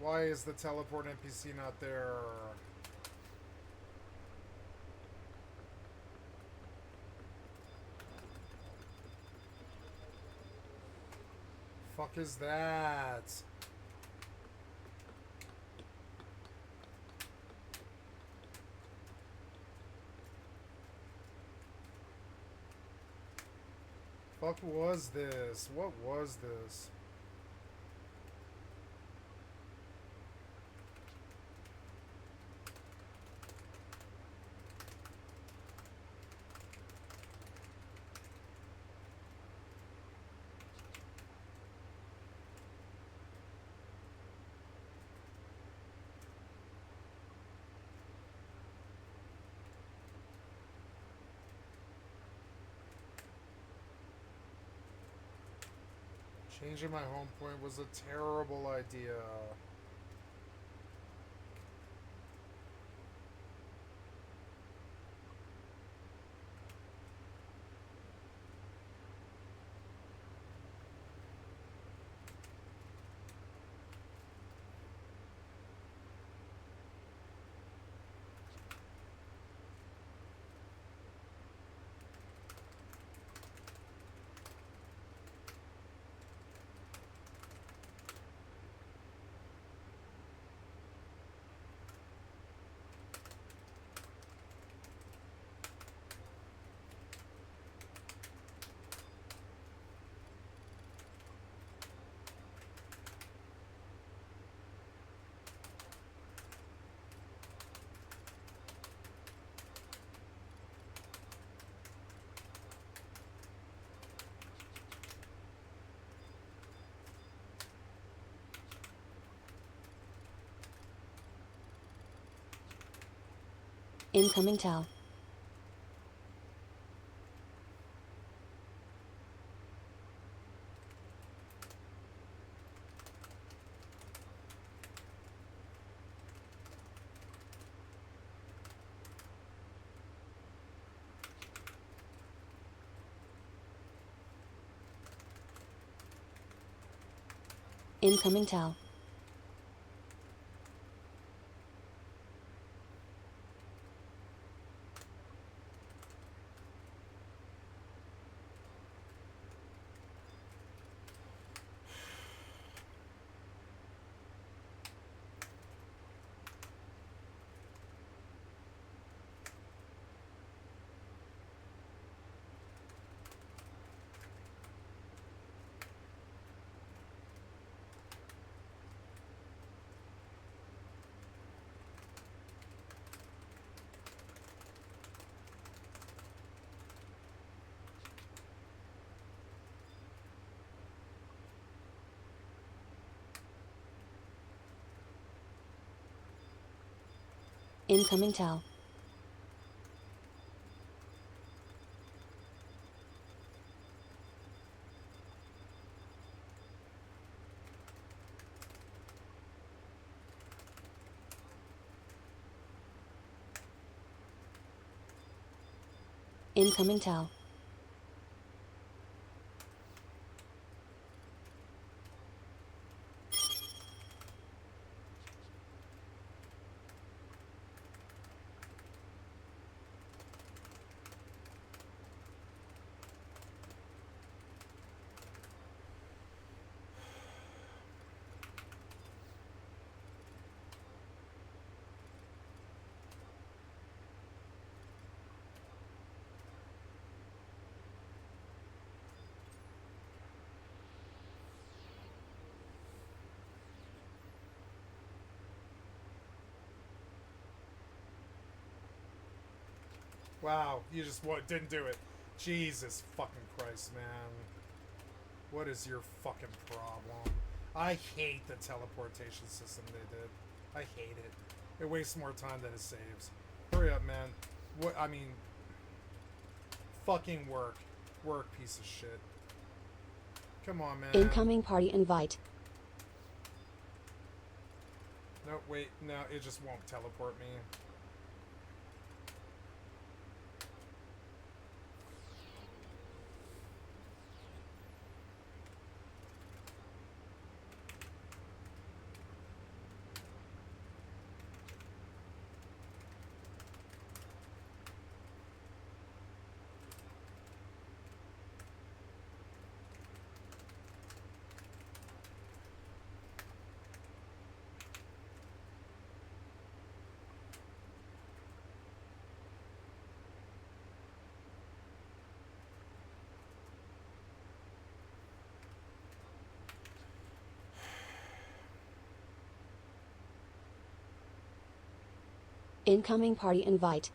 Why is the teleport NPC not there? Fuck is that? Fuck was this? What was this? Changing my home point was a terrible idea. Incoming Tau. Incoming Tau. Incoming Tau. Incoming Tau. Wow, you just didn't do it. Jesus fucking Christ, man. What is your fucking problem? I hate the teleportation system they did. I hate it. It wastes more time than it saves. Hurry up, man. What? I mean, fucking work. Work, piece of shit. Come on, man. Incoming party invite. No, wait. No, it just won't teleport me. Incoming party invite.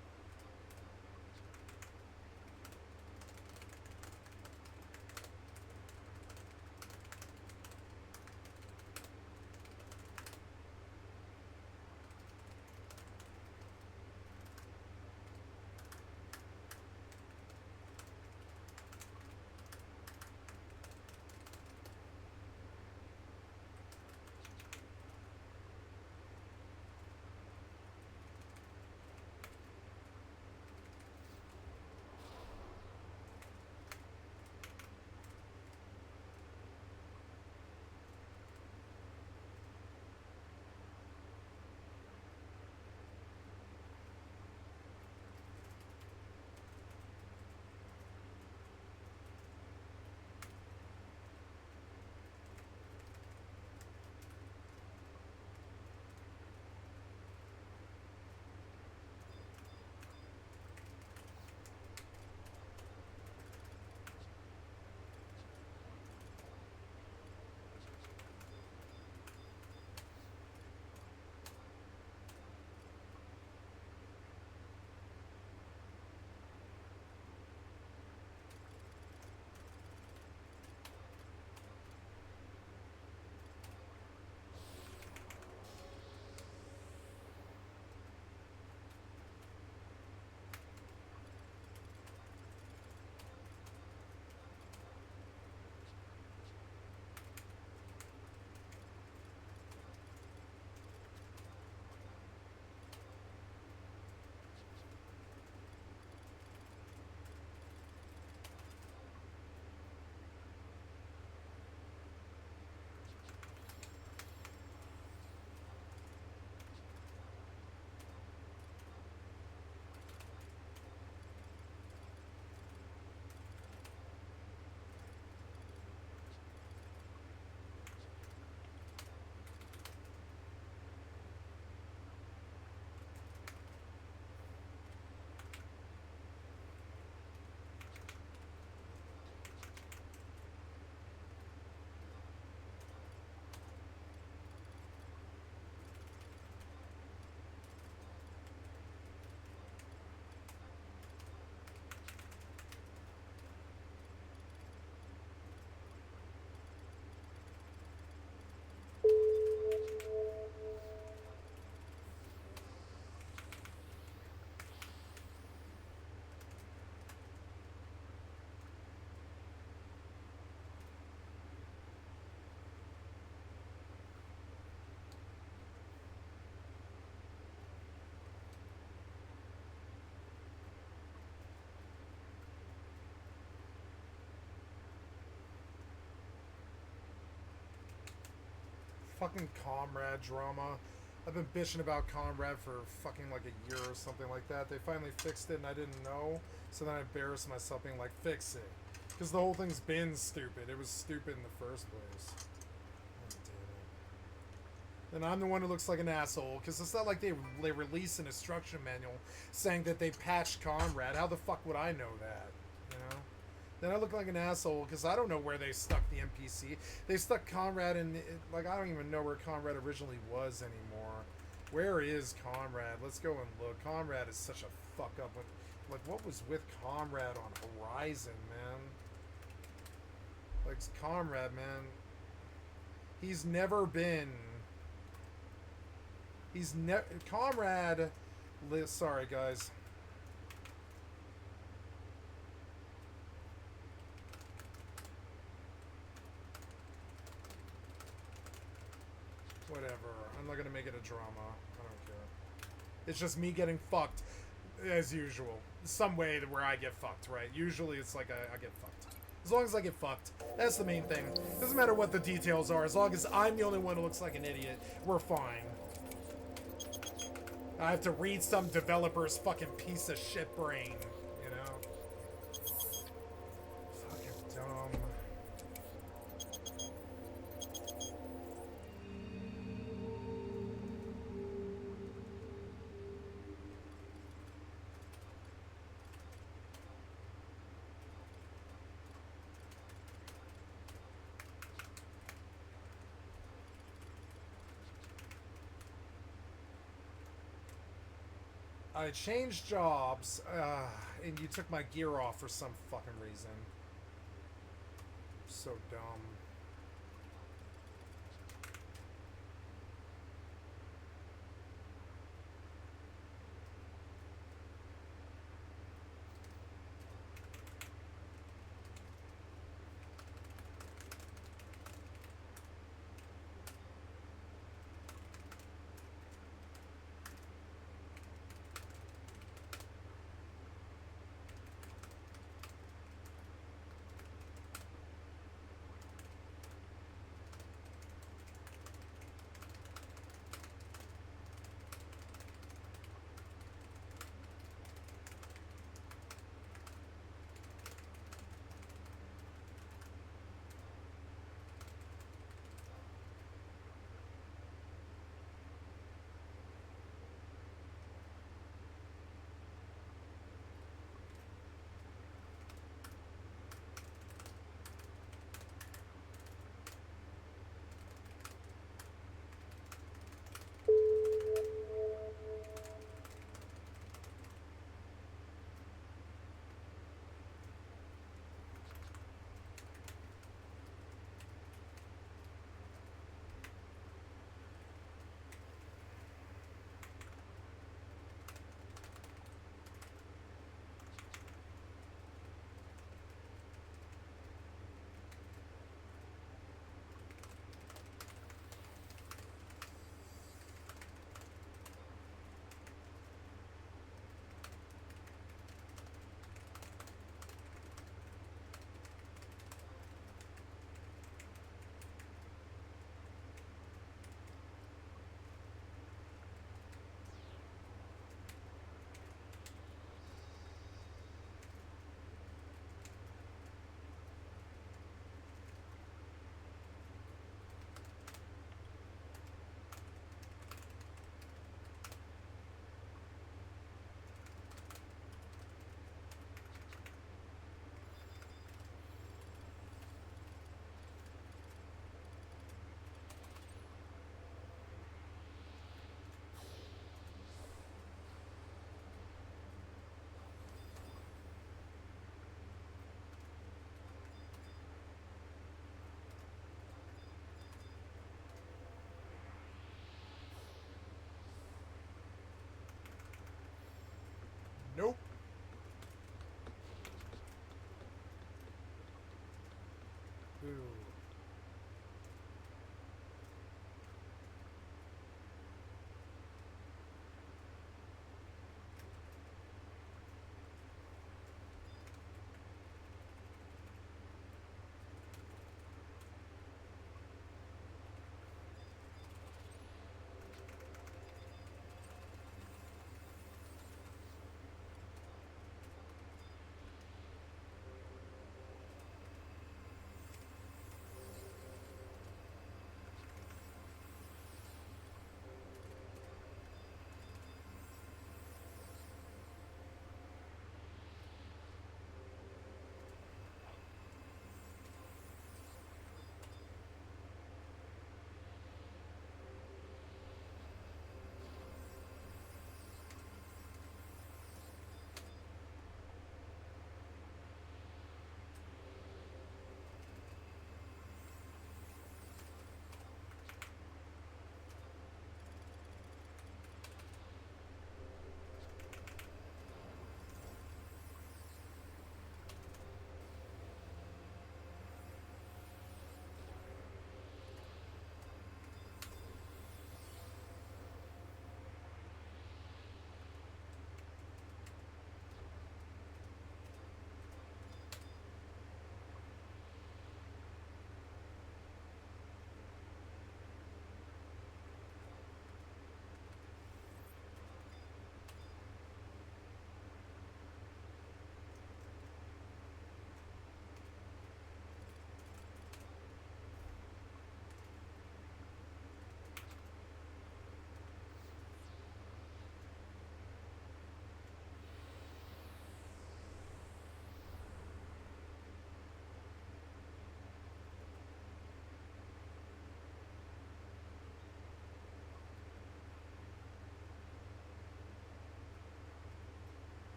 Fucking comrade drama. I've been bitching about comrade for fucking like a year or something like that. They finally fixed it and I didn't know. So then I embarrassed myself being like, fix it. Because the whole thing's been stupid. It was stupid in the first place. Oh, damn it. And I'm the one who looks like an asshole. Because it's not like they release an instruction manual saying that they patched comrade. How the fuck would I know that? You know? Then I look like an asshole because I don't know where they stuck the NPC. They stuck Conrad in, like, I don't even know where Conrad originally was anymore. Where is Conrad? Let's go and look. Conrad is such a fuck up. Like, what was with Conrad on Horizon, man? Like, Conrad, man. He's never been... He's never... Conrad... Sorry, guys. Whatever. I'm not gonna make it a drama. I don't care. It's just me getting fucked, as usual. Some way where I get fucked, right? Usually it's like I get fucked. As long as I get fucked. That's the main thing. Doesn't matter what the details are. As long as I'm the only one who looks like an idiot, we're fine. I have to read some developer's fucking piece of shit brain, you know? Fucking dumb. I changed jobs, and you took my gear off for some fucking reason. So dumb.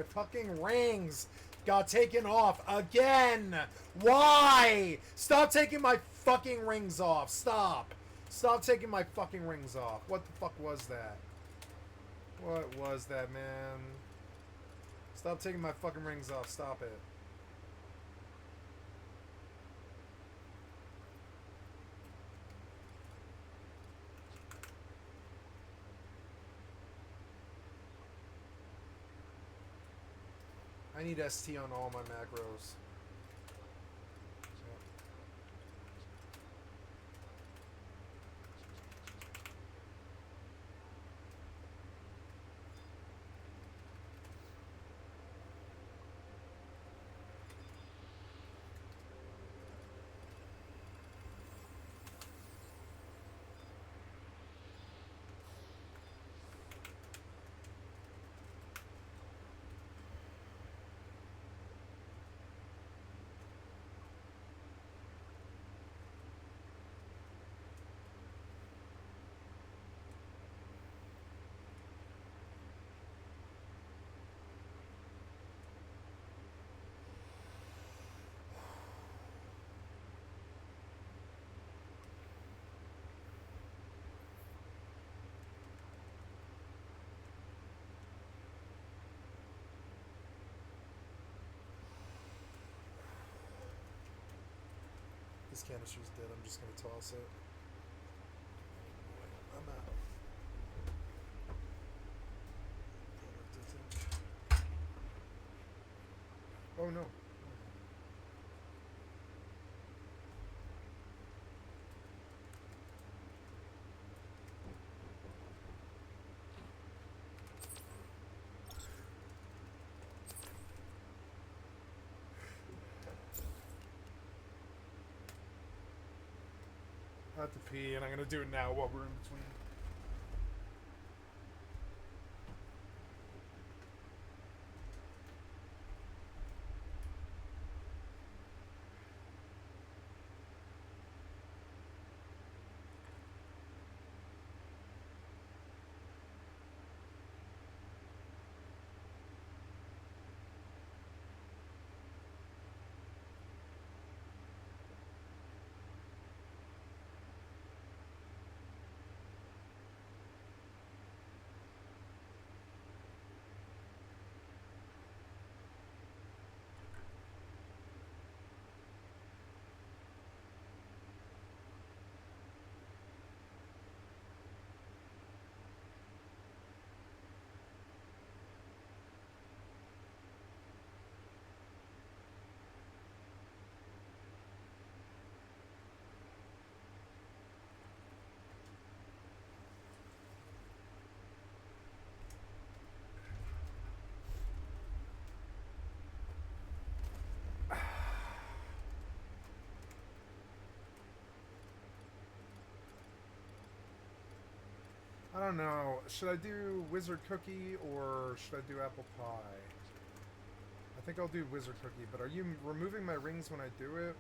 My fucking rings got taken off again. Why? Stop taking my fucking rings off. Stop. Stop taking my fucking rings off. What the fuck was that? What was that, man? Stop taking my fucking rings off. Stop it. I need ST on all my macros. This canister's dead. I'm just gonna toss it. I'm out. Oh no. I have to pee, and I'm gonna do it now while we're in between. I don't know. Should I do Wizard Cookie or should I do Apple Pie? I think I'll do Wizard Cookie, but are you removing my rings when I do it?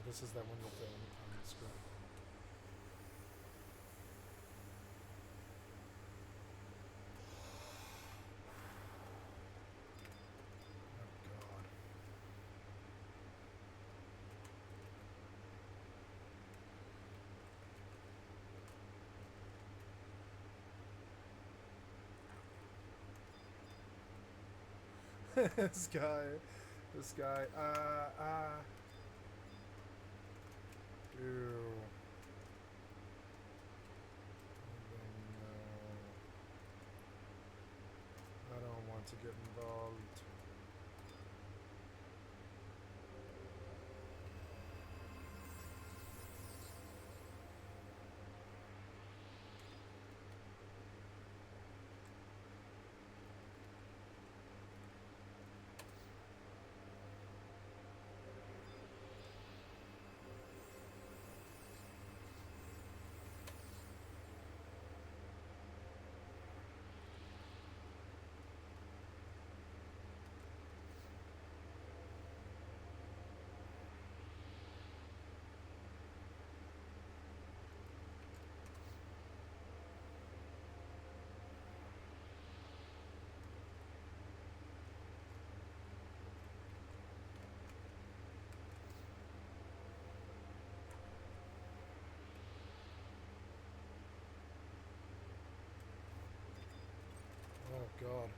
This is that one with the on the screen. Oh God. This guy. Ew. No. I don't want to get involved. God.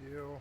You.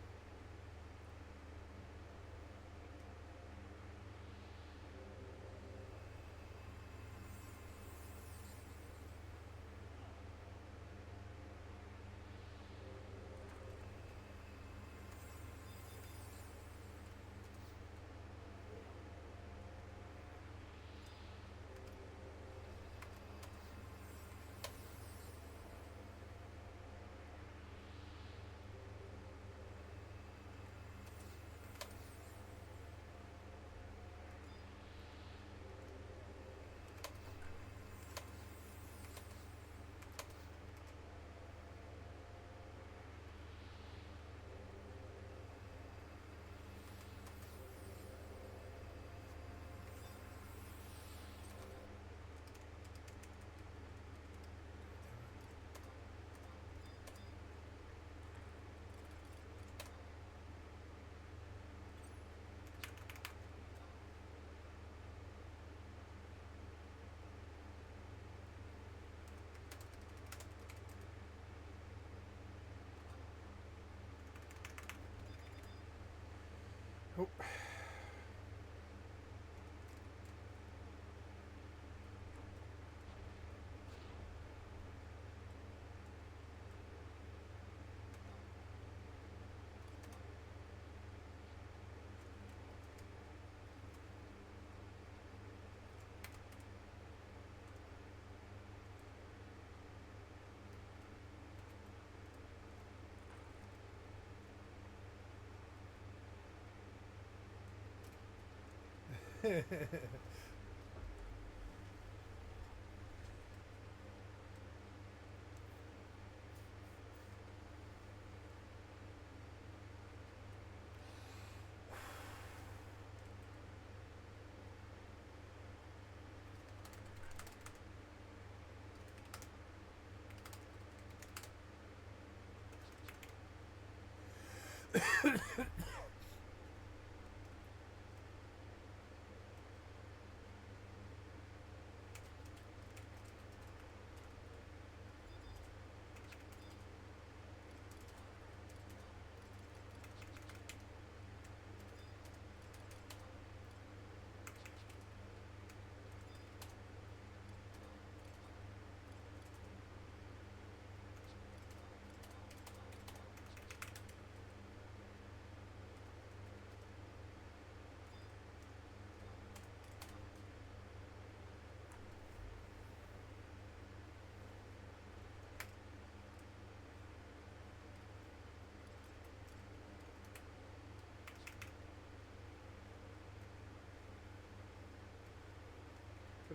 Oh.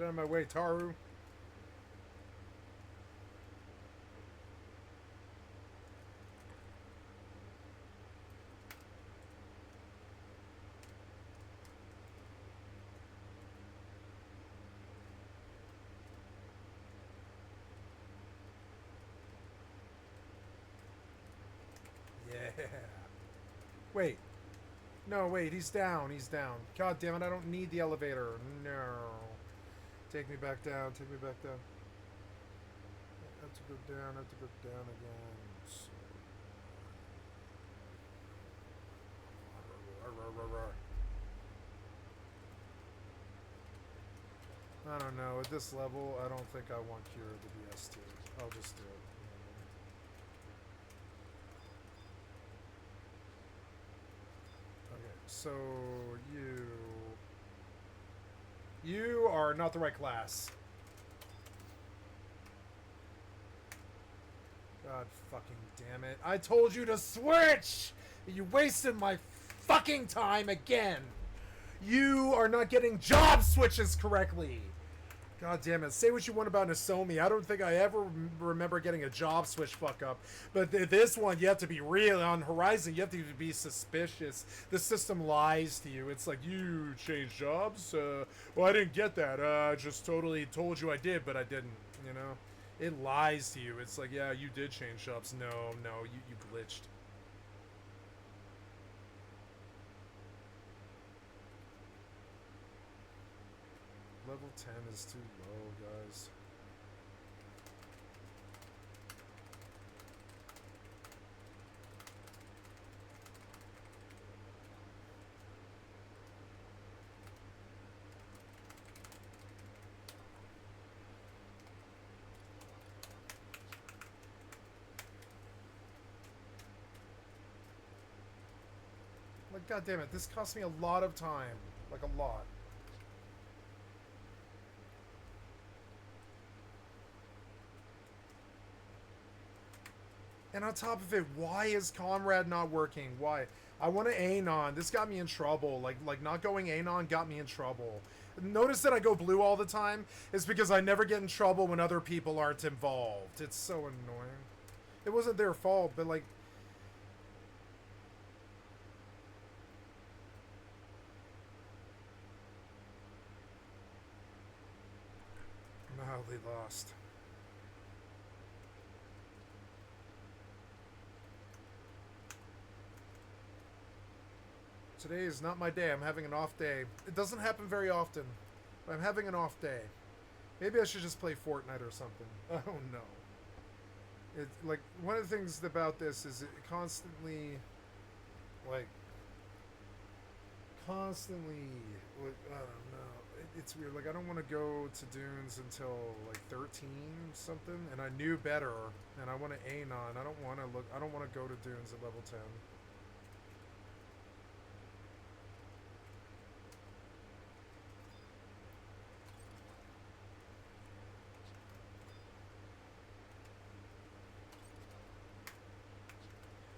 Get out of my way, Taru. Yeah. Wait. No, wait, he's down. He's down. God damn it, I don't need the elevator. No. Take me back down. Take me back down. I have to go down. I have to go down again. So... I don't know. At this level, I don't think I want Cure to be S2. I'll just do it. Okay, so you are not the right class. God fucking damn it. I told you to switch! You wasted my fucking time again! You are not getting job switches correctly! God damn it. Say what you want about Nasomi. I don't think I ever remember getting a job switch fuck up. But this one, you have to be real. On Horizon, you have to be suspicious. The system lies to you. It's like, you changed jobs? Well, I didn't get that. I just totally told you I did, but I didn't, you know? It lies to you. It's like, yeah, you did change jobs. No, you glitched. Level 10 is too low, guys. Like, God damn it, this cost me a lot of time. Like, a lot. And on top of it, why is Comrade not working? Why? I want to Anon. This got me in trouble. Like not going Anon got me in trouble. Notice that I go blue all the time is because I never get in trouble when other people aren't involved. It's so annoying. It wasn't their fault, but like... No, they lost. Today is not my day. I'm having an off day. It doesn't happen very often, but I'm having an off day. Maybe I should just play Fortnite or something. I don't know. It's like, one of the things about this is it constantly, like, I don't know. It's weird. Like, I don't want to go to Dunes until, like, 13 something, and I knew better, and I want to Anon. I don't want to go to Dunes at level 10.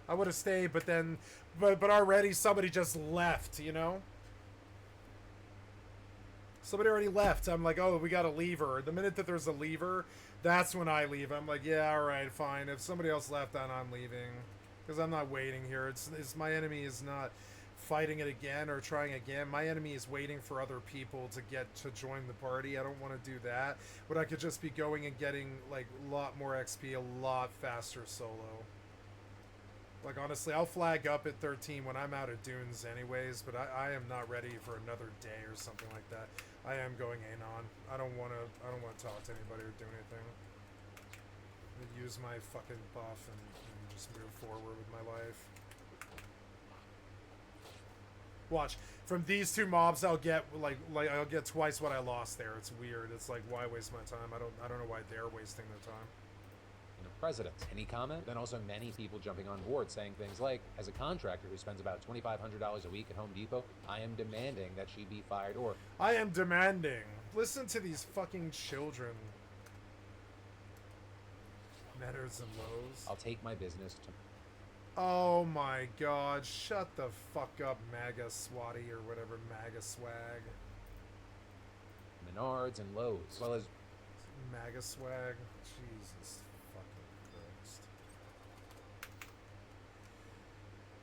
I would have stayed, but then, but already somebody just left, you know? Somebody already left. I'm like, oh, we got a lever. The minute that there's a lever, that's when I leave. I'm like, yeah, all right, fine. If somebody else left, then I'm leaving. Because I'm not waiting here. It's my enemy is not fighting it again or trying again. My enemy is waiting for other people to join the party. I don't want to do that. But I could just be going and getting, like, a lot more XP, a lot faster solo. Like, honestly, I'll flag up at 13 when I'm out of Dunes anyways, but I am not ready for another day or something like that. I am going Anon. I don't want to talk to anybody or do anything. Use my fucking buff and just move forward with my life. Watch. From these two mobs, I'll get like I'll get twice what I lost there. It's weird. It's like, why waste my time? I don't know why they're wasting their time. President. Any comment? Then also many people jumping on board saying things like, as a contractor who spends about $2,500 a week at Home Depot, I am demanding that she be fired, or I am demanding. Listen to these fucking children. Metters and lows. I'll take my business to... Oh my god, shut the fuck up, MAGA Swatty or whatever, MAGA swag. Menards and Lowe's, as well as MAGA swag. Jesus fucking Christ.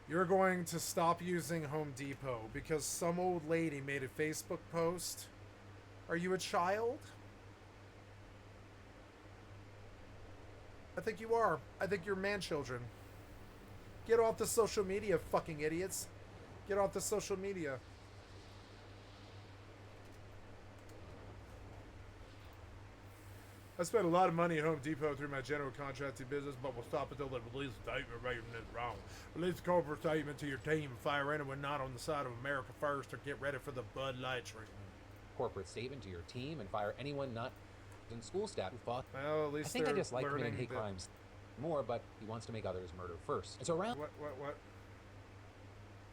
You're going to stop using Home Depot because some old lady made a Facebook post. Are you a child? I think you are. I think you're man-children. Get off the social media, fucking idiots. Get off the social media. I spent a lot of money at Home Depot through my general contracting business, but will stop until they release a statement rating is wrong. Release a corporate statement to your team and fire anyone not on the side of America first, or get ready for the Bud Light treatment. corporate statement to your team and fire anyone not in school staff who fought. Well, at least I think I they're just like committing learning hate crimes more, but he wants to make others murder first. And so around. What?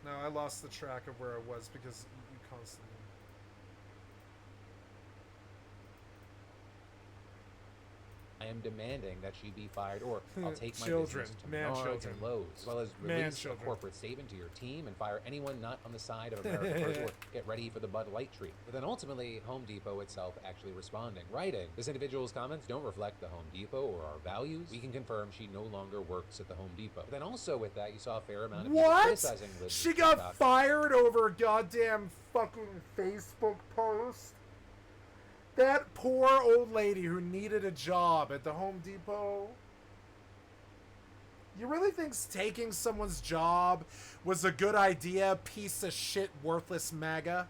No, I lost the track of where I was because you constantly. I am demanding that she be fired, or I'll take my Children, business to man Menards children. and Lowe's, as well as Man release a children. corporate statement to your team and fire anyone not on the side of America first, or get ready for the Bud Light treat. But then ultimately, Home Depot itself actually responding, writing, "This individual's comments don't reflect the Home Depot or our values. We can confirm she no longer works at the Home Depot." But then also with that, you saw a fair amount of people What? criticizing Liz She with got TikTok. fired over a goddamn fucking Facebook post? That poor old lady who needed a job at the Home Depot. You really think taking someone's job was a good idea, piece of shit, worthless MAGA?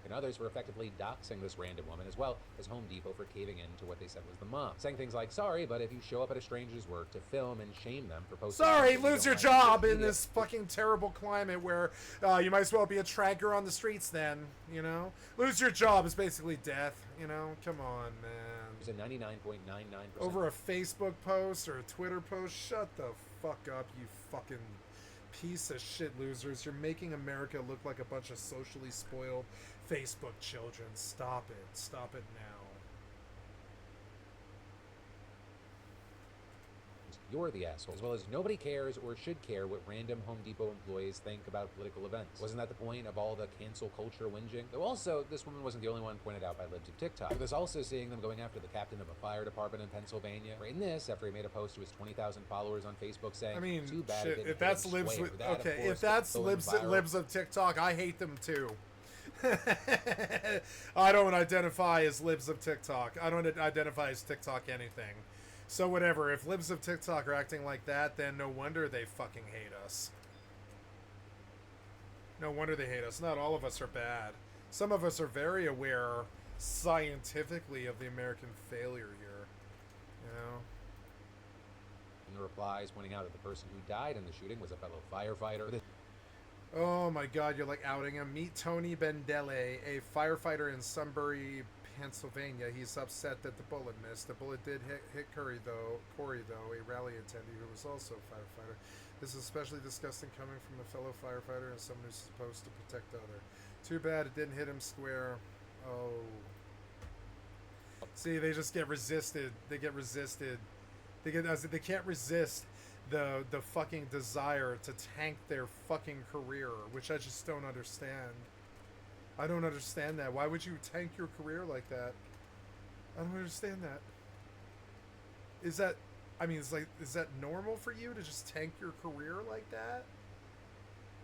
And others were effectively doxing this random woman, as well as Home Depot for caving in to what they said was the mom, saying things like, "Sorry, but if you show up at a stranger's work to film and shame them for posting..." Sorry, something you lose don't your like on job social in media." this fucking terrible climate where you might as well be a tracker on the streets then, you know? Lose your job is basically death, you know? Come on, man. There's a 99.99%. Over a Facebook post or a Twitter post? Shut the fuck up, you fucking piece of shit losers. You're making America look like a bunch of socially spoiled Facebook children. Stop it. Stop it now. You're the asshole, as well as nobody cares or should care what random Home Depot employees think about political events. Wasn't that the point of all the cancel culture whinging? Though also, this woman wasn't the only one pointed out by libs of TikTok. There's also seeing them going after the captain of a fire department in Pennsylvania. Right in this, after he made a post to his 20,000 followers on Facebook saying, I mean, "Too bad shit, it didn't if that's hit him libs square." with, That, of okay, course, if that's going libs viral. of TikTok, I hate them too. I don't identify as libs of TikTok. I don't identify as TikTok anything. So whatever, if libs of TikTok are acting like that, then no wonder they fucking hate us. No wonder they hate us. Not all of us are bad. Some of us are very aware scientifically of the American failure here. You know? In the replies pointing out that the person who died in the shooting was a fellow firefighter. Oh my god, you're like outing him. Meet Tony Bendele, a firefighter in Sunbury, Pennsylvania. He's upset that the bullet missed. The bullet did hit Corey though, a rally attendee who was also a firefighter. This is especially disgusting coming from a fellow firefighter and someone who's supposed to protect the other. Too bad it didn't hit him square. Oh. See, they just get resisted. They get resisted. They can't resist the fucking desire to tank their fucking career, which I just don't understand. I don't understand that. Why would you tank your career like that? I don't understand that. Is that, I mean, it's like, is that normal for you to just tank your career like that?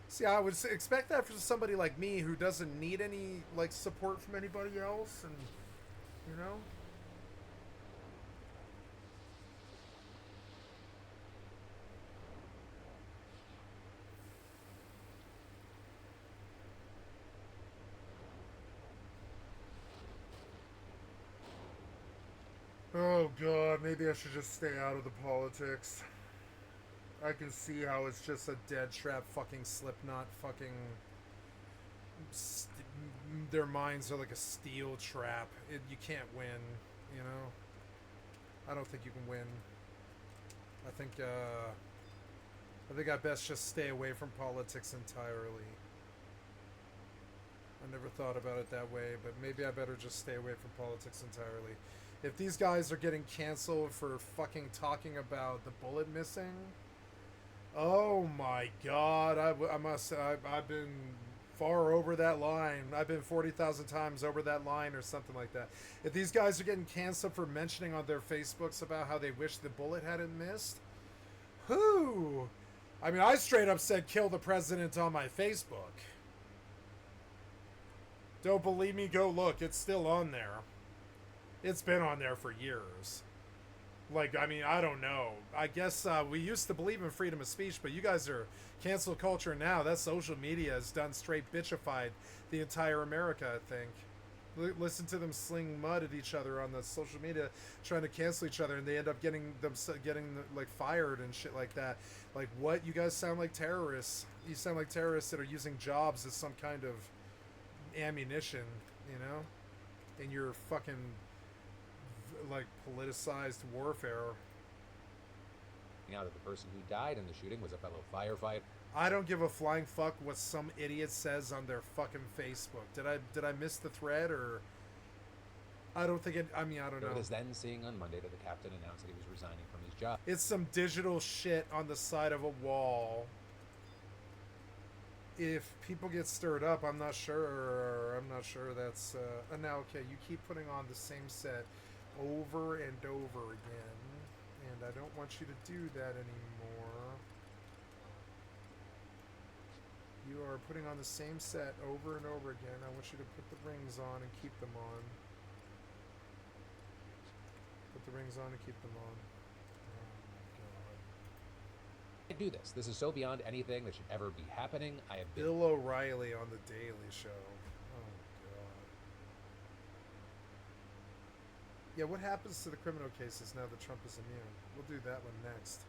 See, I would expect that from somebody like me who doesn't need any, like, support from anybody else, and, you know? Oh god, maybe I should just stay out of the politics. I can see how it's just a dead trap fucking Slipknot fucking... their minds are like a steel trap. You can't win, you know? I don't think you can win. I think I best just stay away from politics entirely. I never thought about it that way, but maybe I better just stay away from politics entirely. If these guys are getting canceled for fucking talking about the bullet missing, Oh my God! I've been far over that line. I've been 40,000 times over that line or something like that. If these guys are getting canceled for mentioning on their Facebooks about how they wish the bullet hadn't missed, who? I mean, I straight up said kill the president on my Facebook. Don't believe me? Go look. It's still on there. It's been on there for years. Like, I mean, I don't know. I guess we used to believe in freedom of speech, but you guys are cancel culture now. That social media has done straight bitchified the entire America, I think. Listen to them sling mud at each other on the social media, trying to cancel each other, and they end up getting like fired and shit like that. Like, what? You guys sound like terrorists. You sound like terrorists that are using jobs as some kind of ammunition, you know, in your fucking like politicized warfare. Now that the person who died in the shooting was a fellow firefighter. I don't give a flying fuck what some idiot says on their fucking Facebook. Did I miss the thread, or I don't think it. I mean, I don't know. It was then seeing on Monday that the captain announced that he was resigning from his job. It's some digital shit on the side of a wall. If people get stirred up, I'm not sure. I'm not sure that's. Now, okay, you keep putting on the same set over and over again, and I don't want you to do that anymore. You are putting on the same set over and over again. I want you to put the rings on and keep them on. Put the rings on and keep them on. I do this. This is so beyond anything that should ever be happening. I have been Bill O'Reilly on the Daily Show. Oh God. Yeah, what happens to the criminal cases now that Trump is immune? We'll do that one next.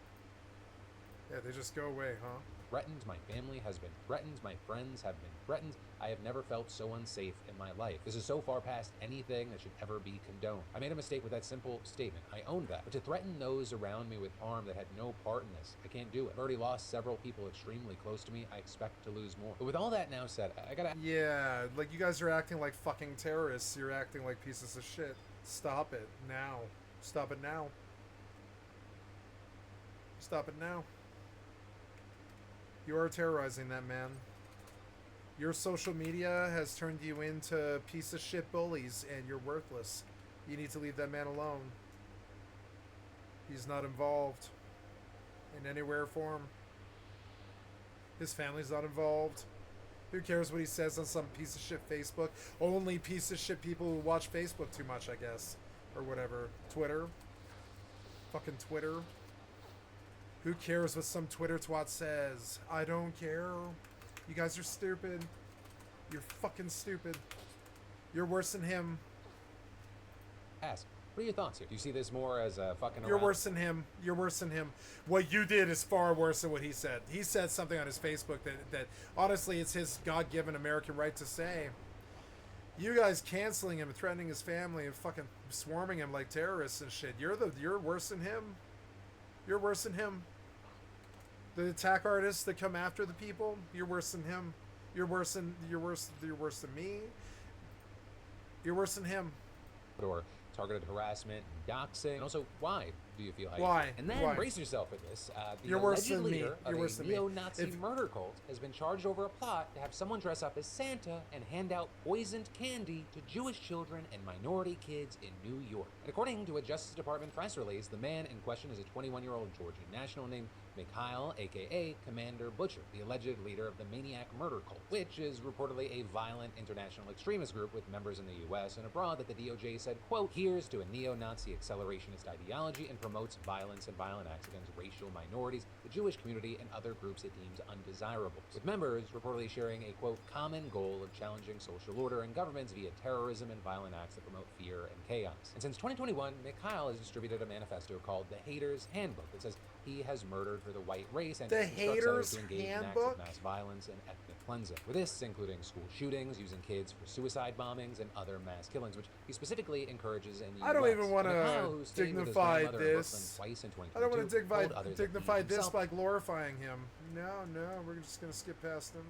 Yeah, they just go away, huh? threatened. My family has been threatened. My friends have been threatened. I have never felt so unsafe in my life. This is so far past anything that should ever be condoned. I made a mistake with that simple statement. I own that. But to threaten those around me with harm that had no part in this, I can't do it. I've already lost several people extremely close to me. I expect to lose more. But with all that now said, I gotta... Yeah, like you guys are acting like fucking terrorists. You're acting like pieces of shit. Stop it now. Stop it now. Stop it now. You are terrorizing that man. Your social media has turned you into piece of shit bullies, and you're worthless. You need to leave that man alone. He's not involved in any way or form. His family's not involved. Who cares what he says on some piece of shit Facebook? Only piece of shit people who watch Facebook too much, I guess. Or whatever. Twitter. Fucking Twitter. Who cares what some Twitter twat says? I don't care. You guys are stupid. You're fucking stupid. You're worse than him. Ask. What are your thoughts here? Do you see this more as a fucking You're worse than him. You're worse than him. What you did is far worse than what he said. He said something on his Facebook that honestly it's his God-given American right to say. You guys canceling him and threatening his family and fucking swarming him like terrorists and shit. You're worse than him. You're worse than him. The attack artists that come after the people, you're worse than him. You're worse than me. You're worse than him. Or targeted harassment, doxing, and also why do you feel how Why? you feel? And then Why? brace yourself for this. The You're worse alleged than me. leader You're of worse a than me. neo-Nazi murder cult has been charged over a plot to have someone dress up as Santa and hand out poisoned candy to Jewish children and minority kids in New York. And according to a Justice Department press release, the man in question is a 21-year-old Georgian national named Mikhail, aka Commander Butcher, the alleged leader of the Maniac Murder Cult, which is reportedly a violent international extremist group with members in the US and abroad that the DOJ said, quote, adheres to a neo-Nazi accelerationist ideology and promotes violence and violent acts against racial minorities, the Jewish community, and other groups it deems undesirable, with members reportedly sharing a, quote, common goal of challenging social order and governments via terrorism and violent acts that promote fear and chaos. And since 2021, Mikhail has distributed a manifesto called The Haters Handbook that says he has murdered for the white race and The instructs others Haters to engage Handbook? in acts of mass violence and ethnic cleansing. With this, including school shootings, using kids for suicide bombings, and other mass killings, which he specifically encourages in the I don't US. even want Mikhail, to who stayed with his dignify grandmother in Brooklyn this. twice in I don't want 2022, to told others that he dignify this himself by glorifying him. No, we're just going to skip past him.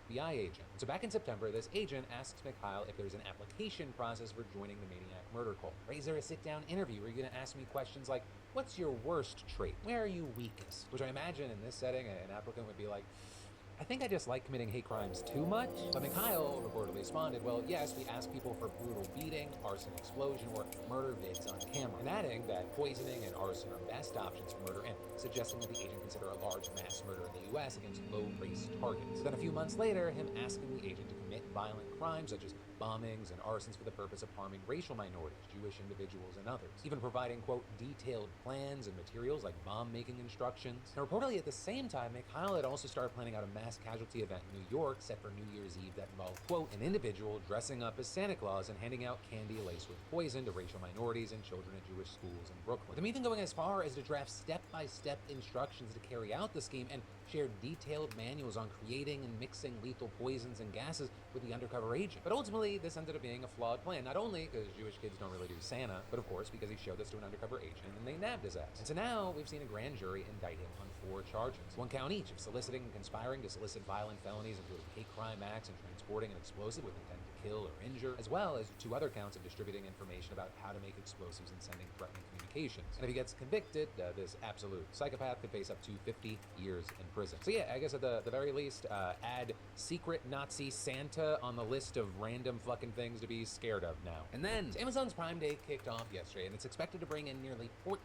FBI agent. So back in September, this agent asks Mikhail if there's an application process for joining the Maniac Murder Cult. Right? Is there a sit-down interview where you're going to ask me questions like, what's your worst trait? Where are you weakest? Which I imagine in this setting, an applicant would be like, I think I just like committing hate crimes too much. But Mikhail reportedly responded, well, yes, we ask people for brutal beating, arson explosion, or murder vids on camera. And adding that poisoning and arson are best options for murder, and suggesting that the agent consider a large mass murder in the US against low-race targets. Then a few months later, him asking the agent to commit violent crimes such as bombings and arsons for the purpose of harming racial minorities, Jewish individuals, and others. Even providing, quote, detailed plans and materials like bomb-making instructions. And reportedly at the same time, Mikhail had also started planning out a mass casualty event in New York set for New Year's Eve that involved, quote, an individual dressing up as Santa Claus and handing out candy laced with poison to racial minorities and children at Jewish schools in Brooklyn. With him even going as far as to draft step-by-step instructions to carry out the scheme and shared detailed manuals on creating and mixing lethal poisons and gases with the undercover agent. But ultimately, this ended up being a flawed plan, not only because Jewish kids don't really do Santa, but of course because he showed this to an undercover agent and they nabbed his ass. And so now we've seen a grand jury indict him on 4 charges, 1 count each of soliciting and conspiring to solicit violent felonies, including hate crime acts and transporting an explosive with intent to kill or injure, as well as 2 other counts of distributing information about how to make explosives and sending threatening communications. And if he gets convicted, this absolute psychopath could face up to 50 years in prison. So yeah, I guess at the very least, add secret Nazi Santa on the list of random fucking things to be scared of now. And then Amazon's Prime Day kicked off yesterday, and it's expected to bring in nearly $14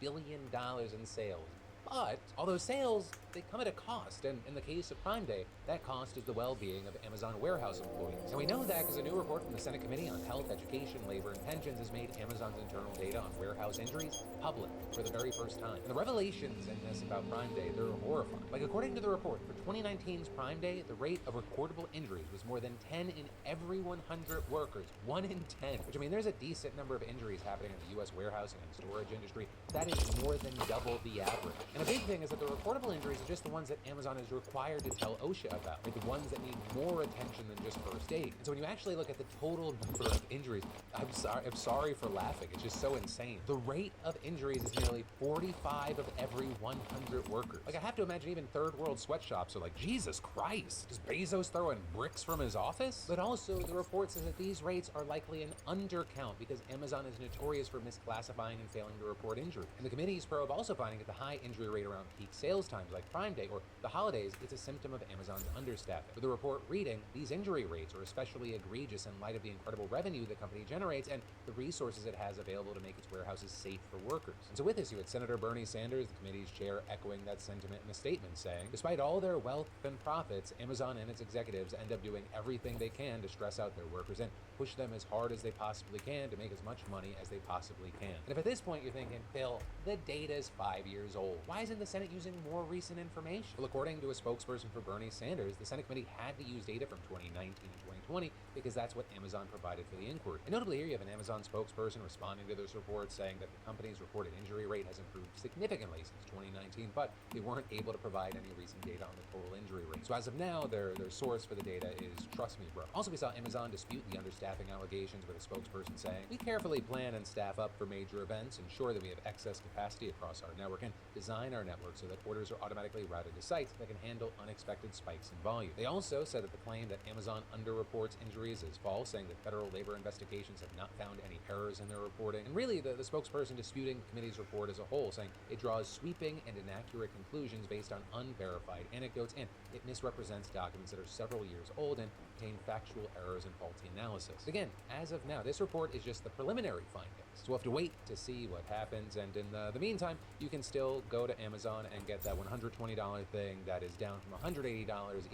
billion in sales. But all those sales, they come at a cost, and in the case of Prime Day, that cost is the well-being of Amazon warehouse employees. And we know that because a new report from the Senate Committee on Health, Education, Labor, and Pensions has made Amazon's internal data on warehouse injuries public for the very first time. And the revelations in this about Prime Day, they're horrifying. Like, according to the report, for 2019's Prime Day, the rate of recordable injuries was more than 10 in every 100 workers. 1 in 10. Which, I mean, there's a decent number of injuries happening in the U.S. warehousing and storage industry. That is more than double the average. And a big thing is that the reportable injuries are just the ones that Amazon is required to tell OSHA about, like the ones that need more attention than just first aid. And so when you actually look at the total number of injuries, I'm sorry for laughing. It's just so insane. The rate of injuries is nearly 45 of every 100 workers. Like, I have to imagine even third world sweatshops are like, Jesus Christ, is Bezos throwing bricks from his office? But also, the report says that these rates are likely an undercount because Amazon is notorious for misclassifying and failing to report injury. And the committee's probe also finding that the high injury rate around peak sales times like Prime Day or the holidays is a symptom of Amazon's understaffing. With the report reading, these injury rates are especially egregious in light of the incredible revenue the company generates and the resources it has available to make its warehouses safe for workers. And so with this, you had Senator Bernie Sanders, the committee's chair, echoing that sentiment in a statement saying, despite all their wealth and profits, Amazon and its executives end up doing everything they can to stress out their workers and push them as hard as they possibly can to make as much money as they possibly can. And if at this point you're thinking, Phil, the data's 5 years old, why isn't the Senate using more recent information? Well, according to a spokesperson for Bernie Sanders, the Senate committee had to use data from 2019 and 2020 because that's what Amazon provided for the inquiry. And notably here, you have an Amazon spokesperson responding to this report saying that the company's reported injury rate has improved significantly since 2019, but they weren't able to provide any recent data on the total injury rate. So as of now, their source for the data is trust me, bro. Also, we saw Amazon dispute the understaffing allegations with a spokesperson saying, we carefully plan and staff up for major events, ensure that we have excess capacity across our network, and design our network so that orders are automatically routed to sites that can handle unexpected spikes in volume. They also said that the claim that Amazon underreports injuries is false, saying that federal labor investigations have not found any errors in their reporting. And really, the spokesperson disputing the committee's report as a whole, saying it draws sweeping and inaccurate conclusions based on unverified anecdotes, and it misrepresents documents that are several years old and contain factual errors and faulty analysis. Again, as of now, this report is just the preliminary findings. So we'll have to wait to see what happens, and in the meantime, you can still go to Amazon and get that $120 thing that is down from $180,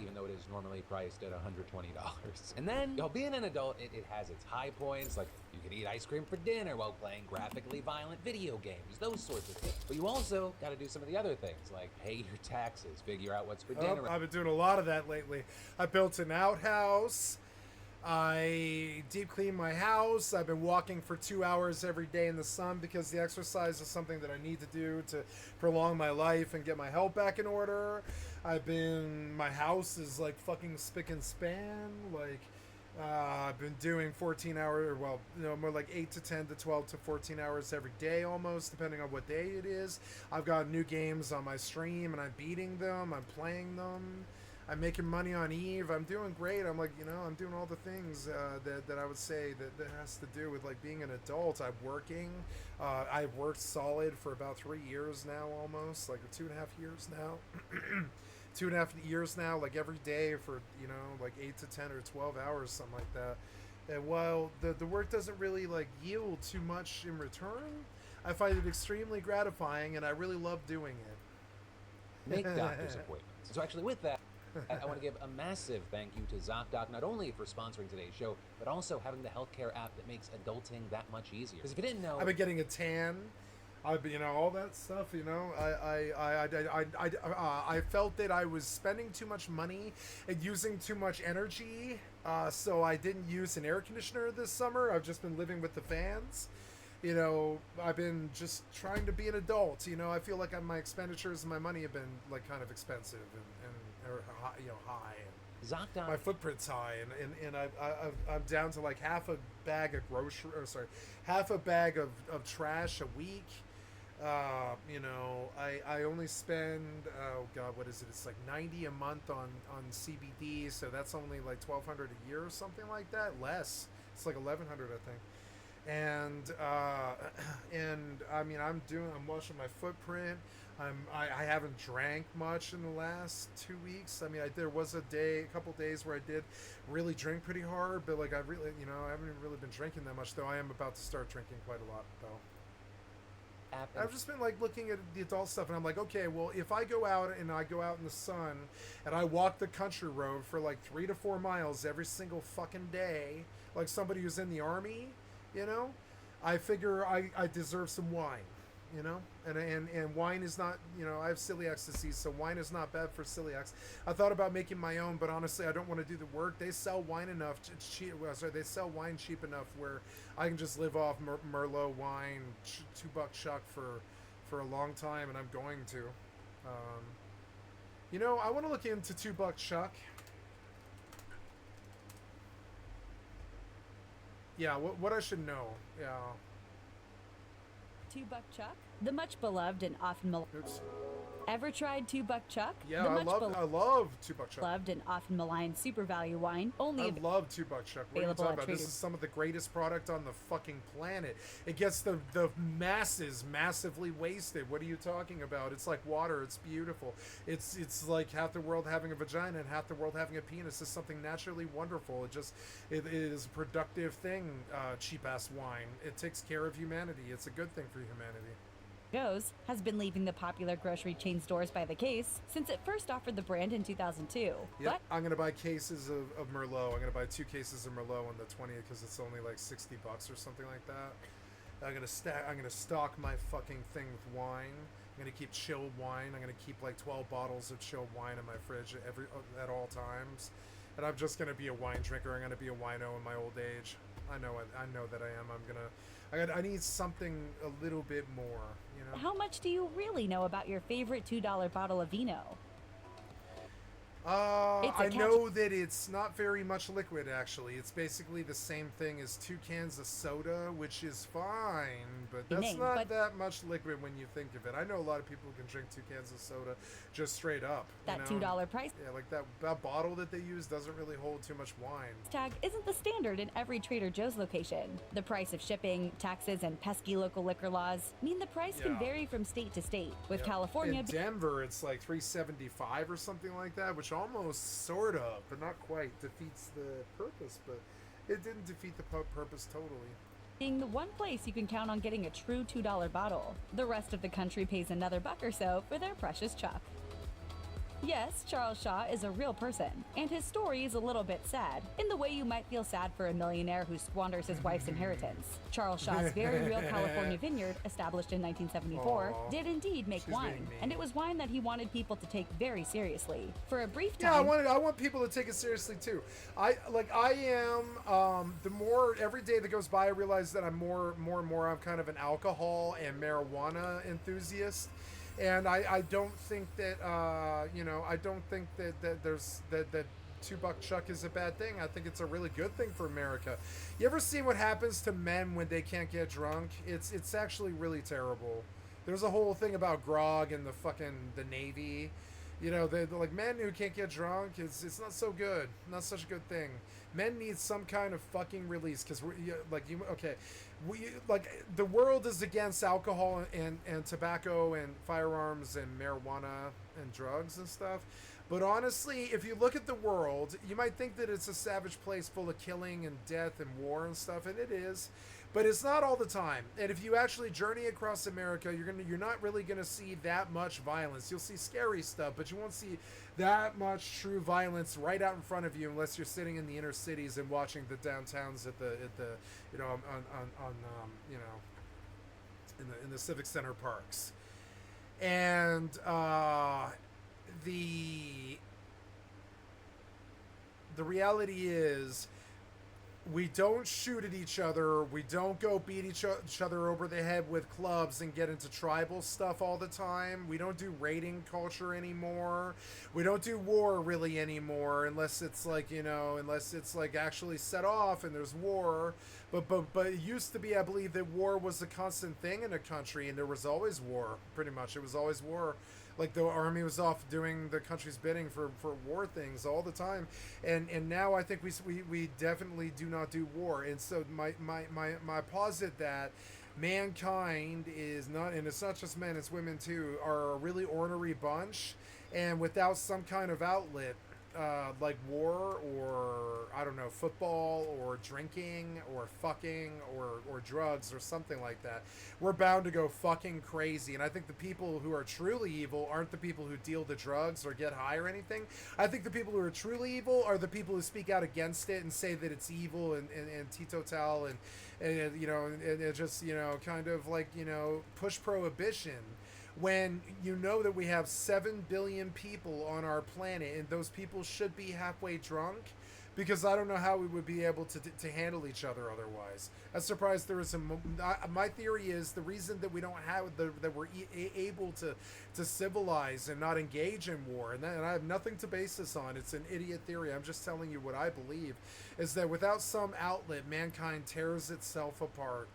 even though it is normally priced at $120. And then, being an adult, it has its high points, like you can eat ice cream for dinner while playing graphically violent video games, those sorts of things. But you also got to do some of the other things, like pay your taxes, figure out what's for dinner. I've been doing a lot of that lately. I built an outhouse. I deep cleaned my house. I've been walking for 2 hours every day in the sun because the exercise is something that I need to do to prolong my life and get my health back in order. My house is like fucking spick and span. Like, I've been doing more like 8 to 10 to 12 to 14 hours every day almost, depending on what day it is. I've got new games on my stream and I'm beating them. I'm playing them. I'm making money on EvE. I'm doing great. I'm like, I'm doing all the things that I would say that has to do with like being an adult. I'm working. I've worked solid for about 3 years now, almost like 2.5 years now. 2.5 years now, like every day for like 8 to 10 or 12 hours, something like that. And while the work doesn't really like yield too much in return, I find it extremely gratifying, and I really love doing it. Make doctor's appointments. So actually, with that, I want to give a massive thank you to ZocDoc, not only for sponsoring today's show, but also having the healthcare app that makes adulting that much easier. Because if you didn't know, I've been getting a tan. I've been, all that stuff. I felt that I was spending too much money and using too much energy, so I didn't use an air conditioner this summer. I've just been living with the fans. I've been just trying to be an adult. I feel like my expenditures and my money have been like kind of expensive and high. ZocDoc. My footprint's high, and I'm down to like half a bag of trash a week. I only spend, oh God, what is it? It's like $90 a month on CBD, so that's only like $1,200 a year or something like that. Less. It's like $1,100, I think. And I'm watching my footprint. I haven't drank much in the last 2 weeks. There was a couple days where I did really drink pretty hard, but like I haven't really been drinking that much, though I am about to start drinking quite a lot, though. I've just been like looking at the adult stuff, and I'm like, okay, well, if I go out in the sun and I walk the country road for like 3 to 4 miles every single fucking day, like somebody who's in the army, I figure I deserve some wine, and wine is not, I have celiac disease, so wine is not bad for celiacs. I thought about making my own, but honestly, I don't want to do the work. They sell wine enough they sell wine cheap enough where I can just live off Merlot wine, $2 chuck for a long time, and I'm going to. I want to look into $2 chuck. Yeah, what I should know. Yeah. $2 Chuck, the much beloved and often Oops. Ever tried $2 Chuck? Yeah, the I love $2 Chuck. Beloved and often maligned super value wine. I love $2 Chuck. What are you talking about? This is some of the greatest product on the fucking planet. It gets the masses massively wasted. What are you talking about? It's like water. It's beautiful. It's like half the world having a vagina and half the world having a penis. It's something naturally wonderful. It is a productive thing. Cheap ass wine. It takes care of humanity. It's a good thing for humanity. Has been leaving the popular grocery chain stores by the case since it first offered the brand in 2002. Yep. But I'm going to buy cases of Merlot. I'm going to buy 2 cases of Merlot on the 20th because it's only like $60 or something like that. I'm going to stock my fucking thing with wine. I'm going to keep chilled wine. I'm going to keep like 12 bottles of chilled wine in my fridge at all times. And I'm just going to be a wine drinker. I'm going to be a wino in my old age. I know that I am. I need something a little bit more, How much do you really know about your favorite $2 bottle of vino? I know that it's not very much liquid, actually. It's basically the same thing as 2 cans of soda, which is fine, but that's not that much liquid when you think of it. I know a lot of people who can drink 2 cans of soda just straight up. That $2 price. Yeah, like that bottle that they use doesn't really hold too much wine. Tag isn't the standard in every Trader Joe's location. The price of shipping, taxes, and pesky local liquor laws mean the price can vary from state to state. With California... In Denver, it's like $3.75 or something like that, which almost sort of, but not quite, defeats the purpose, but it didn't defeat the purpose totally. Being the one place you can count on getting a true $2 bottle. The rest of the country pays another $1 or so for their precious chuck. Yes, Charles Shaw is a real person, and his story is a little bit sad, in the way you might feel sad for a millionaire who squanders his wife's inheritance. Charles Shaw's very real California vineyard, established in 1974, did indeed make wine, and it was wine that he wanted people to take very seriously. For a brief time... Yeah, I want people to take it seriously too. The more, every day that goes by, I realize that I'm more and more, I'm kind of an alcohol and marijuana enthusiast. And I don't think that that there's that $2 chuck is a bad thing. I think it's a really good thing for America. You ever see what happens to men when they can't get drunk? It's actually really terrible. There's a whole thing about grog and the Navy, You know, they're like, men who can't get drunk, it's not so good. Not such a good thing. Men need some kind of fucking release, because like, the world is against alcohol and tobacco and firearms and marijuana and drugs and stuff. But honestly, if you look at the world, you might think that it's a savage place full of killing and death and war and stuff, and it is. But it's not all the time. And if you actually journey across America, you're not really gonna see that much violence. You'll see scary stuff, but you won't see that much true violence right out in front of you unless you're sitting in the inner cities and watching the downtowns at the you know, on you know, in the civic center parks. And the reality is, we don't shoot at each other. We don't go beat each other over the head with clubs and get into tribal stuff all the time. We don't do raiding culture anymore. We don't do war really anymore, unless it's like, you know, unless it's like actually set off and there's war. But it used to be, I believe, that war was a constant thing in a country, and there was always war. Pretty much, it was always war. Like, the army was off doing the country's bidding for war things all the time, and now I think we definitely do not do war. And so my posit that mankind is not, and it's not just men, it's women too, are a really ornery bunch, and without some kind of outlet, like war, or I don't know, football, or drinking, or fucking, or drugs, or something like that, we're bound to go fucking crazy. And I think the people who are truly evil aren't the people who deal the drugs or get high or anything. I think the people who are truly evil are the people who speak out against it and say that it's evil and teetotal and you know, and just, you know, kind of like, you know, push prohibition. When you know that we have 7 billion people on our planet, and those people should be halfway drunk, because I don't know how we would be able to handle each other otherwise. I'm surprised there is my theory is the reason that we don't have that we're able to civilize and not engage in war, and I have nothing to base this on. It's an idiot theory. I'm just telling you what I believe, is that without some outlet, mankind tears itself apart.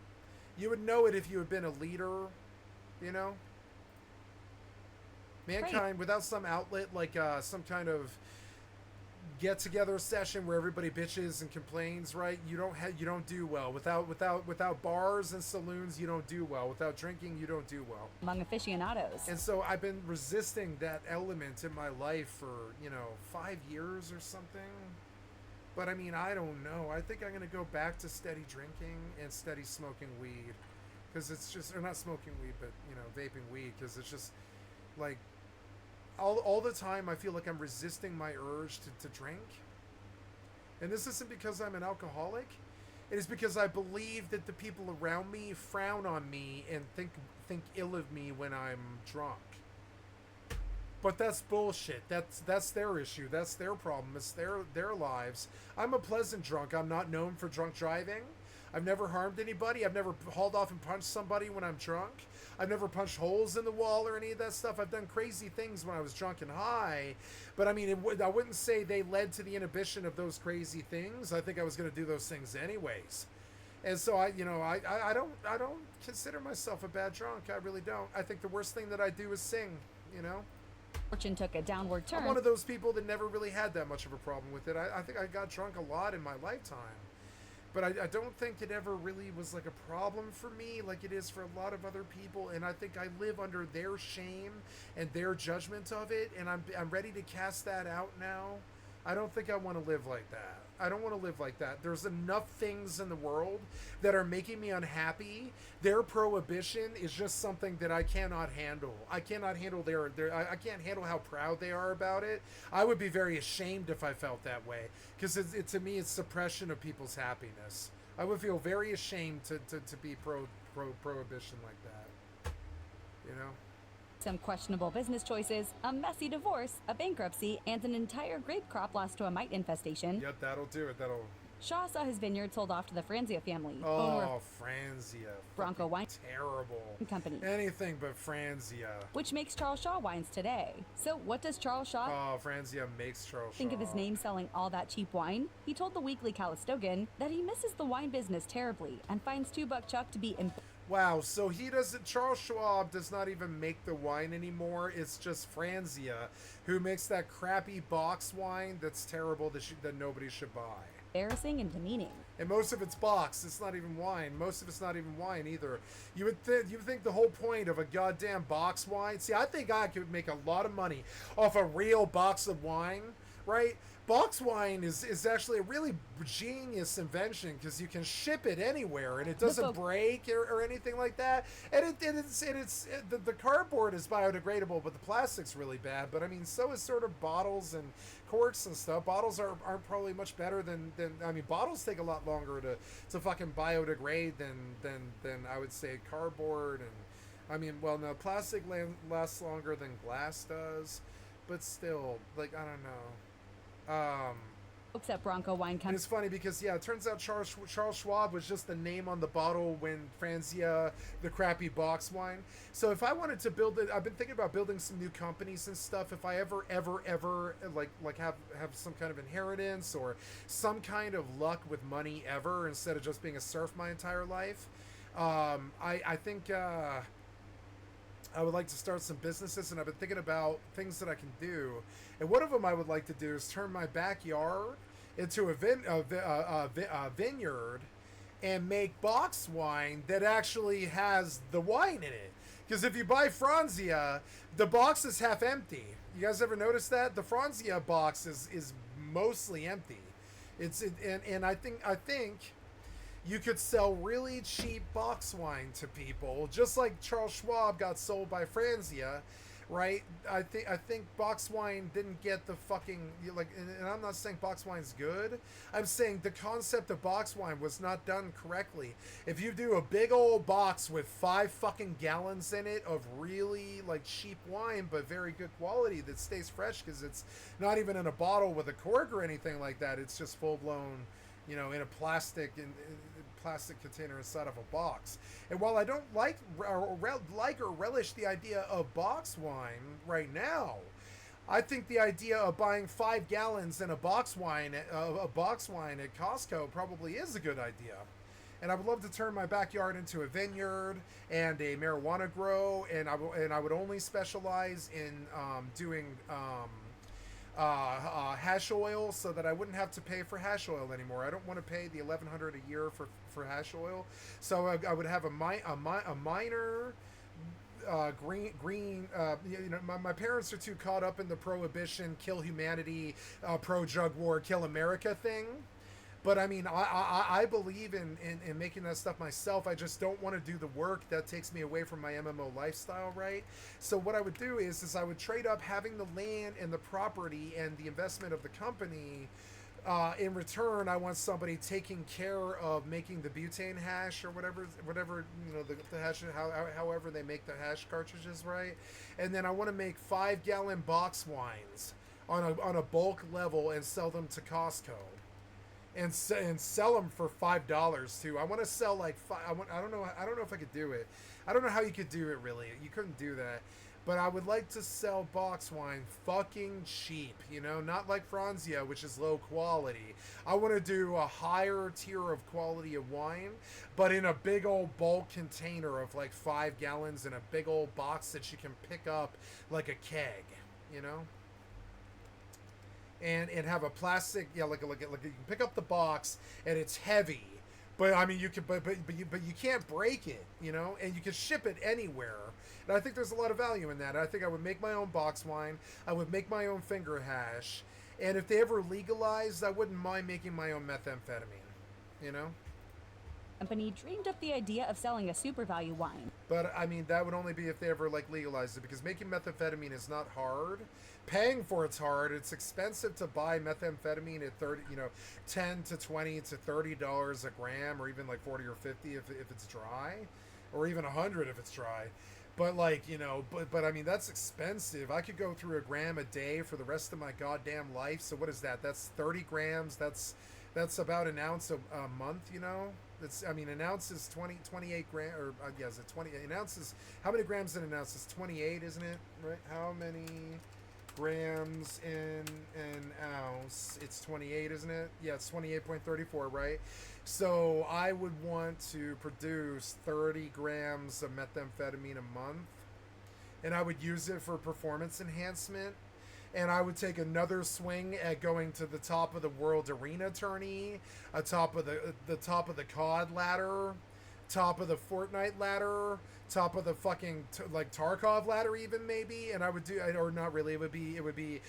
You would know it if you had been a leader, you know? Mankind, without some outlet, like some kind of get-together session where everybody bitches and complains, right? You don't do well. Without bars and saloons, you don't do well. Without drinking, you don't do well. Among aficionados. And so I've been resisting that element in my life for, you know, 5 years or something. But I mean, I don't know. I think I'm going to go back to steady drinking and steady smoking weed. Because it's just, or not smoking weed, but, you know, vaping weed. Because it's just, like, all the time I feel like I'm resisting my urge to drink. And this isn't because I'm an alcoholic. It is because I believe that the people around me frown on me and think ill of me when I'm drunk. But that's bullshit. That's their issue. That's their problem. It's their lives. I'm a pleasant drunk. I'm not known for drunk driving. I've never harmed anybody. I've never hauled off and punched somebody when I'm drunk. I've never punched holes in the wall or any of that stuff. I've done crazy things when I was drunk and high. But I mean, I wouldn't say they led to the inhibition of those crazy things. I think I was going to do those things anyways. And so I don't consider myself a bad drunk. I really don't. I think the worst thing that I do is sing, you know? Fortune took a downward turn. I'm one of those people that never really had that much of a problem with it. I think I got drunk a lot in my lifetime. But I don't think it ever really was like a problem for me like it is for a lot of other people. And I think I live under their shame and their judgment of it. And I'm ready to cast that out now. I don't think I want to live like that. I don't want to live like that. There's enough things in the world that are making me unhappy. Their prohibition is just something that I cannot handle. I cannot handle I can't handle how proud they are about it. I would be very ashamed if I felt that way, because to me it's suppression of people's happiness. I would feel very ashamed to be prohibition like that. You know? Some questionable business choices, a messy divorce, a bankruptcy, and an entire grape crop lost to a mite infestation. Yep, that'll do it. Shaw saw his vineyard sold off to the Franzia family. Oh, Franzia. Bronco Wine Terrible. Company. Anything but Franzia. Which makes Charles Shaw wines today. So what does Charles Shaw Franzia makes Charles think Shaw. of his name selling all that cheap wine? He told the Weekly Calistogan that he misses the wine business terribly and finds $2 Chuck to be Wow, so he doesn't. Charles Schwab does not even make the wine anymore. It's just Franzia, who makes that crappy box wine that's terrible that nobody should buy. Embarrassing and demeaning. And most of it's box. It's not even wine. Most of it's not even wine either. You would think the whole point of a goddamn box wine. See, I think I could make a lot of money off a real box of wine, right? Box wine is actually a really genius invention because you can ship it anywhere and it doesn't break or anything like that. And the cardboard is biodegradable, but the plastic's really bad. But I mean, so is sort of bottles and corks and stuff. Bottles aren't probably much better than I mean, bottles take a lot longer to fucking biodegrade than I would say cardboard. And I mean, well, no, plastic lasts longer than glass does, but still, like, I don't know. Except Bronco Wine Company. And it's funny because, yeah, it turns out Charles Schwab was just the name on the bottle when Franzia, the crappy box wine. So if I wanted to build it, I've been thinking about building some new companies and stuff. If I ever like have some kind of inheritance or some kind of luck with money ever, instead of just being a serf my entire life, I think I would like to start some businesses, and I've been thinking about things that I can do. And one of them I would like to do is turn my backyard into a vineyard and make box wine that actually has the wine in it. Because if you buy Franzia, the box is half empty. You guys ever notice that? The Franzia box is mostly empty. And I think you could sell really cheap box wine to people, just like Charles Schwab got sold by Franzia, right? I think box wine didn't get the fucking, like, and I'm not saying box wine's good. I'm saying the concept of box wine was not done correctly. If you do a big old box with 5 fucking gallons in it of really like cheap wine, but very good quality that stays fresh because it's not even in a bottle with a cork or anything like that. It's just full blown, you know, in a plastic container inside of a box. And while I don't like or relish the idea of box wine right now, I think the idea of buying 5 gallons in a box wine at Costco probably is a good idea. And I would love to turn my backyard into a vineyard and a marijuana grow, and I would only specialize in doing hash oil, so that I wouldn't have to pay for hash oil anymore. I don't want to pay the $1,100 a year for hash oil, so I would have a minor green. You know, my parents are too caught up in the prohibition, kill humanity, pro drug war, kill America thing. But I mean, I believe in making that stuff myself. I just don't want to do the work that takes me away from my MMO lifestyle, right? So what I would do is I would trade up having the land and the property and the investment of the company. In return, I want somebody taking care of making the butane hash or whatever you know, the hash, however they make the hash cartridges, right? And then I want to make 5-gallon box wines on a bulk level and sell them to Costco. And sell them for $5 too. I want to sell like I don't know if I could do it. I don't know how you could do it really. You couldn't do that. But I would like to sell box wine fucking cheap, you know, not like Franzia, which is low quality. I want to do a higher tier of quality of wine, but in a big old bulk container of like 5 gallons in a big old box that you can pick up like a keg, you know? And have a plastic, yeah, like you can pick up the box and it's heavy, but I mean you can, but you can't break it, you know, and you can ship it anywhere. And I think there's a lot of value in that. I think I would make my own box wine. I would make my own finger hash, and if they ever legalized, I wouldn't mind making my own methamphetamine, you know. Company dreamed up the idea of selling a super value wine. But I mean, that would only be if they ever like legalized it, because making methamphetamine is not hard. Paying for it's hard. It's expensive to buy methamphetamine at 10 to 20 to $30 a gram, or even like 40 or 50 if it's dry, or even 100 if it's dry. But like, you know, but I mean, that's expensive. I could go through a gram a day for the rest of my goddamn life. So what is that? That's 30 grams. That's about an ounce a month, you know. It's, I mean, an ounce is 28 grams, or yes, it's 20. An ounce is, how many grams in an ounce? Is 28, isn't it? Right? How many grams in an ounce. It's 28, isn't it? Yeah, it's 28.34, right? So I would want to produce 30 grams of methamphetamine a month, and I would use it for performance enhancement. And I would take another swing at going to the top of the World Arena tourney, top of the top of the COD ladder, top of the Fortnite ladder, top of the fucking like Tarkov ladder even maybe. And I would do, or not really, it would be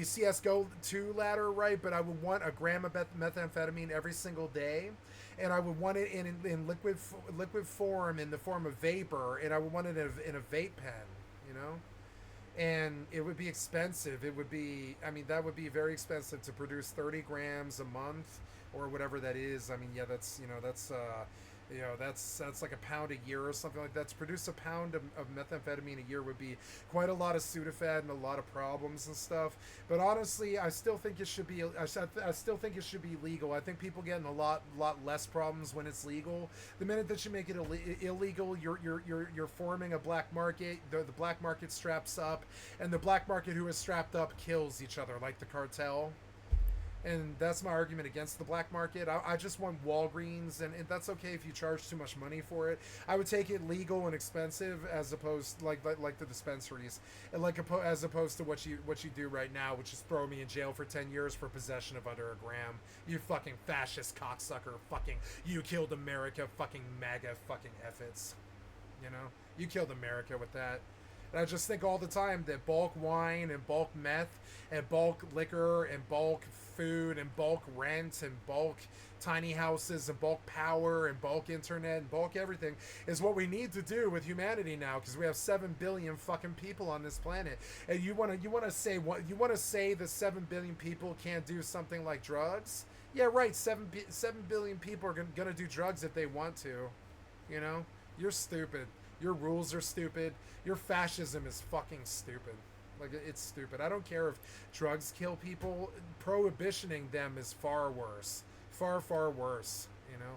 CS:GO 2 ladder, right? But I would want a gram of methamphetamine every single day, and I would want it in liquid form, in the form of vapor, and I would want it in a vape pen, you know. And it would be expensive. It would be, I mean, that would be very expensive to produce 30 grams a month or whatever that is. I mean, yeah, that's, that's like a pound a year or something like that. To produce a pound of methamphetamine a year would be quite a lot of Sudafed and a lot of problems and stuff. But honestly, I still think it should be. I still think it should be legal. I think people get in a lot less problems when it's legal. The minute that you make it illegal, you're forming a black market. The black market straps up, and the black market who is strapped up kills each other, like the cartel. And that's my argument against the black market. I just want Walgreens, and that's okay if you charge too much money for it. I would take it legal and expensive, as opposed like the dispensaries, and as opposed to what you do right now, which is throw me in jail for 10 years for possession of under a gram. You fucking fascist cocksucker. Fucking you killed America. Fucking MAGA. Fucking efforts. You know, you killed America with that. And I just think all the time that bulk wine and bulk meth and bulk liquor and bulk food and bulk rent and bulk tiny houses and bulk power and bulk internet and bulk everything is what we need to do with humanity now, because we have 7 billion fucking people on this planet. And you want to say that 7 billion people can't do something like drugs? Yeah, right. 7 billion people are gonna do drugs if they want to. You know, you're stupid. Your rules are stupid. Your fascism is fucking stupid. Like, it's stupid. I don't care if drugs kill people. Prohibitioning them is far worse. Far, far worse, you know?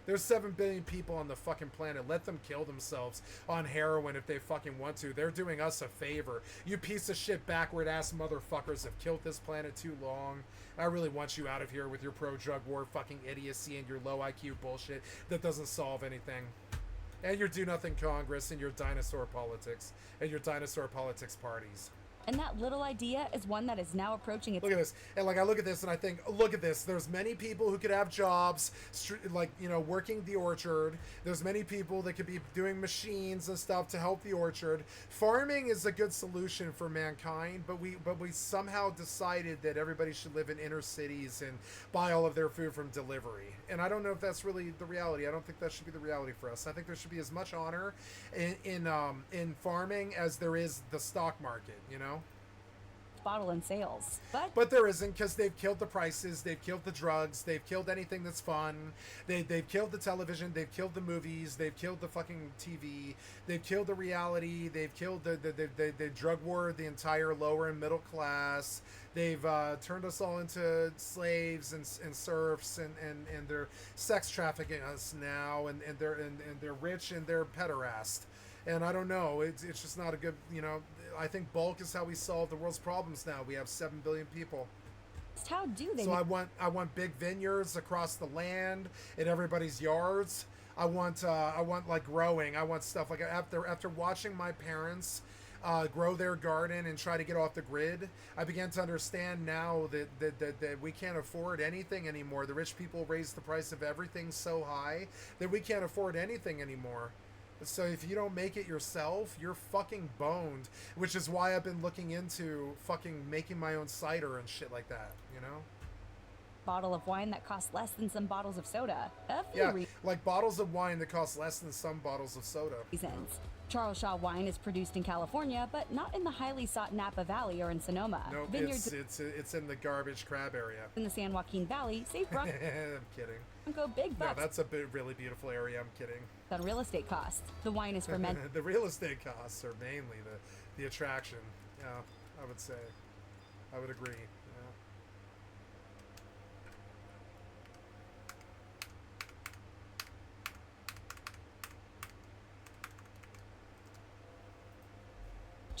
There's 7 billion people on the fucking planet. Let them kill themselves on heroin if they fucking want to. They're doing us a favor. You piece of shit backward-ass motherfuckers have killed this planet too long. I really want you out of here with your pro-drug war fucking idiocy and your low IQ bullshit that doesn't solve anything. And your do-nothing Congress and your dinosaur politics and your dinosaur politics parties. And that little idea is one that is now approaching its... Look at this. And, like, I look at this and I think, look at this. There's many people who could have jobs, like, you know, working the orchard. There's many people that could be doing machines and stuff to help the orchard. Farming is a good solution for mankind, but we somehow decided that everybody should live in inner cities and buy all of their food from delivery. And I don't know if that's really the reality. I don't think that should be the reality for us. I think there should be as much honor in farming as there is the stock market, you know? bottle in sales. But there isn't, because they've killed the prices, they've killed the drugs, they've killed anything that's fun, they've killed the television, they've killed the movies, they've killed the fucking TV, they've killed the reality, they've killed they drug war the entire lower and middle class. They've turned us all into slaves and serfs, and they're sex trafficking us now, and they're rich and they're pederast. And I don't know, it's just not a good, you know, I think bulk is how we solve the world's problems now. We have 7 billion people. How do they? So I want big vineyards across the land in everybody's yards. I want like growing. I want stuff like after watching my parents grow their garden and try to get off the grid, I began to understand now that we can't afford anything anymore. The rich people raise the price of everything so high that we can't afford anything anymore. So if you don't make it yourself, you're fucking boned, which is why I've been looking into fucking making my own cider and shit like that, you know? Bottle of wine that costs less than some bottles of soda. Like bottles of wine that cost less than some bottles of soda. Reasons. Charles Shaw wine is produced in California, but not in the highly sought Napa Valley or in Sonoma. No, it's in the garbage crab area. In the San Joaquin Valley, save I'm kidding. Go big bucks. No, that's a really beautiful area. I'm kidding. On real estate costs. The wine is fermented. The real estate costs are mainly the attraction. Yeah, I would say. I would agree. Yeah.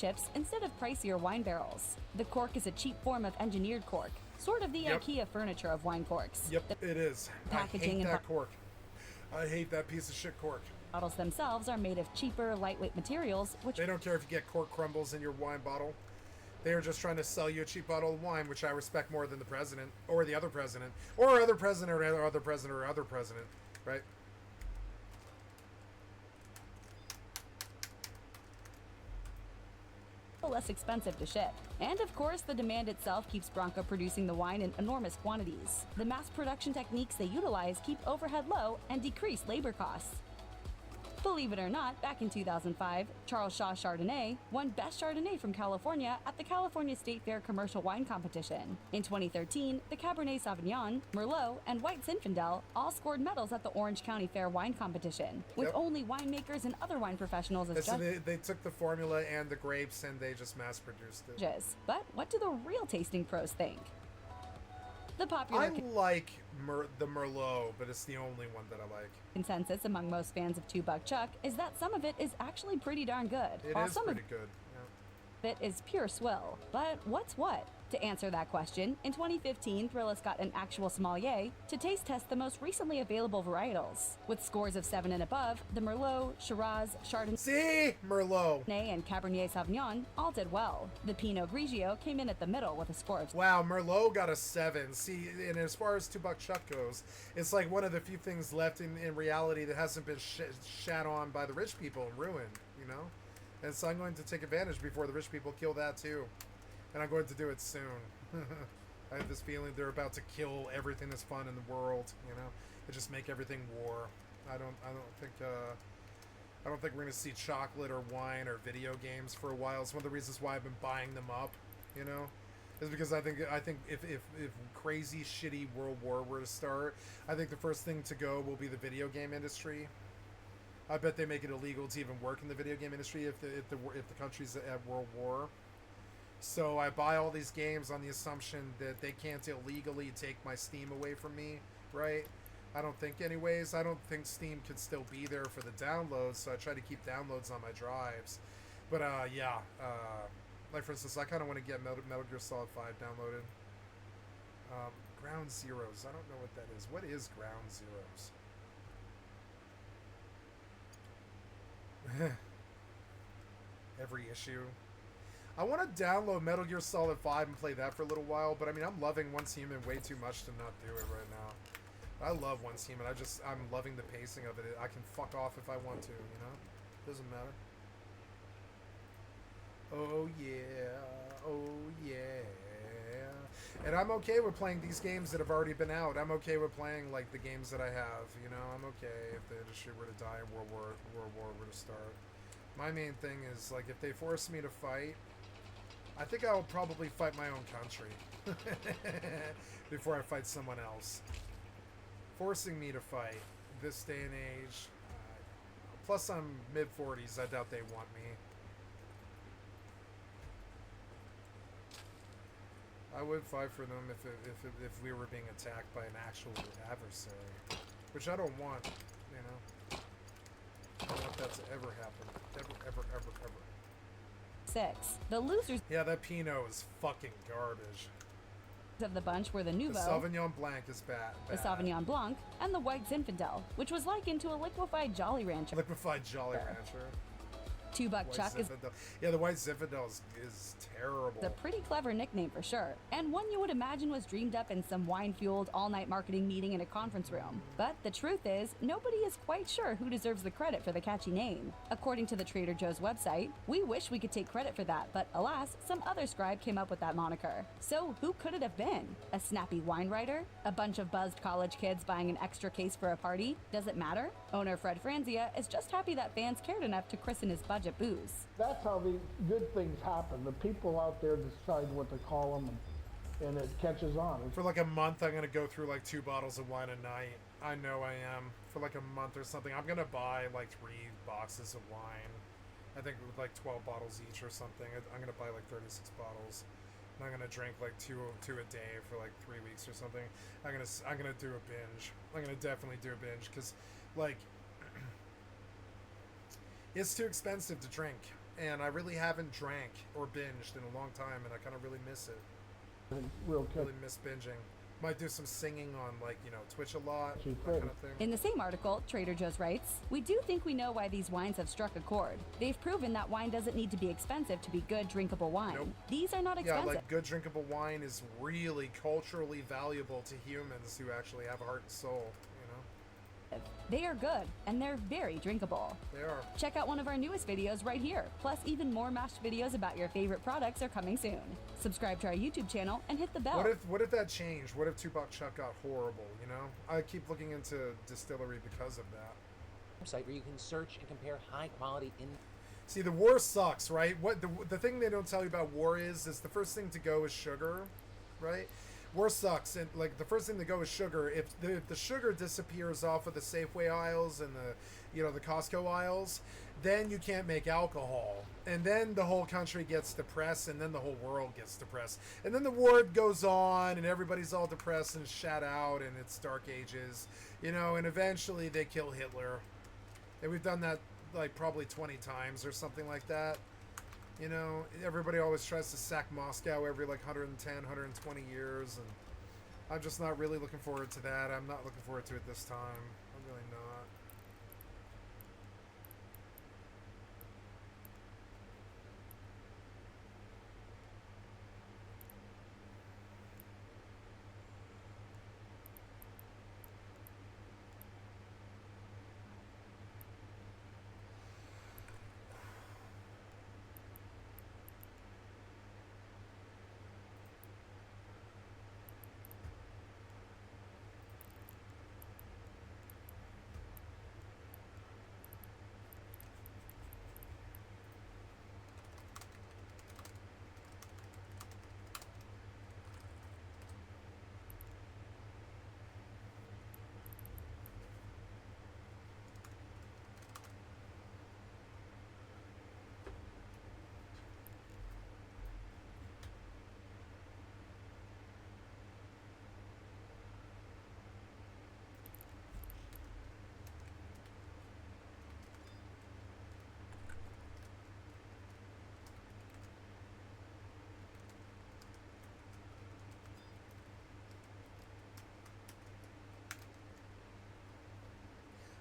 chips instead of pricier wine barrels. The cork is a cheap form of engineered cork, sort of the Yep. IKEA furniture of wine corks. Yep, it is. I Packaging hate and that cork. I hate that piece of shit cork. Bottles themselves are made of cheaper, lightweight materials, which They don't care if you get cork crumbles in your wine bottle. They are just trying to sell you a cheap bottle of wine, which I respect more than the president, or the other president, or other president, or other president, or other president, right? less expensive to ship. And of course, the demand itself keeps Bronco producing the wine in enormous quantities. The mass production techniques they utilize keep overhead low and decrease labor costs. Believe it or not, back in 2005, Charles Shaw Chardonnay won Best Chardonnay from California at the California State Fair Commercial Wine Competition. In 2013, the Cabernet Sauvignon, Merlot, and White Zinfandel all scored medals at the Orange County Fair Wine Competition, with Yep. only winemakers and other wine professionals as So they took the formula and the grapes and they just mass produced it. judges. But what do the real tasting pros think? The popular I like the Merlot, but it's the only one that I like. consensus among most fans of $2 Chuck is that some of it is actually pretty darn good, It while is some pretty of good. Yeah. it is pure swill. But what's what? To answer that question, in 2015, Thrillist got an actual sommelier to taste test the most recently available varietals. With scores of 7 and above, the Merlot, Shiraz, Chardonnay, See? Merlot. and Cabernet Sauvignon all did well. The Pinot Grigio came in at the middle with a score of Wow, Merlot got a 7. See, and as far as $2 Chuck goes, it's like one of the few things left in reality that hasn't been shat on by the rich people and ruined, you know? And so I'm going to take advantage before the rich people kill that too. And I'm going to do it soon. I have this feeling they're about to kill everything that's fun in the world, you know? And just make everything war. I don't think we're gonna see chocolate or wine or video games for a while. It's one of the reasons why I've been buying them up, you know? Is because I think if crazy shitty World War were to start, I think the first thing to go will be the video game industry. I bet they make it illegal to even work in the video game industry if the country's at World War. So I buy all these games on the assumption that they can't illegally take my Steam away from me, right? I don't think anyways. I don't think Steam could still be there for the downloads, so I try to keep downloads on my drives. But yeah, like for instance, I kind of want to get Metal Gear Solid 5 downloaded. Ground Zeroes. I don't know what that is. What is Ground Zeroes? Every issue. I want to download Metal Gear Solid 5 and play that for a little while, but I mean, I'm loving Once Human way too much to not do it right now. I love Once Human. I'm loving the pacing of it. I can fuck off if I want to, you know? Doesn't matter. Oh yeah, oh yeah. And I'm okay with playing these games that have already been out. I'm okay with playing like the games that I have, you know? I'm okay if the industry were to die and World War were to start. My main thing is, like, if they force me to fight, I think I'll probably fight my own country before I fight someone else. Forcing me to fight this day and age, plus I'm mid-40s, I doubt they want me. I would fight for them if we were being attacked by an actual adversary, which I don't want, you know. I don't want that to ever happen. Ever. 6. The losers Yeah, that Pinot is fucking garbage. of the bunch were the The Nouveau, Sauvignon Blanc is bad. the Sauvignon Blanc, and the White Zinfandel, which was likened to a liquefied Jolly Rancher. Liquefied Jolly Rancher. $2 White Chuck is Zinfandel. Yeah, the White Zinfandel is terrible. a pretty clever nickname for sure, and one you would imagine was dreamed up in some wine-fueled all-night marketing meeting in a conference room. But the truth is, nobody is quite sure who deserves the credit for the catchy name. According to the Trader Joe's website, we wish we could take credit for that, but alas, some other scribe came up with that moniker. So who could it have been? A snappy wine writer? A bunch of buzzed college kids buying an extra case for a party? Does it matter? Owner Fred Franzia is just happy that fans cared enough to christen his budget booze. That's how the good things happen. The people out there decide what to call them, and it catches on. For like a month, I'm going to go through like 2 bottles of wine a night. I know I am. For like a month or something. I'm going to buy like 3 boxes of wine. I think with like 12 bottles each or something. I'm going to buy like 36 bottles. And I'm going to drink like two a day for like 3 weeks or something. I'm going to do a binge. I'm going to definitely do a binge because like it's too expensive to drink. and I really haven't drank or binged in a long time, and I kind of really miss it. Real quick. Really miss binging. Might do some singing on, like, you know, Twitch a lot, Keep that it. kind of thing. In the same article, Trader Joe's writes, "We do think we know why these wines have struck a chord. They've proven that wine doesn't need to be expensive to be good, drinkable wine. Nope. These are not Yeah, expensive. like, good drinkable wine is really culturally valuable to humans who actually have a heart and soul, you know? They are good, and they're very drinkable. They are. Check out one of our newest videos right here. Plus, even more mashed videos about your favorite products are coming soon. Subscribe to our YouTube channel and hit the bell. What if that changed? What if Tupac Chuck got horrible, you know? I keep looking into distillery because of that. Website where you can search and compare high quality in. See, the war sucks, right? What the thing they don't tell you about war is the first thing to go is sugar, right? War sucks, and like the first thing to go is sugar. If the sugar disappears off of the Safeway aisles and the Costco aisles, then you can't make alcohol, and then the whole country gets depressed, and then the whole world gets depressed, and then the war goes on, and everybody's all depressed and shat out, and it's dark ages, you know, and eventually they kill Hitler, and we've done that like probably 20 times or something like that. You know, everybody always tries to sack Moscow every like 110, 120 years, and I'm just not really looking forward to that. I'm not looking forward to it this time. I'm really not.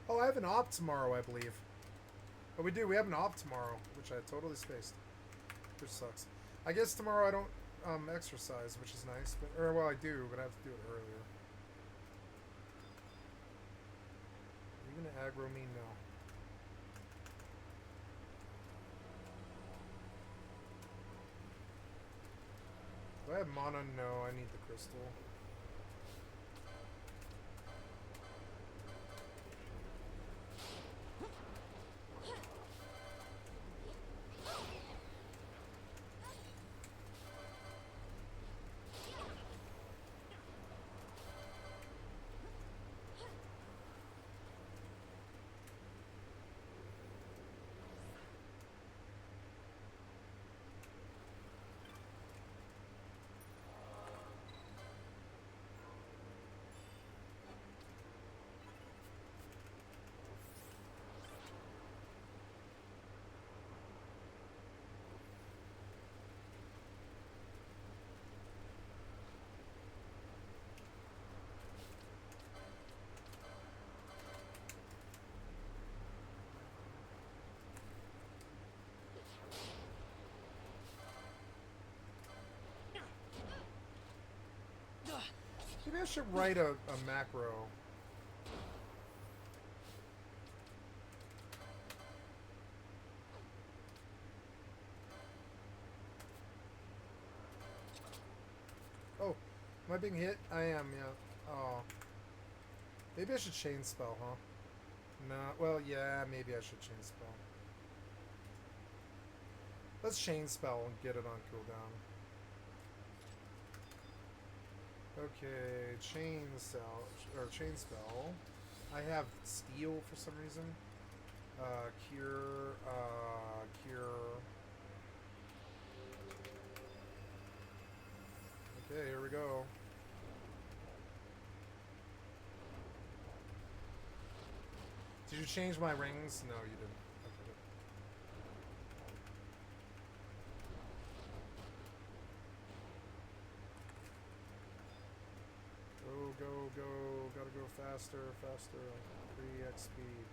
Oh, I have an op tomorrow, I believe. Oh, we do. We have an op tomorrow, which I totally spaced. Which sucks. I guess tomorrow I don't exercise, which is nice. But well, I do, but I have to do it earlier. Are you gonna aggro me? No. Do I have mana? No, I need the crystal. Maybe I should write a macro. Oh, am I being hit? I am, yeah. Oh. Maybe I should chain spell, huh? No, well, yeah, maybe I should chain spell. Let's chain spell and get it on cooldown. Okay, chain spell. I have steel for some reason. Cure. Okay, here we go. Did you change my rings? No, you didn't. Okay. faster, faster. 3x speed.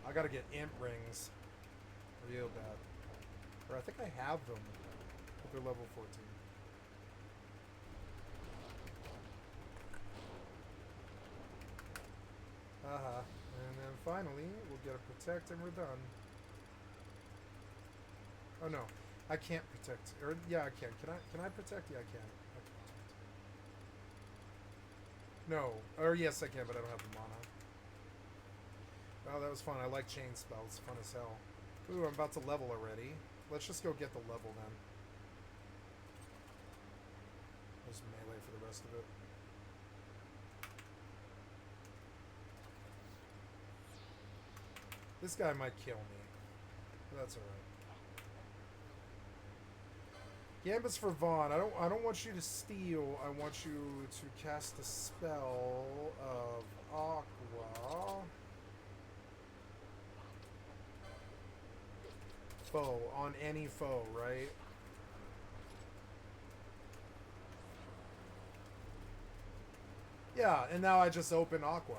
I gotta get imp rings. Real bad. Or I think I have them. But they're level 14. And then finally, we'll get a protect and we're done. Oh no, I can't protect. Or yeah, I can. Can I protect? Yeah, I can. I can protect. No. Or yes, I can, but I don't have the mana. Oh, that was fun. I like chain spells. Fun as hell. Ooh, I'm about to level already. Let's just go get the level then. There's melee for the rest of it. This guy might kill me. But that's alright. Gambit's for Vaughn. I don't want you to steal. I want you to cast a spell of Aqua. Foe. On any foe, right? Yeah, and now I just open Aqua.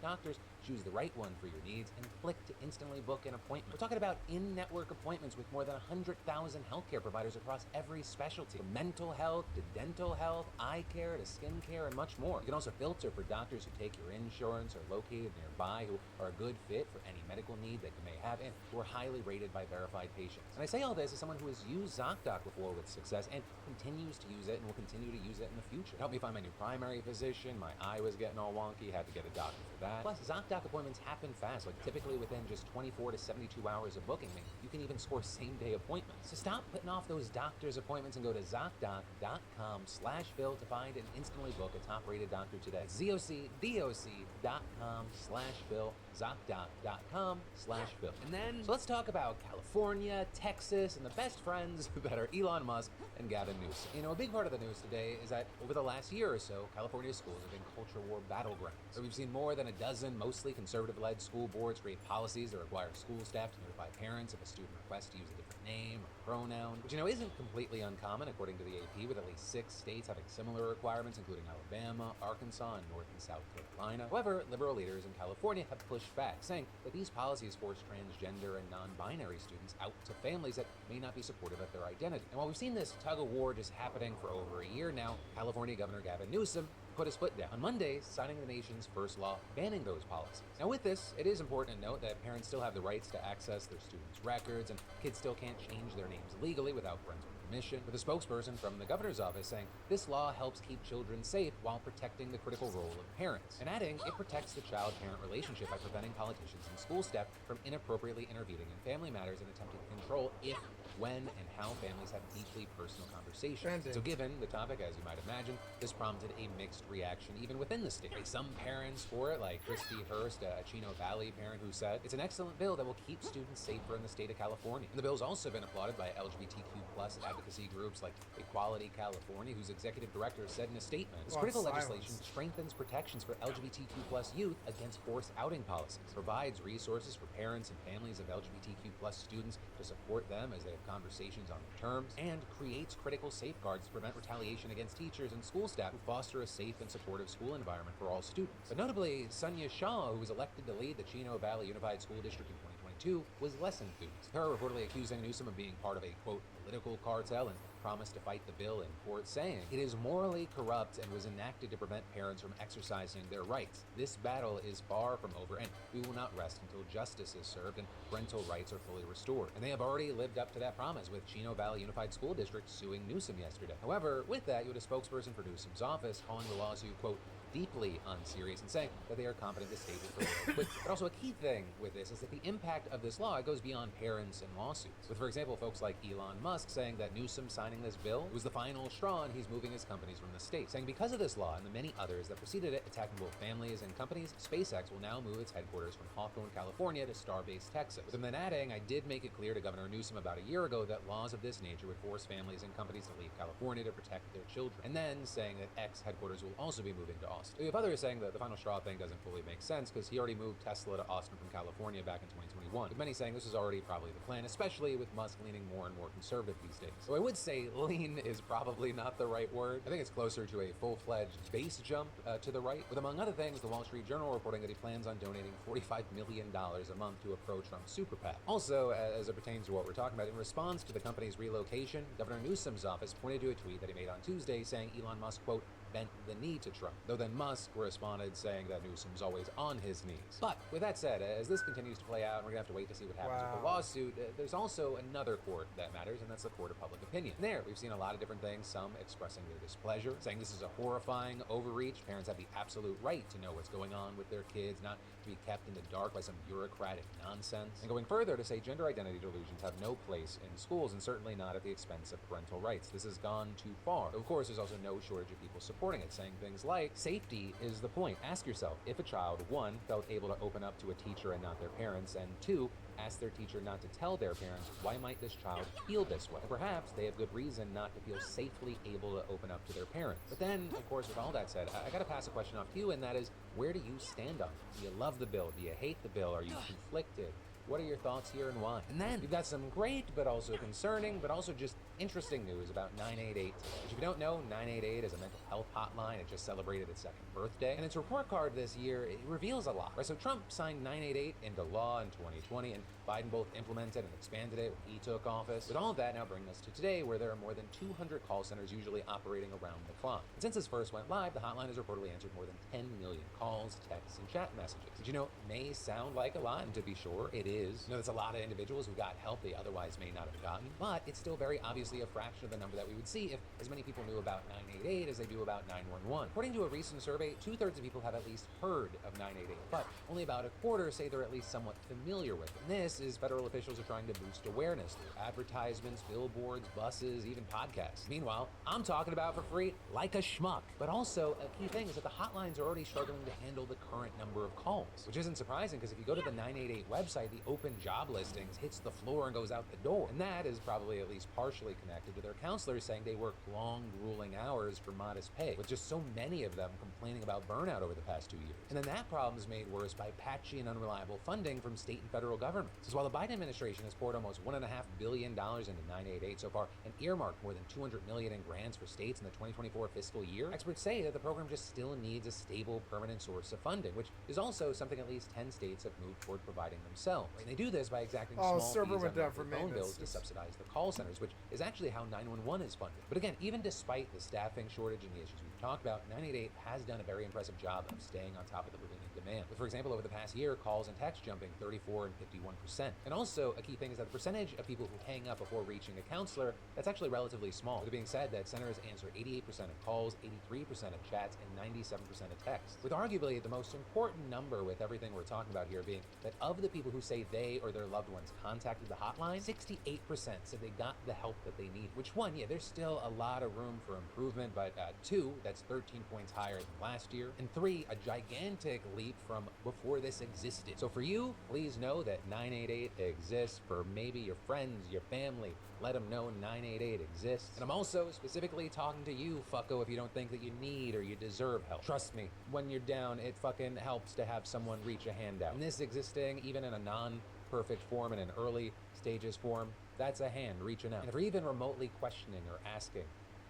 Doctors, choose the right one for your needs and click to instantly book an appointment. We're talking about in-network appointments with more than 100,000 healthcare providers across every specialty, from mental health to dental health, eye care to skin care, and much more. You can also filter for doctors who take your insurance or located nearby, who are a good fit for any medical need that you may have, and who are highly rated by verified patients. And I say all this as someone who has used ZocDoc before with success and continues to use it and will continue to use it in the future. It helped me find my new primary physician. My eye was getting all wonky, had to get a doctor for that. Plus, ZocDoc appointments happen fast, like typically within just 24 to 72 hours of booking me. You can even score same-day appointments. So stop putting off those doctor's appointments and go to ZocDoc.com/Phil to find and instantly book a top-rated doctor today. ZocDoc.com/Phil. ZocDoc.com/Phil. And then, so let's talk about California, Texas, and the best friends that are Elon Musk and Gavin Newsom. You know, a big part of the news today is that over the last year or so, California schools have been culture war battlegrounds. So we've seen more than a dozen mostly conservative-led school boards create policies that require school staff to notify parents if a student requests to use a different name or pronoun, which, you know, isn't completely uncommon according to the AP, with at least 6 states having similar requirements, including Alabama, Arkansas, and North and South Carolina. However, liberal leaders in California have pushed back, saying that these policies force transgender and non-binary students out to families that may not be supportive of their identity. And while we've seen this tug-of-war just happening for over a year now, California Governor Gavin Newsom put his foot down on Monday, signing the nation's first law banning those policies. Now with this, it is important to note that parents still have the rights to access their students' records, and kids still can't change their names legally without parental permission, with a spokesperson from the governor's office saying this law helps keep children safe while protecting the critical role of parents, and adding it protects the child-parent relationship by preventing politicians and school staff from inappropriately intervening in family matters and attempting to control if, when, and how families have deeply personal conversations. So given the topic, as you might imagine, this prompted a mixed reaction even within the state. Some parents for it, like Christy Hurst, a Chino Valley parent, who said, "It's an excellent bill that will keep students safer in the state of California." And the bill's also been applauded by LGBTQ plus advocacy groups like Equality California, whose executive director said in a statement, "This critical legislation strengthens protections for LGBTQ plus youth against forced outing policies, provides resources for parents and families of LGBTQ plus students to support them as they have conversations on their terms, and creates critical safeguards to prevent retaliation against teachers and school staff who foster a safe and supportive school environment for all students." But notably, Sonia Shaw, who was elected to lead the Chino Valley Unified School District in 2022 was less enthused. Her reportedly accusing Newsom of being part of a, quote, political cartel and promised to fight the bill in court, saying it is morally corrupt and was enacted to prevent parents from exercising their rights. This battle is far from over, and we will not rest until justice is served and parental rights are fully restored. And they have already lived up to that promise, with Chino Valley Unified School District suing Newsom yesterday. However, with that, you had a spokesperson for Newsom's office calling the lawsuit, quote, deeply unserious and saying that they are confident the state will prevail. But also a key thing with this is that the impact of this law goes beyond parents and lawsuits. With, for example, folks like Elon Musk saying that Newsom signing this bill was the final straw and he's moving his companies from the state. Saying because of this law and the many others that preceded it attacking both families and companies, SpaceX will now move its headquarters from Hawthorne, California to Starbase, Texas. With him then adding, I did make it clear to Governor Newsom about a year ago that laws of this nature would force families and companies to leave California to protect their children. And then saying that X headquarters will also be moving to Austin. We have others saying that the final straw thing doesn't fully make sense because he already moved Tesla to Austin from California back in 2021. With many saying this is already probably the plan, especially with Musk leaning more and more conservative these days. So I would say lean is probably not the right word. I think it's closer to a full-fledged base jump to the right, with among other things, the Wall Street Journal reporting that he plans on donating $45 million a month to approach Trump's super PAC. Also, as it pertains to what we're talking about, in response to the company's relocation, Governor Newsom's office pointed to a tweet that he made on Tuesday saying Elon Musk, quote, bent the knee to Trump, though then Musk responded saying that Newsom's always on his knees. But with that said, as this continues to play out, and we're gonna have to wait to see what happens with the lawsuit, there's also another court that matters, and that's the court of public opinion. There, we've seen a lot of different things, some expressing their displeasure, saying this is a horrifying overreach. Parents have the absolute right to know what's going on with their kids, not to be kept in the dark by some bureaucratic nonsense. And going further to say gender identity delusions have no place in schools, and certainly not at the expense of parental rights. This has gone too far. Of course, there's also no shortage of people supporting it, saying things like, safety is the point. Ask yourself, if a child, 1, felt able to open up to a teacher and not their parents, and 2, ask their teacher not to tell their parents, why might this child feel this way? And perhaps they have good reason not to feel safely able to open up to their parents. But then, of course, with all that said, I gotta pass a question off to you, and that is, where do you stand on it? Do you love the bill? Do you hate the bill? Are you conflicted? What are your thoughts here and why? And then, we've got some great, but also concerning, but also just interesting news about 988. Which, if you don't know, 988 is a mental health hotline. It just celebrated its 2nd birthday. And its report card this year, it reveals a lot. Right, so Trump signed 988 into law in 2020, and Biden both implemented and expanded it when he took office. With all of that now bringing us to today, where there are more than 200 call centers usually operating around the clock. And since this first went live, the hotline has reportedly answered more than 10 million calls, texts, and chat messages. Which, you know, may sound like a lot, and to be sure, it is. You know, that's a lot of individuals who got help they otherwise may not have gotten, but it's still very obviously a fraction of the number that we would see if as many people knew about 988 as they do about 911. According to a recent survey, 2/3 of people have at least heard of 988, but only about a quarter say they're at least somewhat familiar with it. And this is federal officials are trying to boost awareness through advertisements, billboards, buses, even podcasts. Meanwhile, I'm talking about for free like a schmuck. But also, a key thing is that the hotlines are already struggling to handle the current number of calls, which isn't surprising because if you go to the 988 website, the open job listings hits the floor and goes out the door. And that is probably at least partially connected to their counselors saying they work long, grueling hours for modest pay, with just so many of them complaining about burnout over the past 2 years. And then that problem is made worse by patchy and unreliable funding from state and federal governments. Because while the Biden administration has poured almost $1.5 billion into 988 so far and earmarked more than $200 million in grants for states in the 2024 fiscal year, experts say that the program just still needs a stable, permanent source of funding, which is also something at least 10 states have moved toward providing themselves. And they do this by exacting small fees on monthly phone bills to subsidize the call centers, which is actually how 911 is funded. But again, even despite the staffing shortage and the issues we've talked about, 988 has done a very impressive job of staying on top of the booming demand. With, for example, over the past year, calls and texts jumping 34 and 51%. And also, a key thing is that the percentage of people who hang up before reaching a counselor, that's actually relatively small. With it being said that centers answer 88% of calls, 83% of chats, and 97% of texts. With arguably the most important number with everything we're talking about here being that of the people who say they or their loved ones contacted the hotline, 68% said they got the help that they need. Which, one, yeah, there's still a lot of room for improvement, but 2, that's 13 points higher than last year, and 3, a gigantic leap from before this existed. So for you, please know that 988 exists. For maybe your friends, your family, let them know 988 exists. And I'm also specifically talking to you, fucko, if you don't think that you need or you deserve help. Trust me, when you're down, it fucking helps to have someone reach a hand out. And this existing, even in a non-perfect form, in an early stages form, that's a hand reaching out. And if you're even remotely questioning or asking,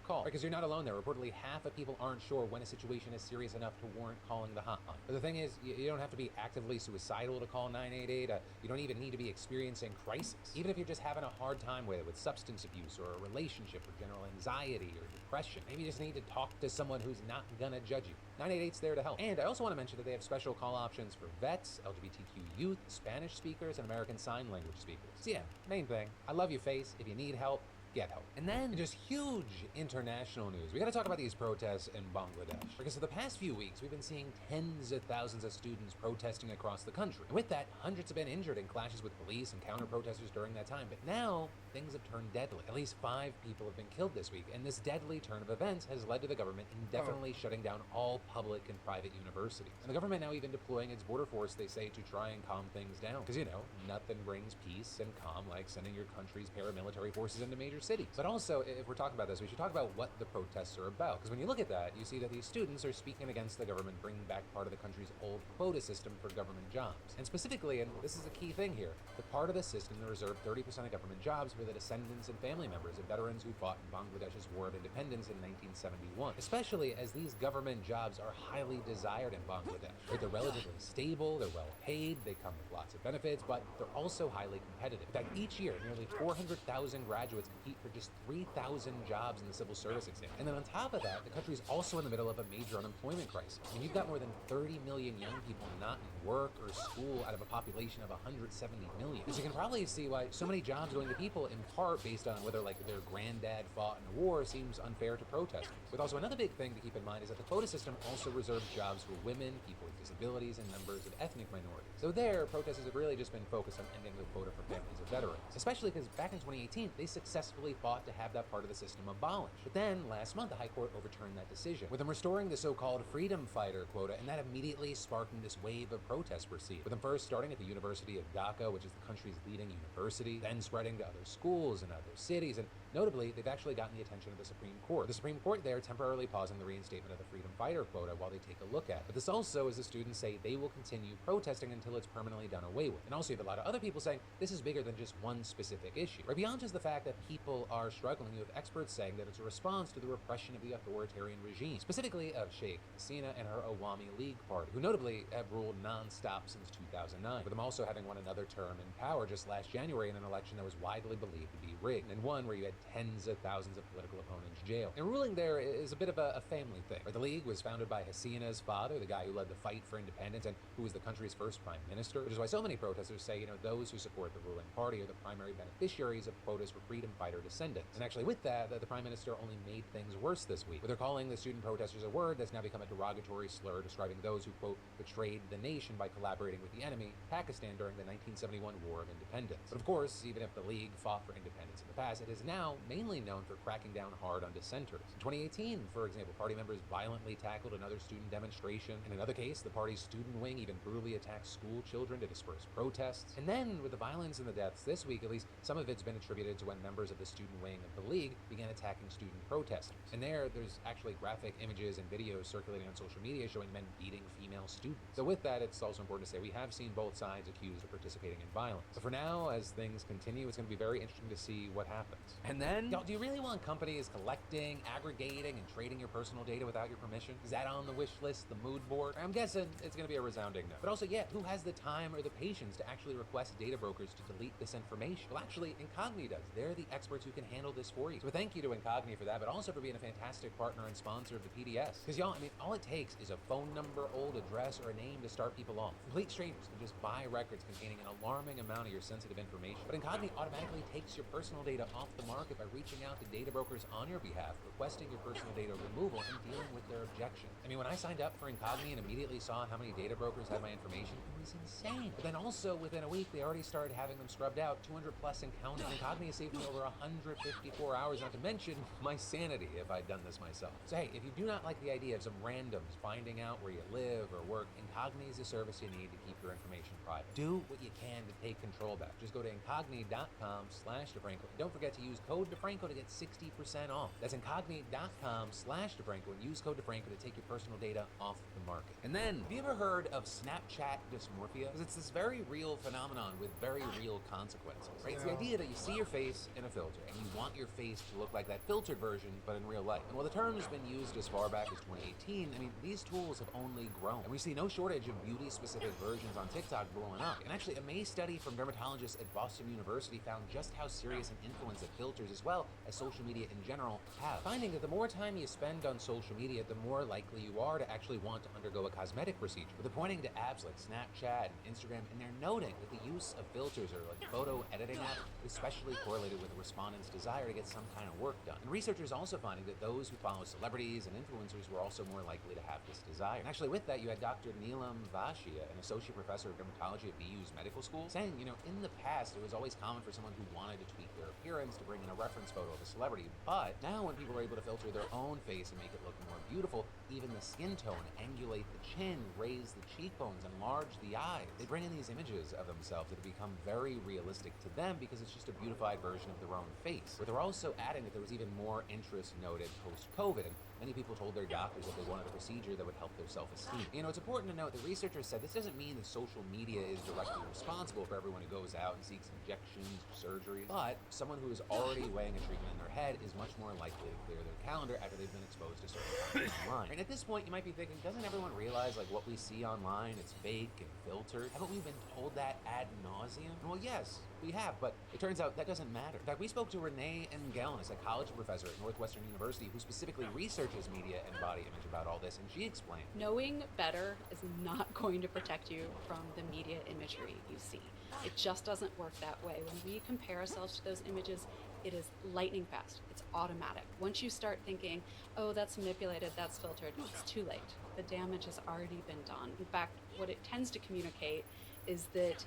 call. Because you're not alone there. Reportedly, half of people aren't sure when a situation is serious enough to warrant calling the hotline. But the thing is, you don't have to be actively suicidal to call 988. You don't even need to be experiencing crisis. Even if you're just having a hard time with substance abuse or a relationship or general anxiety or depression, maybe you just need to talk to someone who's not gonna judge you. 988's there to help. And I also want to mention that they have special call options for vets, LGBTQ youth, Spanish speakers, and American Sign Language speakers. So yeah, main thing, I love you, face. If you need help, get help. And then just huge international news. We gotta talk about these protests in Bangladesh. Because for the past few weeks, we've been seeing tens of thousands of students protesting across the country. And with that, hundreds have been injured in clashes with police and counter-protesters during that time. But now, things have turned deadly. At least 5 people have been killed this week, and this deadly turn of events has led to the government indefinitely shutting down all public and private universities. And the government now even deploying its border force, they say, to try and calm things down. Because, you know, nothing brings peace and calm like sending your country's paramilitary forces into major cities. But also, if we're talking about this, we should talk about what the protests are about. Because when you look at that, you see that these students are speaking against the government bringing back part of the country's old quota system for government jobs. And specifically, and this is a key thing here, the part of the system that reserved 30% of government jobs for the descendants and family members of veterans who fought in Bangladesh's War of Independence in 1971. Especially as these government jobs are highly desired in Bangladesh. Right? They're relatively stable, they're well paid, they come with lots of benefits, but they're also highly competitive. In fact, each year, nearly 400,000 graduates compete for just 3,000 jobs in the civil service exam. And then on top of that, the country's also in the middle of a major unemployment crisis. I mean, you've got more than 30 million young people not in work or school out of a population of 170 million. So you can probably see why so many jobs going to people, in part based on whether like their granddad fought in a war, seems unfair to protesters. But also another big thing to keep in mind is that the quota system also reserves jobs for women, people with disabilities, and members of ethnic minorities. So there, protesters have really just been focused on ending the quota for families of veterans. Especially because back in 2018, they successfully fought to have that part of the system abolished. But then, last month, the High Court overturned that decision, with them restoring the so-called freedom fighter quota, and that immediately sparking this wave of protests proceed. With them first starting at the University of Dhaka, which is the country's leading university, then spreading to other schools and other cities, and notably, they've actually gotten the attention of the Supreme Court. The Supreme Court there temporarily pausing the reinstatement of the freedom fighter quota while they take a look at it. But this also, as the students say, they will continue protesting until it's permanently done away with. And also, you have a lot of other people saying this is bigger than just one specific issue. Right beyond just the fact that people are struggling, you have experts saying that it's a response to the repression of the authoritarian regime, specifically of Sheikh Hasina and her Awami League party, who notably have ruled non-stop since 2009, with them also having won another term in power just last January in an election that was widely believed to be rigged, and one where you had tens of thousands of political opponents jailed. And ruling there is a bit of a family thing. Right? The League was founded by Hasina's father, the guy who led the fight for independence and who was the country's first prime minister, which is why so many protesters say, those who support the ruling party are the primary beneficiaries of quotas for freedom fighter descendants. And actually with that, the prime minister only made things worse this week, where they're calling the student protesters a word that's now become a derogatory slur describing those who, quote, betrayed the nation by collaborating with the enemy, Pakistan, during the 1971 War of Independence. But of course, even if the League fought for independence in the past, it is now mainly known for cracking down hard on dissenters. In 2018, for example, party members violently tackled another student demonstration. In another case, the party's student wing even brutally attacked school children to disperse protests. And then, with the violence and the deaths this week, at least, some of it's been attributed to when members of the student wing of the League began attacking student protesters. And there's actually graphic images and videos circulating on social media showing men beating female students. So with that, it's also important to say we have seen both sides accused of participating in violence. But for now, as things continue, it's going to be very interesting to see what happens. And then, y'all, do you really want companies collecting, aggregating, and trading your personal data without your permission? Is that on the wish list, the mood board? I'm guessing it's going to be a resounding no. But also, yeah, who has the time or the patience to actually request data brokers to delete this information? Well, actually, Incogni does. They're the experts who can handle this for you. So thank you to Incogni for that, but also for being a fantastic partner and sponsor of the PDS. Because y'all, all it takes is a phone number, old address, or a name to start people off. Complete strangers can just buy records containing an alarming amount of your sensitive information. But Incogni automatically takes your personal data off the market by reaching out to data brokers on your behalf, requesting your personal data removal, and dealing with their objections. When I signed up for Incogni and immediately saw how many data brokers had my information, it was insane. But then also, within a week, they already started having them scrubbed out, 200 plus and counting. Incogni has saved me over 154 hours, not to mention my sanity if I'd done this myself. So hey, if you do not like the idea of some randoms finding out where you live or work, Incogni is the service you need to keep your information private. Do what you can to take control back. Just go to incogni.com/DeFranco. Don't forget to use code code DeFranco to get 60% off. That's incognito.com/DeFranco and use code DeFranco to take your personal data off the market. And then, have you ever heard of Snapchat dysmorphia? Because it's this very real phenomenon with very real consequences, right? It's the idea that you see your face in a filter and you want your face to look like that filtered version, but in real life. And while the term's been used as far back as 2018, I mean, these tools have only grown. And we see no shortage of beauty-specific versions on TikTok blowing up. And actually, a May study from dermatologists at Boston University found just how serious an influence that filters, as well as social media in general, have. Finding that the more time you spend on social media, the more likely you are to actually want to undergo a cosmetic procedure. But they're pointing to apps like Snapchat and Instagram, and they're noting that the use of filters or like photo editing apps is especially correlated with the respondents' desire to get some kind of work done. And researchers also finding that those who follow celebrities and influencers were also more likely to have this desire. And actually with that, you had Dr. Neelam Vashia, an associate professor of dermatology at BU's medical school, saying, you know, in the past, it was always common for someone who wanted to tweak their appearance to bring in a reference photo of a celebrity. But now when people are able to filter their own face and make it look more beautiful, even the skin tone, angulate the chin, raise the cheekbones, enlarge the eyes, they bring in these images of themselves that have become very realistic to them because it's just a beautified version of their own face. But they're also adding that there was even more interest noted post-COVID, and many people told their doctors that they wanted a procedure that would help their self-esteem. You know, it's important to note that researchers said this doesn't mean that social media is directly responsible for everyone who goes out and seeks injections or surgeries, but someone who is already weighing a treatment in their head is much more likely to clear their calendar after they've been exposed to certain content online. And at this point, you might be thinking, doesn't everyone realize like what we see online, it's fake and filtered? Haven't we been told that ad nauseum? Well, yes, we have, but it turns out that doesn't matter. In fact, we spoke to Renee Engelen, a psychology professor at Northwestern University who specifically researches media and body image about all this, and she explained. Knowing better is not going to protect you from the media imagery you see. It just doesn't work that way. When we compare ourselves to those images, it is lightning fast. It's automatic. Once you start thinking, oh, that's manipulated, that's filtered, it's too late. The damage has already been done. In fact, what it tends to communicate is that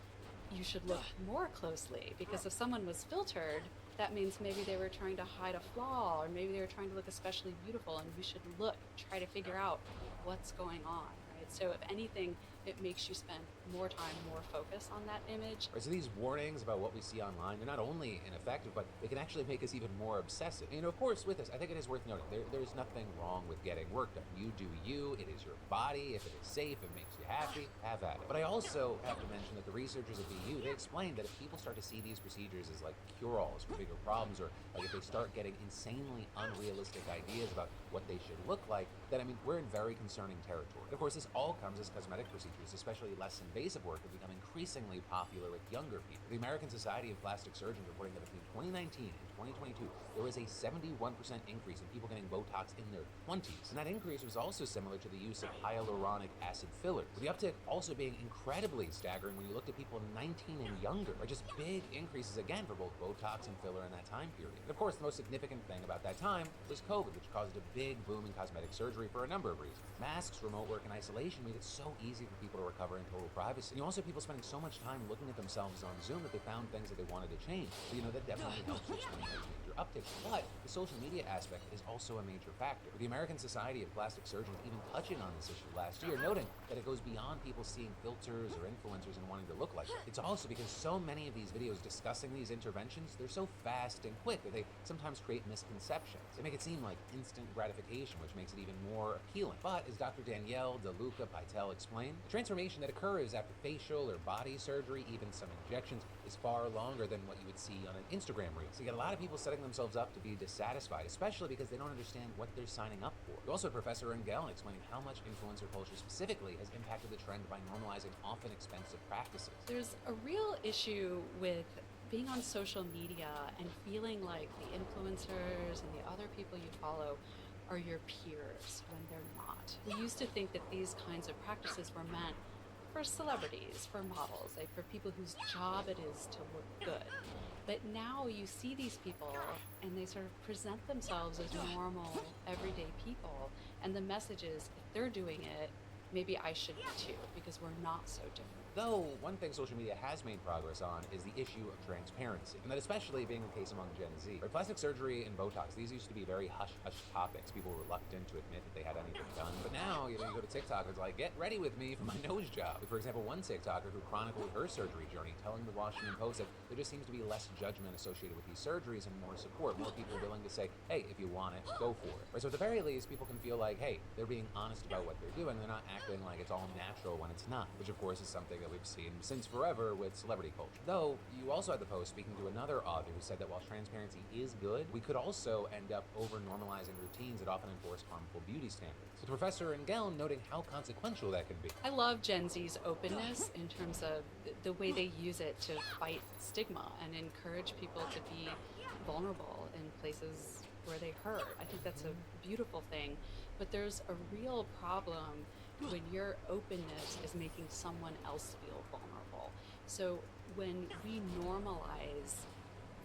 you should look more closely, because if someone was filtered, that means maybe they were trying to hide a flaw, or maybe they were trying to look especially beautiful, and you should try to figure out what's going on, right? So if anything, it makes you spend more time, more focus on that image. Right, so these warnings about what we see online, they're not only ineffective, but they can actually make us even more obsessive. And of course, with this, I think it is worth noting, there's nothing wrong with getting work done. You do you, it is your body. If it is safe, it makes you happy, have at it. But I also have to mention that the researchers at BU, they explained that if people start to see these procedures as like cure-alls for bigger problems, or like if they start getting insanely unrealistic ideas about what they should look like, then I mean, we're in very concerning territory. And of course, this all comes as cosmetic procedures, especially less invasive work, have become increasingly popular with younger people. The American Society of Plastic Surgeons reporting that between 2019 and 2022, there was a 71% increase in people getting Botox in their 20s. And that increase was also similar to the use of hyaluronic acid fillers, with the uptick also being incredibly staggering when you looked at people 19 and younger, or just big increases again for both Botox and filler in that time period. And of course, the most significant thing about that time was COVID, which caused a big boom in cosmetic surgery for a number of reasons. Masks, remote work, and isolation made it so easy for people to recover in total privacy. And you also have people spending so much time looking at themselves on Zoom that they found things that they wanted to change. So, you know, that definitely helps to explain those major upticks. But the social media aspect is also a major factor. The American Society of Plastic Surgeons even touching on this issue last year, noting that it goes beyond people seeing filters or influencers and wanting to look like it. It's also because so many of these videos discussing these interventions, they're so fast and quick that they sometimes create misconceptions. They make it seem like instant gratification, which makes it even more appealing. But as Dr. Danielle DeLuca Pytel explained, the transformation that occurs after facial or body surgery, even some injections, is far longer than what you would see on an Instagram reel. So you get a lot of people setting themselves up to be dissatisfied, especially because they don't understand what they're signing up for. You also have Professor Engelen explaining how much influencer culture specifically has impacted the trend by normalizing often expensive practices. There's a real issue with being on social media and feeling like the influencers and the other people you follow are your peers when they're not. We used to think that these kinds of practices were meant for celebrities, for models, like for people whose job it is to look good. But now you see these people and they sort of present themselves as normal, everyday people. And the message is, if they're doing it, maybe I should be too, because we're not so different. Though, one thing social media has made progress on is the issue of transparency, and that especially being the case among Gen Z. Right, plastic surgery and Botox, these used to be very hush-hush topics. People were reluctant to admit that they had anything done. But now, you go to TikTok, it's like, get ready with me for my nose job. For example, one TikToker who chronicled her surgery journey telling the Washington Post that there just seems to be less judgment associated with these surgeries and more support, more people willing to say, hey, if you want it, go for it. Right, so at the very least, people can feel like, hey, they're being honest about what they're doing. They're not acting like it's all natural when it's not, which of course is something that we've seen since forever with celebrity culture. Though, you also had the Post speaking to another author who said that while transparency is good, we could also end up over-normalizing routines that often enforce harmful beauty standards. With Professor Engel noting how consequential that can be. I love Gen Z's openness in terms of the way they use it to fight stigma and encourage people to be vulnerable in places where they hurt. I think that's a beautiful thing, but there's a real problem when your openness is making someone else feel vulnerable. So when we normalize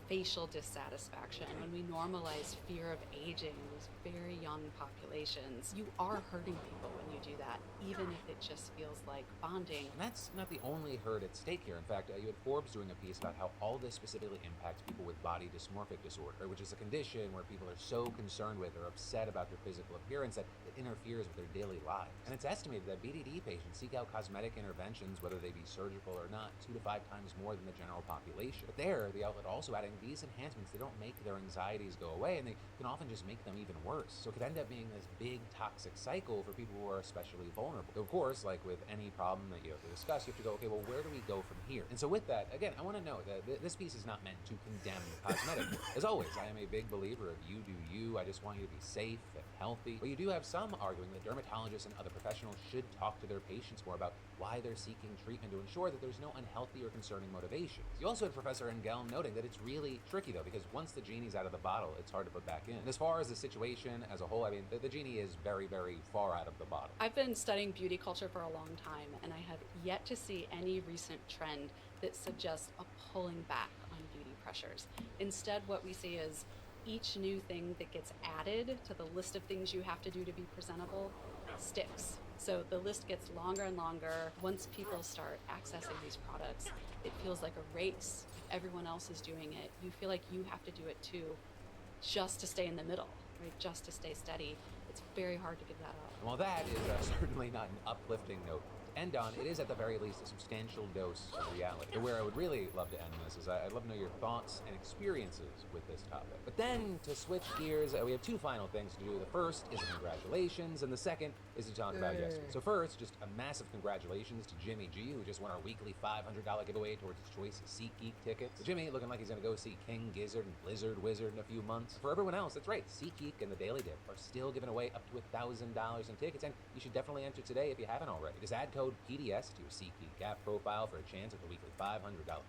facial dissatisfaction, when we normalize fear of aging in these very young populations, you are hurting people when you do that, even if it just feels like bonding. And that's not the only hurt at stake here. In fact, you had Forbes doing a piece about how all this specifically impacts people with body dysmorphic disorder, which is a condition where people are so concerned with or upset about their physical appearance that it interferes with their daily lives. And it's estimated that BDD patients seek out cosmetic interventions, whether they be surgical or not, 2 to 5 times more than the general population. But there, the outlet also adding these enhancements, they don't make their anxieties go away, and they can often just make them even worse. So it could end up being this big toxic cycle for people who are especially vulnerable. Though of course, like with any problem that you have to discuss, you have to go, okay, well, where do we go from here? And so with that, again, I want to note that this piece is not meant to condemn cosmetic. As always, I am a big believer of you do you. I just want you to be safe and healthy. But you do have some arguing that dermatologists and other professionals should talk to their patients more about why they're seeking treatment to ensure that there's no unhealthy or concerning motivations. You also had Professor Engel noting that it's really tricky though, because once the genie's out of the bottle, it's hard to put back in. And as far as the situation as a whole, I mean, the genie is very, very far out of the bottle. I've been studying beauty culture for a long time, and I have yet to see any recent trend that suggests a pulling back on beauty pressures. Instead, what we see is each new thing that gets added to the list of things you have to do to be presentable sticks. So the list gets longer and longer. Once people start accessing these products, it feels like a race. If everyone else is doing it, you feel like you have to do it too, just to stay in the middle, right? Just to stay steady. It's very hard to give that up. While that is certainly not an uplifting note to end on, it is at the very least a substantial dose of reality. And where I would really love to end this is I'd love to know your thoughts and experiences with this topic. But then to switch gears, we have 2 final things to do. The first is a congratulations, and the second is to talk about yesterday. So first, just a massive congratulations to Jimmy G, who just won our weekly $500 giveaway towards his choice of SeatGeek tickets. So Jimmy looking like he's gonna go see King Gizzard and Blizzard Wizard in a few months. For everyone else, that's right, SeatGeek and the Daily Dip are still giving away up to $1,000 in tickets, and you should definitely enter today if you haven't already. Just add code PDS to your SeatGeek app profile for a chance at the weekly $500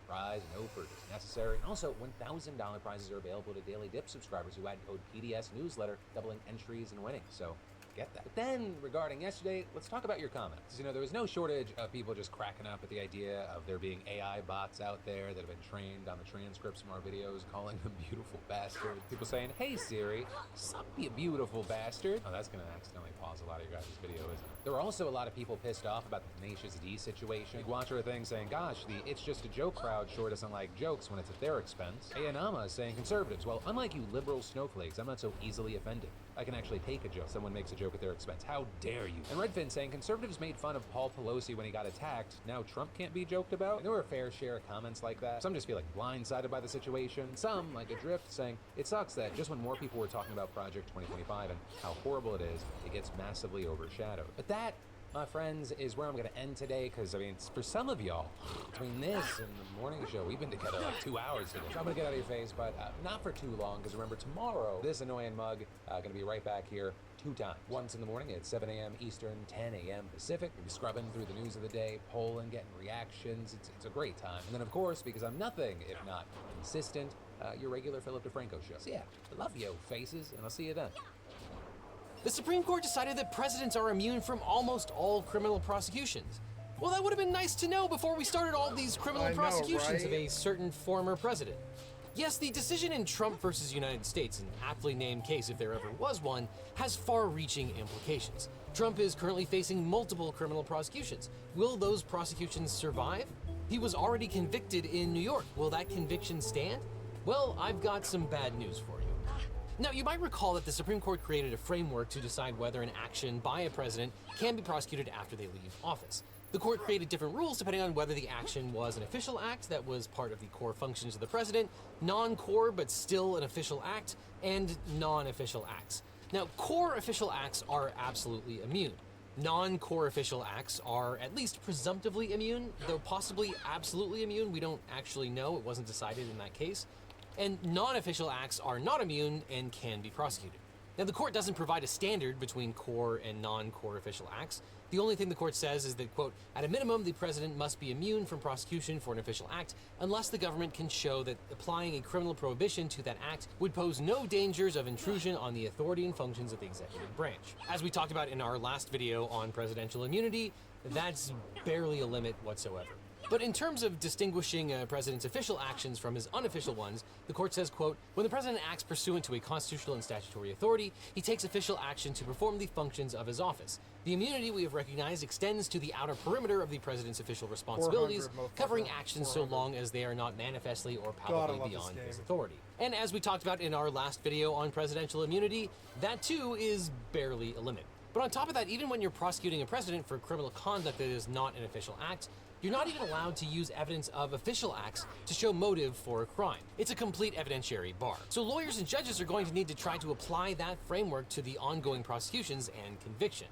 prize. No purchase necessary. And also, $1,000 prizes are available to Daily Dip subscribers who add code PDS newsletter, doubling entries and winnings. So get that. But then, regarding yesterday, let's talk about your comments. You know, there was no shortage of people just cracking up at the idea of there being AI bots out there that have been trained on the transcripts from our videos, calling them beautiful bastards. People saying, hey Siri, sup you beautiful bastard. Oh, that's gonna accidentally pause a lot of your guys' video, isn't it? There were also a lot of people pissed off about the Tenacious D situation. Like watcher thing saying, gosh, the it's just a joke crowd sure doesn't like jokes when it's at their expense. Ayanama saying conservatives, well, unlike you liberal snowflakes, I'm not so easily offended. I can actually take a joke. Someone makes a joke at their expense. How dare you? And Redfin saying conservatives made fun of Paul Pelosi when he got attacked. Now Trump can't be joked about. And there were a fair share of comments like that. Some just feel like blindsided by the situation. Some, like Adrift, saying it sucks that just when more people were talking about Project 2025 and how horrible it is, it gets massively overshadowed. But that, my friends, is where I'm going to end today, because, I mean, it's for some of y'all, between this and the morning show, we've been together like 2 hours today. So I'm going to get out of your face, but not for too long, because remember, tomorrow, this annoying mug going to be right back here 2 times. Once in the morning at 7 a.m. Eastern, 10 a.m. Pacific. We'll be scrubbing through the news of the day, polling, getting reactions. It's a great time. And then, of course, because I'm nothing if not consistent, your regular Philip DeFranco show. So yeah, I love you, faces, and I'll see you then. The Supreme Court decided that presidents are immune from almost all criminal prosecutions. Well, that would have been nice to know before we started all these criminal prosecutions of a certain former president. Yes, the decision in Trump versus United States, an aptly named case if there ever was one, has far-reaching implications. Trump is currently facing multiple criminal prosecutions. Will those prosecutions survive? He was already convicted in New York. Will that conviction stand? Well, I've got some bad news for you. Now, you might recall that the Supreme Court created a framework to decide whether an action by a president can be prosecuted after they leave office. The court created different rules depending on whether the action was an official act that was part of the core functions of the president, non-core but still an official act, and non-official acts. Now, core official acts are absolutely immune. Non-core official acts are at least presumptively immune, though possibly absolutely immune. We don't actually know. It wasn't decided in that case. And non-official acts are not immune and can be prosecuted. Now, the court doesn't provide a standard between core and non-core official acts. The only thing the court says is that, quote, at a minimum, the president must be immune from prosecution for an official act unless the government can show that applying a criminal prohibition to that act would pose no dangers of intrusion on the authority and functions of the executive branch. As we talked about in our last video on presidential immunity, that's barely a limit whatsoever. But in terms of distinguishing a president's official actions from his unofficial ones, the court says, quote, when the president acts pursuant to a constitutional and statutory authority, he takes official action to perform the functions of his office. The immunity we have recognized extends to the outer perimeter of the president's official responsibilities, covering actions so long as they are not manifestly or palpably beyond his authority. And as we talked about in our last video on presidential immunity, that too is barely a limit. But on top of that, even when you're prosecuting a president for criminal conduct that is not an official act, you're not even allowed to use evidence of official acts to show motive for a crime. It's a complete evidentiary bar. So lawyers and judges are going to need to try to apply that framework to the ongoing prosecutions and conviction.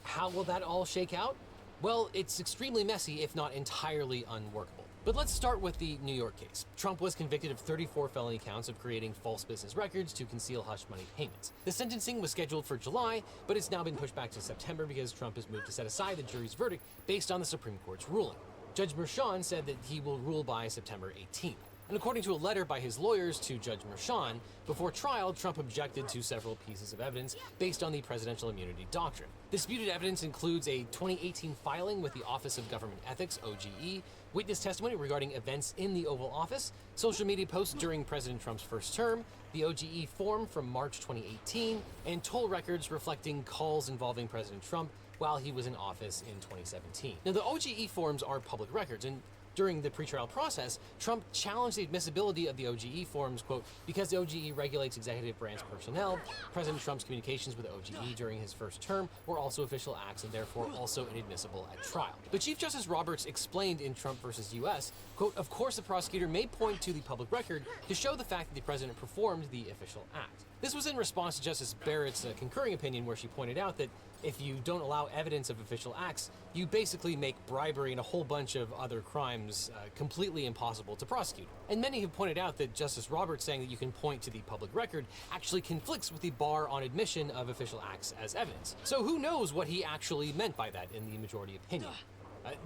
How will that all shake out? Well, it's extremely messy, if not entirely unworkable. But let's start with the New York case. Trump was convicted of 34 felony counts of creating false business records to conceal hush money payments. The sentencing was scheduled for July, but it's now been pushed back to September because Trump has moved to set aside the jury's verdict based on the Supreme Court's ruling. Judge Merchan said that he will rule by September 18th. And according to a letter by his lawyers to Judge Merchan, before trial, Trump objected to several pieces of evidence based on the presidential immunity doctrine. Disputed evidence includes a 2018 filing with the Office of Government Ethics, OGE, witness testimony regarding events in the Oval Office, social media posts during President Trump's first term, the OGE form from March 2018, and toll records reflecting calls involving President Trump while he was in office in 2017. Now, the OGE forms are public records, and during the pretrial process, Trump challenged the admissibility of the OGE forms, quote, because the OGE regulates executive branch personnel. President Trump's communications with the OGE during his first term were also official acts and therefore also inadmissible at trial. But Chief Justice Roberts explained in Trump versus U.S., quote, of course the prosecutor may point to the public record to show the fact that the president performed the official act. This was in response to Justice Barrett's concurring opinion where she pointed out that if you don't allow evidence of official acts, you basically make bribery and a whole bunch of other crimes completely impossible to prosecute. And many have pointed out that Justice Roberts saying that you can point to the public record actually conflicts with the bar on admission of official acts as evidence. So who knows what he actually meant by that in the majority opinion.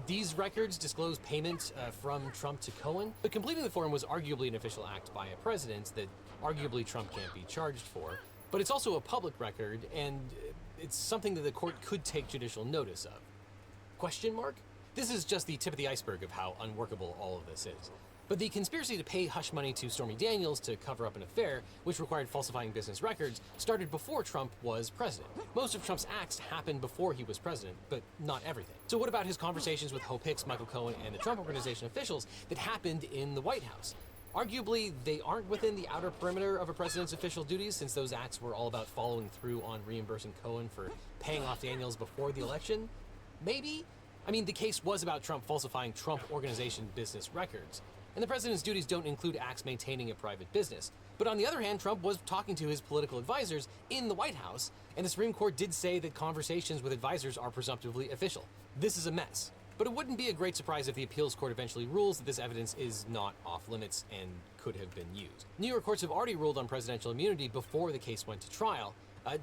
These records disclose payment from Trump to Cohen, but completing the form was arguably an official act by a president that arguably Trump can't be charged for. But it's also a public record, and it's something that the court could take judicial notice of. Question mark? This is just the tip of the iceberg of how unworkable all of this is. But the conspiracy to pay hush money to Stormy Daniels to cover up an affair, which required falsifying business records, started before Trump was president. Most of Trump's acts happened before he was president, but not everything. So what about his conversations with Hope Hicks, Michael Cohen, and the Trump Organization officials that happened in the White House? Arguably, they aren't within the outer perimeter of a president's official duties, since those acts were all about following through on reimbursing Cohen for paying off Daniels before the election. Maybe? I mean, the case was about Trump falsifying Trump Organization business records. And the president's duties don't include acts maintaining a private business. But on the other hand, Trump was talking to his political advisors in the White House, and the Supreme Court did say that conversations with advisors are presumptively official. This is a mess. But it wouldn't be a great surprise if the appeals court eventually rules that this evidence is not off limits and could have been used. New York courts have already ruled on presidential immunity before the case went to trial.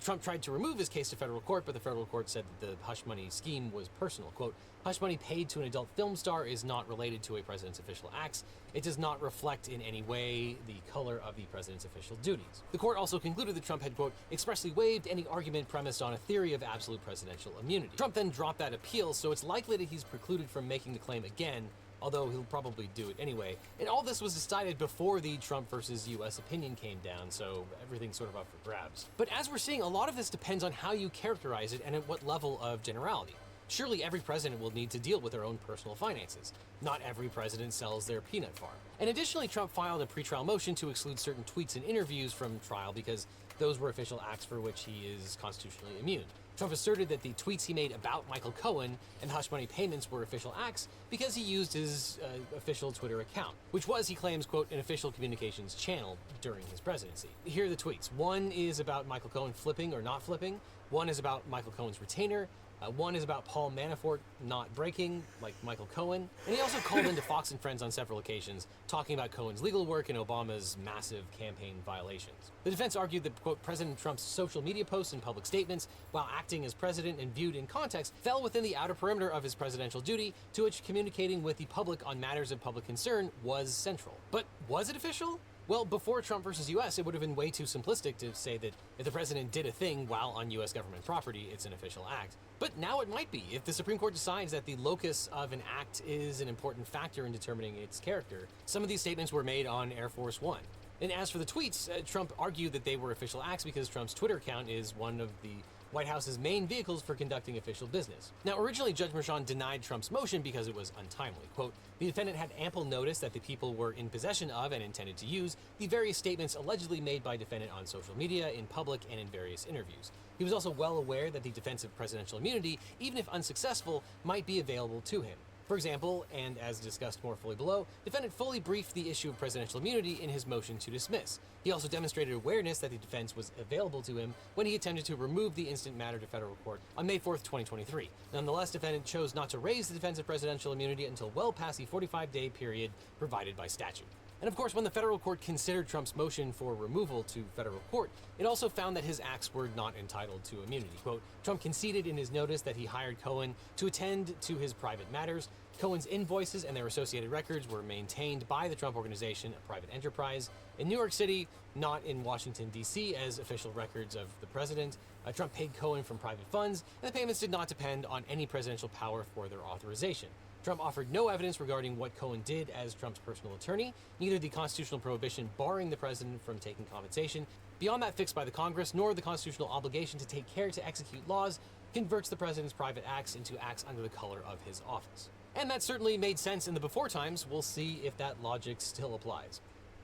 Trump tried to remove his case to federal court, but the federal court said that the hush money scheme was personal. Quote, hush money paid to an adult film star is not related to a president's official acts. It does not reflect in any way the color of the president's official duties. The court also concluded that Trump had, quote, expressly waived any argument premised on a theory of absolute presidential immunity. Trump then dropped that appeal, so it's likely that he's precluded from making the claim again although he'll probably do it anyway. And all this was decided before the Trump versus US opinion came down, so everything's sort of up for grabs. But as we're seeing, a lot of this depends on how you characterize it and at what level of generality. Surely every president will need to deal with their own personal finances. Not every president sells their peanut farm. And additionally, Trump filed a pretrial motion to exclude certain tweets and interviews from trial because those were official acts for which he is constitutionally immune. Trump asserted that the tweets he made about Michael Cohen and the hush money payments were official acts because he used his official Twitter account, which was, he claims, quote, an official communications channel during his presidency. Here are the tweets. One is about Michael Cohen flipping or not flipping. One is about Michael Cohen's retainer. One is about Paul Manafort not breaking, like Michael Cohen. And he also called into Fox and Friends on several occasions, talking about Cohen's legal work and Obama's massive campaign violations. The defense argued that, quote, President Trump's social media posts and public statements, while acting as president and viewed in context, fell within the outer perimeter of his presidential duty, to which communicating with the public on matters of public concern was central. But was it official? Well, before Trump versus US, it would have been way too simplistic to say that if the president did a thing while on US government property, it's an official act. But now it might be, if the Supreme Court decides that the locus of an act is an important factor in determining its character. Some of these statements were made on Air Force One. And as for the tweets, Trump argued that they were official acts because Trump's Twitter account is one of the White House's main vehicles for conducting official business. Now, originally, Judge Merchan denied Trump's motion because it was untimely. Quote, the defendant had ample notice that the people were in possession of and intended to use the various statements allegedly made by defendant on social media, in public, and in various interviews. He was also well aware that the defense of presidential immunity, even if unsuccessful, might be available to him. For example, and as discussed more fully below, defendant fully briefed the issue of presidential immunity in his motion to dismiss. He also demonstrated awareness that the defense was available to him when he attempted to remove the instant matter to federal court on May 4th, 2023. Nonetheless, defendant chose not to raise the defense of presidential immunity until well past the 45-day period provided by statute. And of course, when the federal court considered Trump's motion for removal to federal court, it also found that his acts were not entitled to immunity. Quote, Trump conceded in his notice that he hired Cohen to attend to his private matters. Cohen's invoices and their associated records were maintained by the Trump Organization, a private enterprise, in New York City, not in Washington, D.C., as official records of the president. Trump paid Cohen from private funds, and the payments did not depend on any presidential power for their authorization. Trump offered no evidence regarding what Cohen did as Trump's personal attorney, neither the constitutional prohibition barring the president from taking compensation beyond that fixed by the Congress, nor the constitutional obligation to take care to execute laws converts the president's private acts into acts under the color of his office. And that certainly made sense in the before times. We'll see if that logic still applies.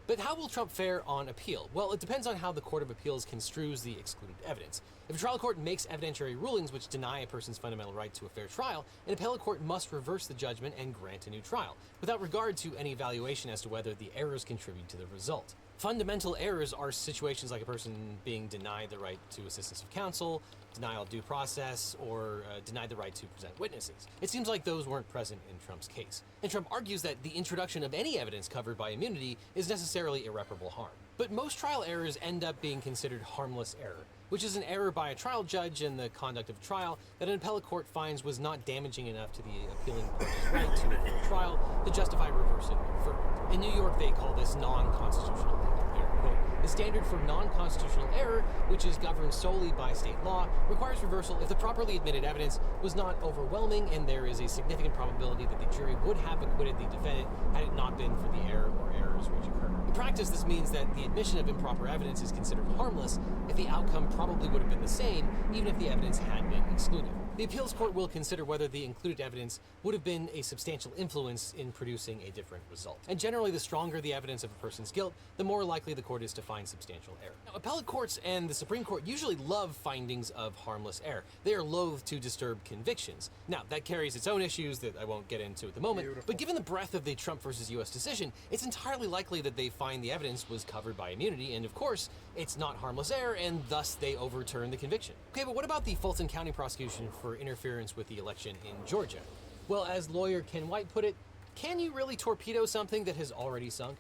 But how will Trump fare on appeal? Well, it depends on how the Court of Appeals construes the excluded evidence. If a trial court makes evidentiary rulings which deny a person's fundamental right to a fair trial, an appellate court must reverse the judgment and grant a new trial, without regard to any evaluation as to whether the errors contribute to the result. Fundamental errors are situations like a person being denied the right to assistance of counsel, denial of due process, or denied the right to present witnesses. It seems like those weren't present in Trump's case. And Trump argues that the introduction of any evidence covered by immunity is necessarily irreparable harm. But most trial errors end up being considered harmless error, which is an error by a trial judge in the conduct of trial that an appellate court finds was not damaging enough to the appealing party's right to a fair trial to justify reversing the verdict. In New York, they call this non-constitutional legal error. Quote, the standard for non-constitutional error, which is governed solely by state law, requires reversal if the properly admitted evidence was not overwhelming and there is a significant probability that the jury would have acquitted the defendant had it not been for the error or errors which occurred. In practice, this means that the admission of improper evidence is considered harmless if the outcome probably would have been the same, even if the evidence had been excluded. The appeals court will consider whether the included evidence would have been a substantial influence in producing a different result. And generally, the stronger the evidence of a person's guilt, the more likely the court is to find substantial error. Now, appellate courts and the Supreme Court usually love findings of harmless error. They are loath to disturb convictions. Now, that carries its own issues that I won't get into at the moment, but given the breadth of the Trump versus US decision, it's entirely likely that they find the evidence was covered by immunity, and of course, it's not harmless error, and thus they overturn the conviction. Okay, but what about the Fulton County prosecution for interference with the election in Georgia? Well, as lawyer Ken White put it, can you really torpedo something that has already sunk?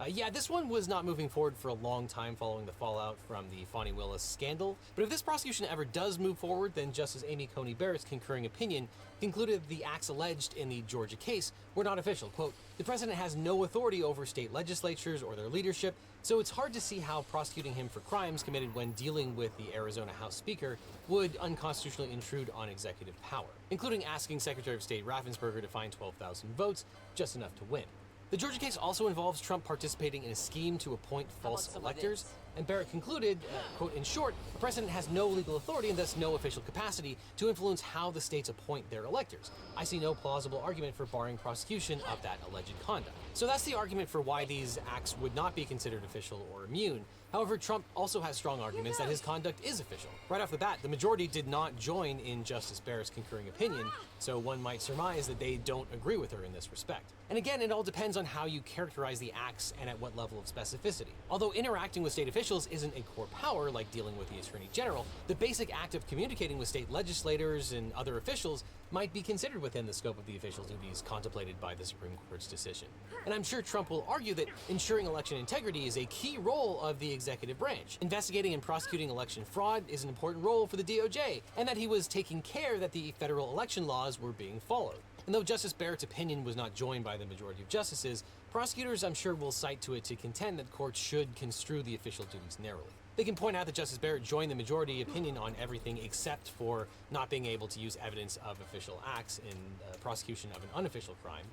Yeah, this one was not moving forward for a long time following the fallout from the Fani Willis scandal, but if this prosecution ever does move forward, then Justice Amy Coney Barrett's concurring opinion concluded the acts alleged in the Georgia case were not official. Quote, the president has no authority over state legislatures or their leadership, so it's hard to see how prosecuting him for crimes committed when dealing with the Arizona House Speaker would unconstitutionally intrude on executive power, including asking Secretary of State Raffensperger to find 12,000 votes, just enough to win. The Georgia case also involves Trump participating in a scheme to appoint false electors, and Barrett concluded, quote, in short, the president has no legal authority and thus no official capacity to influence how the states appoint their electors. I see no plausible argument for barring prosecution of that alleged conduct. So that's the argument for why these acts would not be considered official or immune. However, Trump also has strong arguments that his conduct is official. Right off the bat, the majority did not join in Justice Barrett's concurring opinion, so one might surmise that they don't agree with her in this respect. And again, it all depends on how you characterize the acts and at what level of specificity. Although interacting with state officials isn't a core power like dealing with the Attorney General, the basic act of communicating with state legislators and other officials might be considered within the scope of the official duties contemplated by the Supreme Court's decision. And I'm sure Trump will argue that ensuring election integrity is a key role of the executive branch. Investigating and prosecuting election fraud is an important role for the DOJ, and that he was taking care that the federal election laws were being followed. And though Justice Barrett's opinion was not joined by the majority of justices, prosecutors, I'm sure, will cite to it to contend that courts should construe the official duties narrowly. They can point out that Justice Barrett joined the majority opinion on everything except for not being able to use evidence of official acts in prosecution of an unofficial crime,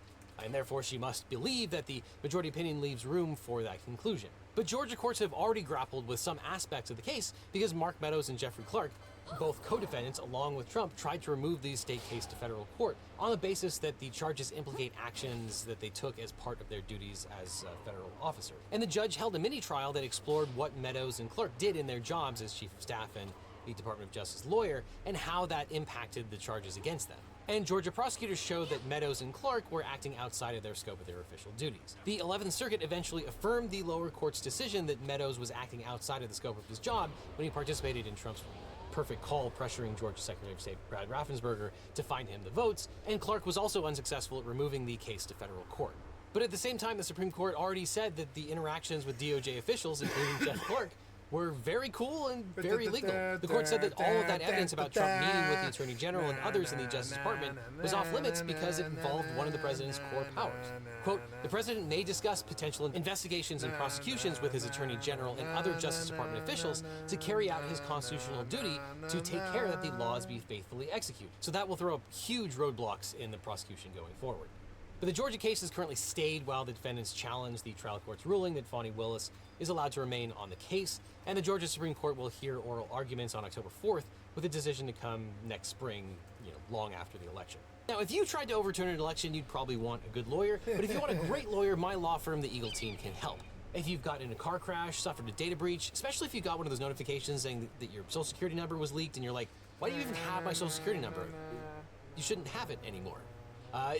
and therefore she must believe that the majority opinion leaves room for that conclusion. But Georgia courts have already grappled with some aspects of the case because Mark Meadows and Jeffrey Clark, both co-defendants along with Trump, tried to remove the state case to federal court on the basis that the charges implicate actions that they took as part of their duties as a federal officer. And the judge held a mini-trial that explored what Meadows and Clark did in their jobs as chief of staff and the Department of Justice lawyer and how that impacted the charges against them. And Georgia prosecutors showed that Meadows and Clark were acting outside of their scope of their official duties. The 11th Circuit eventually affirmed the lower court's decision that Meadows was acting outside of the scope of his job when he participated in Trump's perfect call pressuring Georgia Secretary of State Brad Raffensperger to find him the votes, and Clark was also unsuccessful at removing the case to federal court. But at the same time, the Supreme Court already said that the interactions with DOJ officials, including Jeff Clark, were very cool and very legal. The court said that all of that evidence about Trump meeting with the Attorney General and others in the Justice Department was off limits because it involved one of the president's core powers. Quote, the president may discuss potential investigations and prosecutions with his Attorney General and other Justice Department officials to carry out his constitutional duty to take care that the laws be faithfully executed. So that will throw up huge roadblocks in the prosecution going forward. But the Georgia case is currently stayed while the defendants challenge the trial court's ruling that Fani Willis is allowed to remain on the case, and the Georgia Supreme Court will hear oral arguments on October 4th with a decision to come next spring, long after the election. Now, if you tried to overturn an election, you'd probably want a good lawyer, but if you want a great lawyer, my law firm, the Eagle Team, can help. If you've gotten in a car crash, suffered a data breach, especially if you got one of those notifications saying that your social security number was leaked and you're like, why do you even have my social security number? You shouldn't have it anymore.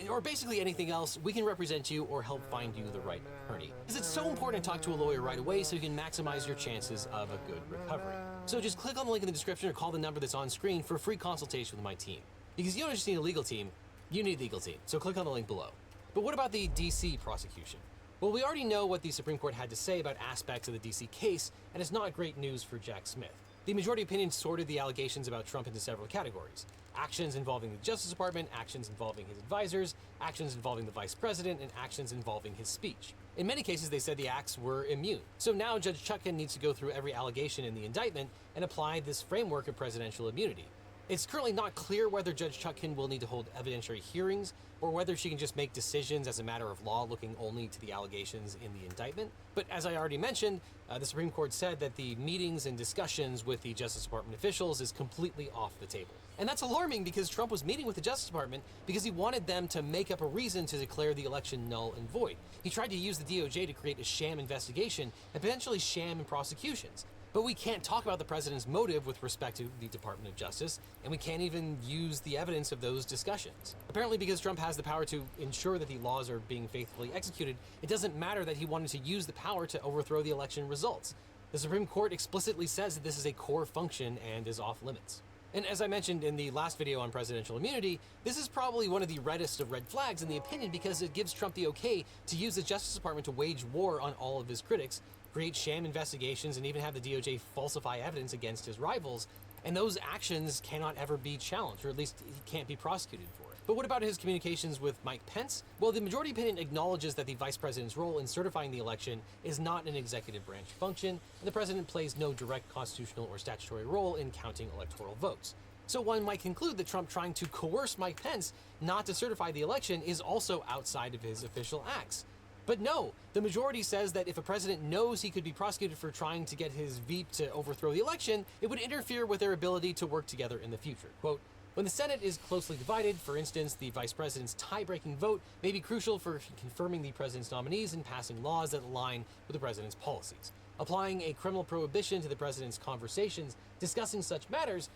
Or basically anything else, we can represent you or help find you the right attorney. Because it's so important to talk to a lawyer right away so you can maximize your chances of a good recovery. So just click on the link in the description or call the number that's on screen for a free consultation with my team. Because you don't just need a legal team, you need the legal team. So click on the link below. But what about the DC prosecution? Well, we already know what the Supreme Court had to say about aspects of the DC case, and it's not great news for Jack Smith. The majority opinion sorted the allegations about Trump into several categories. Actions involving the Justice Department, actions involving his advisors, actions involving the vice president, and actions involving his speech. In many cases, they said the acts were immune. So now Judge Chutkan needs to go through every allegation in the indictment and apply this framework of presidential immunity. It's currently not clear whether Judge Chutkan will need to hold evidentiary hearings or whether she can just make decisions as a matter of law looking only to the allegations in the indictment. But as I already mentioned, the Supreme Court said that the meetings and discussions with the Justice Department officials is completely off the table. And that's alarming because Trump was meeting with the Justice Department because he wanted them to make up a reason to declare the election null and void. He tried to use the DOJ to create a sham investigation and potentially sham prosecutions. But we can't talk about the president's motive with respect to the Department of Justice, and we can't even use the evidence of those discussions. Apparently, because Trump has the power to ensure that the laws are being faithfully executed, it doesn't matter that he wanted to use the power to overthrow the election results. The Supreme Court explicitly says that this is a core function and is off limits. And as I mentioned in the last video on presidential immunity, this is probably one of the reddest of red flags in the opinion because it gives Trump the okay to use the Justice Department to wage war on all of his critics, create sham investigations, and even have the DOJ falsify evidence against his rivals. And those actions cannot ever be challenged, or at least he can't be prosecuted for it. But what about his communications with Mike Pence? Well, the majority opinion acknowledges that the vice president's role in certifying the election is not an executive branch function, and the president plays no direct constitutional or statutory role in counting electoral votes. So one might conclude that Trump trying to coerce Mike Pence not to certify the election is also outside of his official acts. But no, the majority says that if a president knows he could be prosecuted for trying to get his Veep to overthrow the election, it would interfere with their ability to work together in the future. Quote, when the Senate is closely divided, for instance, the vice president's tie-breaking vote may be crucial for confirming the president's nominees and passing laws that align with the president's policies. Applying a criminal prohibition to the president's conversations discussing such matters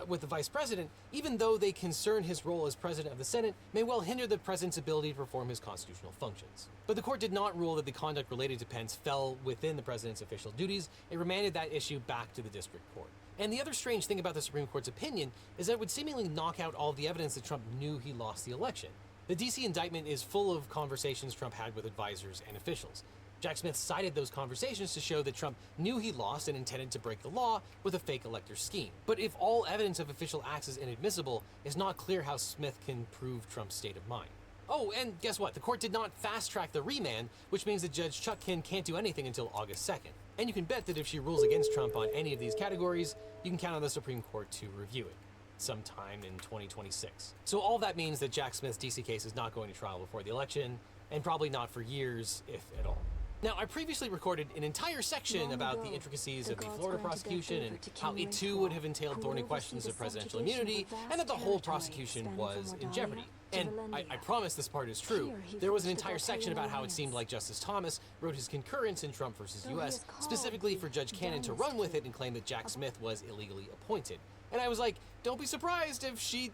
with the vice president, even though they concern his role as president of the Senate, may well hinder the president's ability to perform his constitutional functions. But the court did not rule that the conduct related to Pence fell within the president's official duties. It remanded that issue back to the district court. And the other strange thing about the Supreme Court's opinion is that it would seemingly knock out all of the evidence that Trump knew he lost the election. The DC indictment is full of conversations Trump had with advisors and officials. Jack Smith cited those conversations to show that Trump knew he lost and intended to break the law with a fake elector scheme. But if all evidence of official acts is inadmissible, it's not clear how Smith can prove Trump's state of mind. Oh, and guess what? The court did not fast-track the remand, which means that Judge Chuck Kin can't do anything until August 2nd. And you can bet that if she rules against Trump on any of these categories, you can count on the Supreme Court to review it sometime in 2026. So all that means that Jack Smith's DC case is not going to trial before the election, and probably not for years, if at all. Now, I previously recorded an entire section about the intricacies of the Florida prosecution and how it too would have entailed thorny questions of presidential immunity, and that the whole prosecution was in jeopardy. And I promise this part is true. There was an entire section about how it seemed like Justice Thomas wrote his concurrence in Trump versus US, specifically for Judge Cannon to run with it and claim that Jack Smith was illegally appointed. And I was like, don't be surprised if she...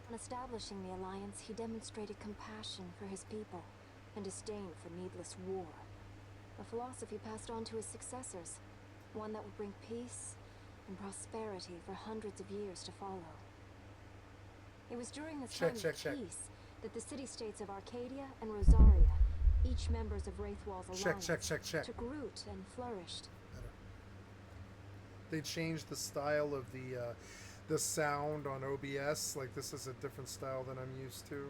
On establishing the alliance, he demonstrated compassion for his people and disdain for needless war. A philosophy passed on to his successors, one that would bring peace and prosperity for hundreds of years to follow. It was during this time of peace that the city-states of Arcadia and Rosaria, each members of Wraithwall's alliance, took root and flourished. They changed the style of the sound on OBS. Like, this is a different style than I'm used to.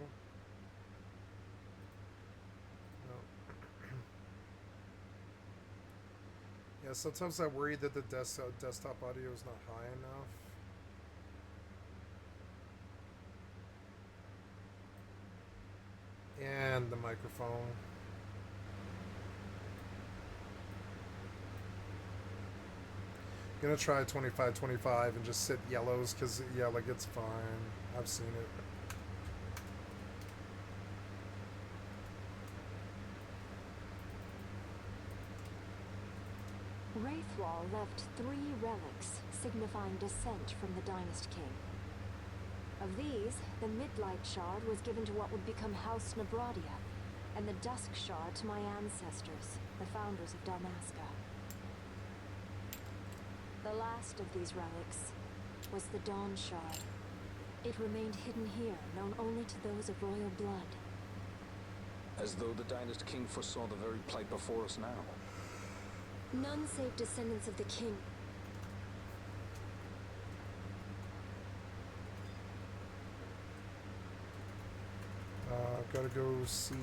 Yeah, sometimes I worry that the desktop audio is not high enough. And the microphone. Gonna try 25-25 and just sit yellows because, yeah, like, it's fine. I've seen it. Wraithwall left 3 relics signifying descent from the Dynast King. Of these, the Midlight Shard was given to what would become House Nabradia, and the Dusk Shard to my ancestors, the founders of Dalmasca. The last of these relics was the Dawn Shard. It remained hidden here, known only to those of royal blood. As though the Dynast King foresaw the very plight before us now. None save descendants of the king. Gotta go see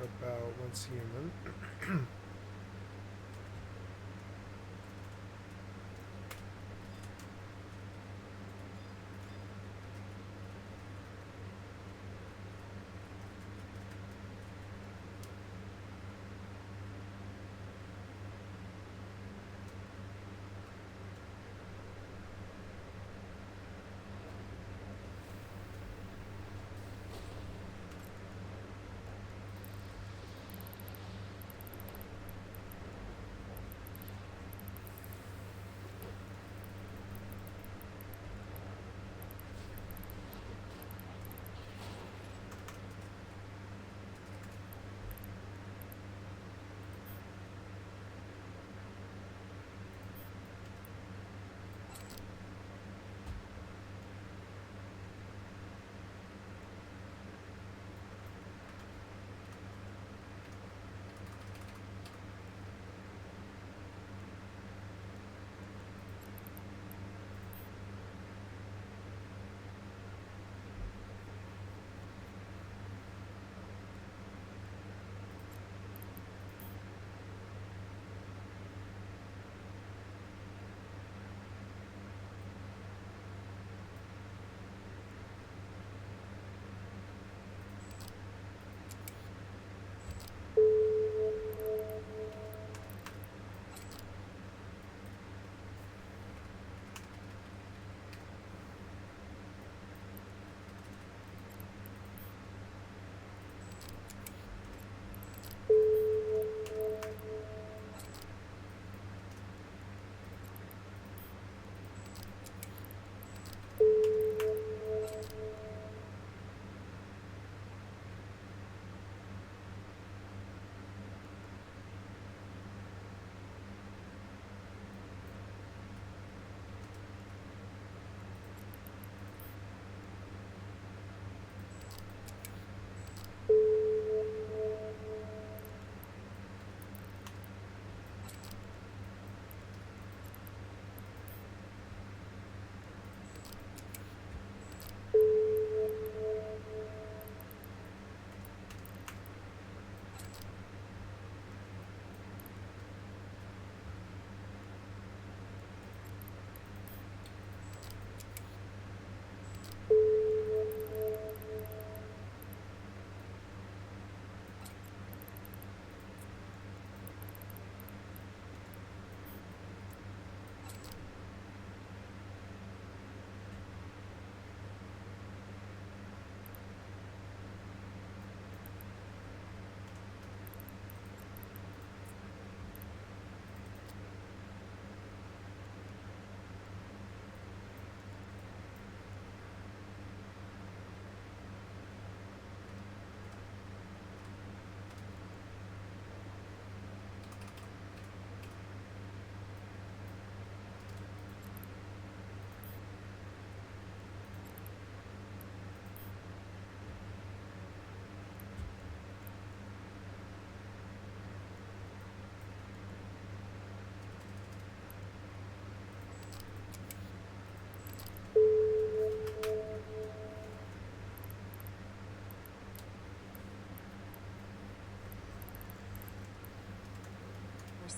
about Once Human.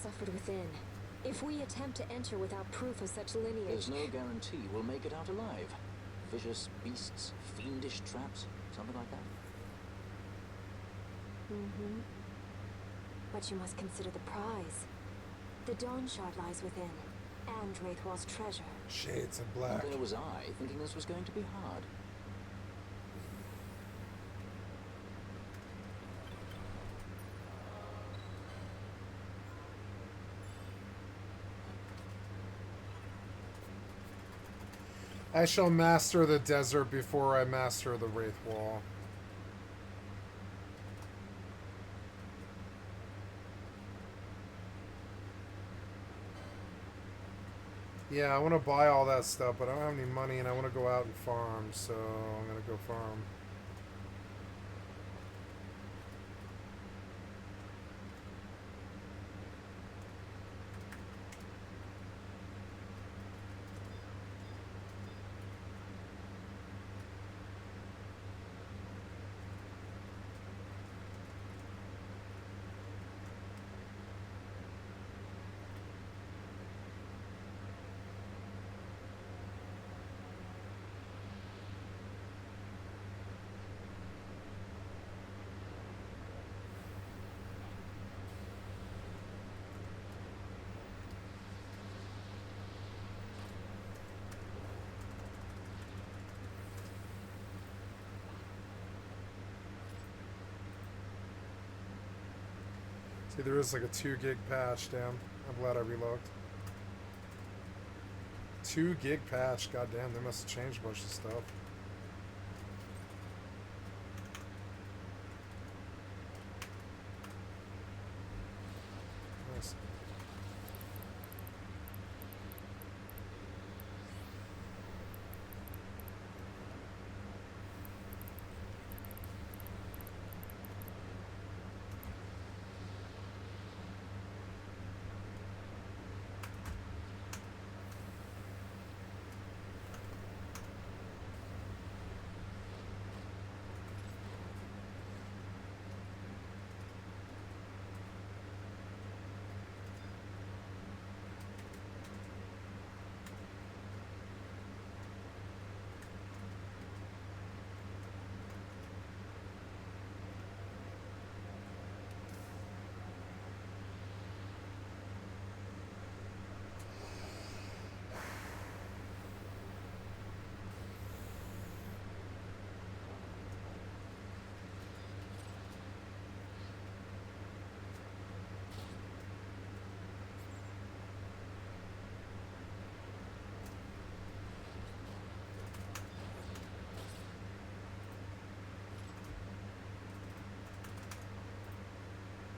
suffered within. If we attempt to enter without proof of such lineage... There's no guarantee we'll make it out alive. Vicious beasts, fiendish traps, something like that. Mm-hmm. But you must consider the prize. The Dawn Shard lies within, and Wraithwall's treasure. Shades of black. There was I, thinking this was going to be hard. I shall master the desert before I master the Wraith Wall. Yeah, I want to buy all that stuff, but I don't have any money and I want to go out and farm, so I'm going to go farm. See, there is like a 2 gig patch, damn. I'm glad I relogged. 2 gig patch, goddamn, they must have changed a bunch of stuff. Nice.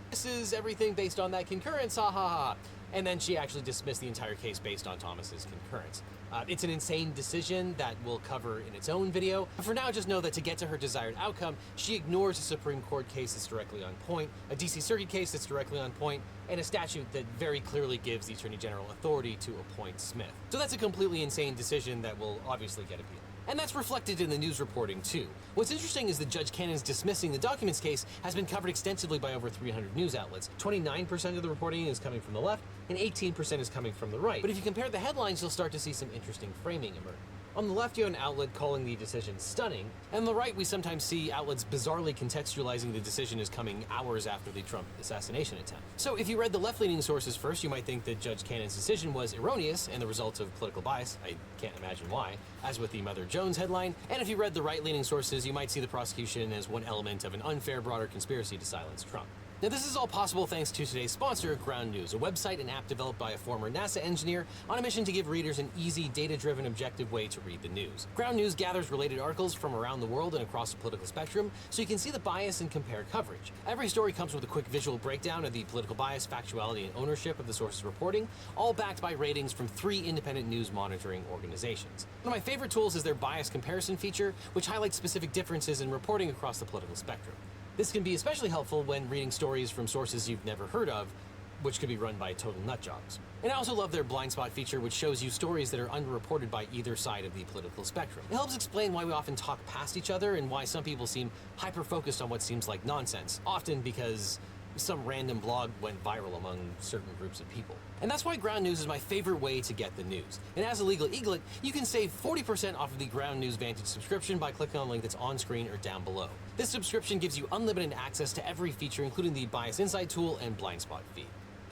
This is everything based on that concurrence, ha ha ha. And then she actually dismissed the entire case based on Thomas's concurrence. It's an insane decision that we'll cover in its own video. But for now, just know that to get to her desired outcome, she ignores a Supreme Court case that's directly on point, a DC Circuit case that's directly on point, and a statute that very clearly gives the Attorney General authority to appoint Smith. So that's a completely insane decision that will obviously get appealed. And that's reflected in the news reporting too. What's interesting is that Judge Cannon's dismissing the documents case has been covered extensively by over 300 news outlets. 29% of the reporting is coming from the left, and 18% is coming from the right. But if you compare the headlines, you'll start to see some interesting framing emerge. On the left, you have an outlet calling the decision stunning, and on the right, we sometimes see outlets bizarrely contextualizing the decision as coming hours after the Trump assassination attempt. So if you read the left-leaning sources first, you might think that Judge Cannon's decision was erroneous and the result of political bias. I can't imagine why, as with the Mother Jones headline. And if you read the right-leaning sources, you might see the prosecution as one element of an unfair, broader conspiracy to silence Trump. Now, this is all possible thanks to today's sponsor, Ground News, a website and app developed by a former NASA engineer on a mission to give readers an easy, data-driven, objective way to read the news. Ground News gathers related articles from around the world and across the political spectrum, so you can see the bias and compare coverage. Every story comes with a quick visual breakdown of the political bias, factuality, and ownership of the source's reporting, all backed by ratings from 3 independent news monitoring organizations. One of my favorite tools is their bias comparison feature, which highlights specific differences in reporting across the political spectrum. This can be especially helpful when reading stories from sources you've never heard of, which could be run by total nutjobs. And I also love their blind spot feature, which shows you stories that are underreported by either side of the political spectrum. It helps explain why we often talk past each other and why some people seem hyper-focused on what seems like nonsense, often because some random blog went viral among certain groups of people. And that's why Ground News is my favorite way to get the news. And as a legal eaglet, you can save 40% off of the Ground News Vantage subscription by clicking on the link that's on screen or down below. This subscription gives you unlimited access to every feature, including the Bias Insight tool and Blind Spot feed.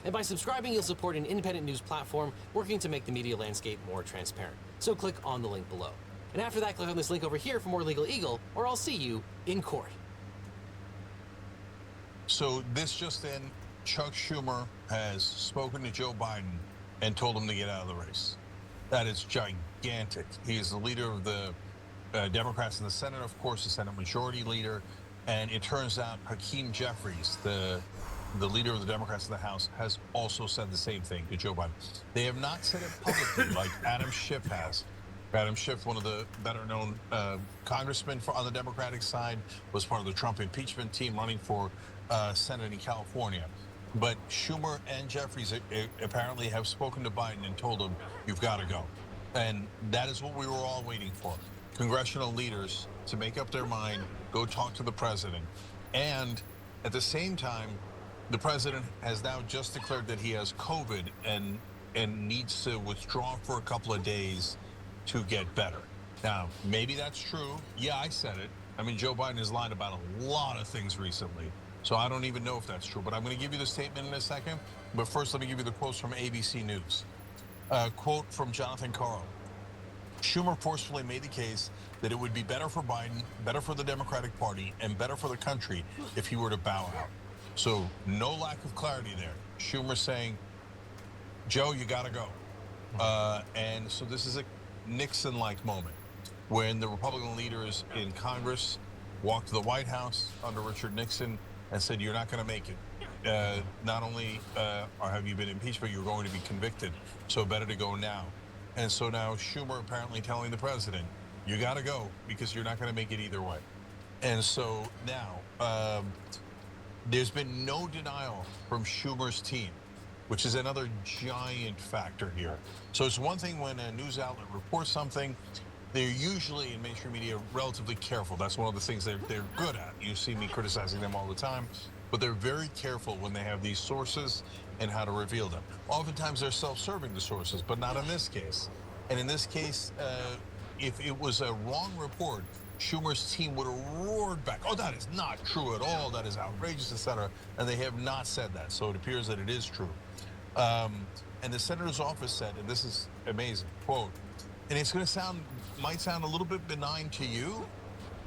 And by subscribing, you'll support an independent news platform working to make the media landscape more transparent. So click on the link below. And after that, click on this link over here for more Legal Eagle, or I'll see you in court. So this just in, Chuck Schumer has spoken to Joe Biden and told him to get out of the race. That is gigantic. He is the leader of the Democrats in the Senate, of course, the Senate Majority Leader. And it turns out Hakeem Jeffries, the leader of the Democrats in the House, has also said the same thing to Joe Biden. They have not said it publicly like Adam Schiff has. Adam Schiff, one of the better-known congressmen on the Democratic side, was part of the Trump impeachment team running for Senate in California. But Schumer and Jeffries apparently have spoken to Biden and told him, you've got to go. And that is what we were all waiting for. Congressional leaders to make up their mind, go talk to the president. And at the same time, the president has now just declared that he has COVID and needs to withdraw for a couple of days to get better. Now, maybe that's true. Yeah, I said it. I mean, Joe Biden has lied about a lot of things recently. So I don't even know if that's true, but I'm going to give you the statement in a second. But first, let me give you the quotes from ABC News. Quote from Jonathan Carl. Schumer forcefully made the case that it would be better for Biden, better for the Democratic Party, and better for the country if he were to bow out. So no lack of clarity there. Schumer saying, Joe, you got to go. And so this is a Nixon-like moment when the Republican leaders in Congress walked to the White House under Richard Nixon and said, you're not going to make it. Not only have you been impeached, but you're going to be convicted. So better to go now. And so now Schumer apparently telling the president, you got to go because you're not going to make it either way. And so now there's been no denial from Schumer's team, which is another giant factor here. So it's one thing when a news outlet reports something, they're usually in mainstream media relatively careful. That's one of the things they're good at. You see me criticizing them all the time, but they're very careful when they have these sources and how to reveal them. Oftentimes they're self-serving, the sources, but not in this case. And in this case, if it was a wrong report, Schumer's team would have roared back, oh, that is not true at all, that is outrageous, etc. And they have not said that, so it appears that it is true. And the senator's office said, and this is amazing, quote, and it's going to might sound a little bit benign to you,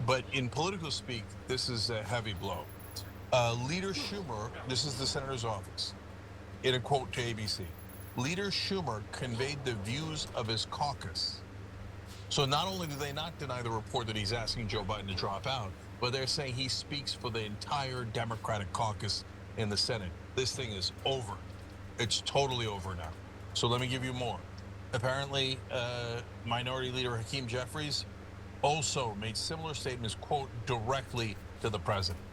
but in political speak, this is a heavy blow. Leader Schumer, this is the senator's office, in a quote to ABC, Leader Schumer conveyed the views of his caucus. So not only do they not deny the report that he's asking Joe Biden to drop out, but they're saying he speaks for the entire Democratic caucus in the Senate. This thing is over. It's totally over now. So let me give you more. Apparently, Minority Leader Hakeem Jeffries also made similar statements, quote, directly to the president.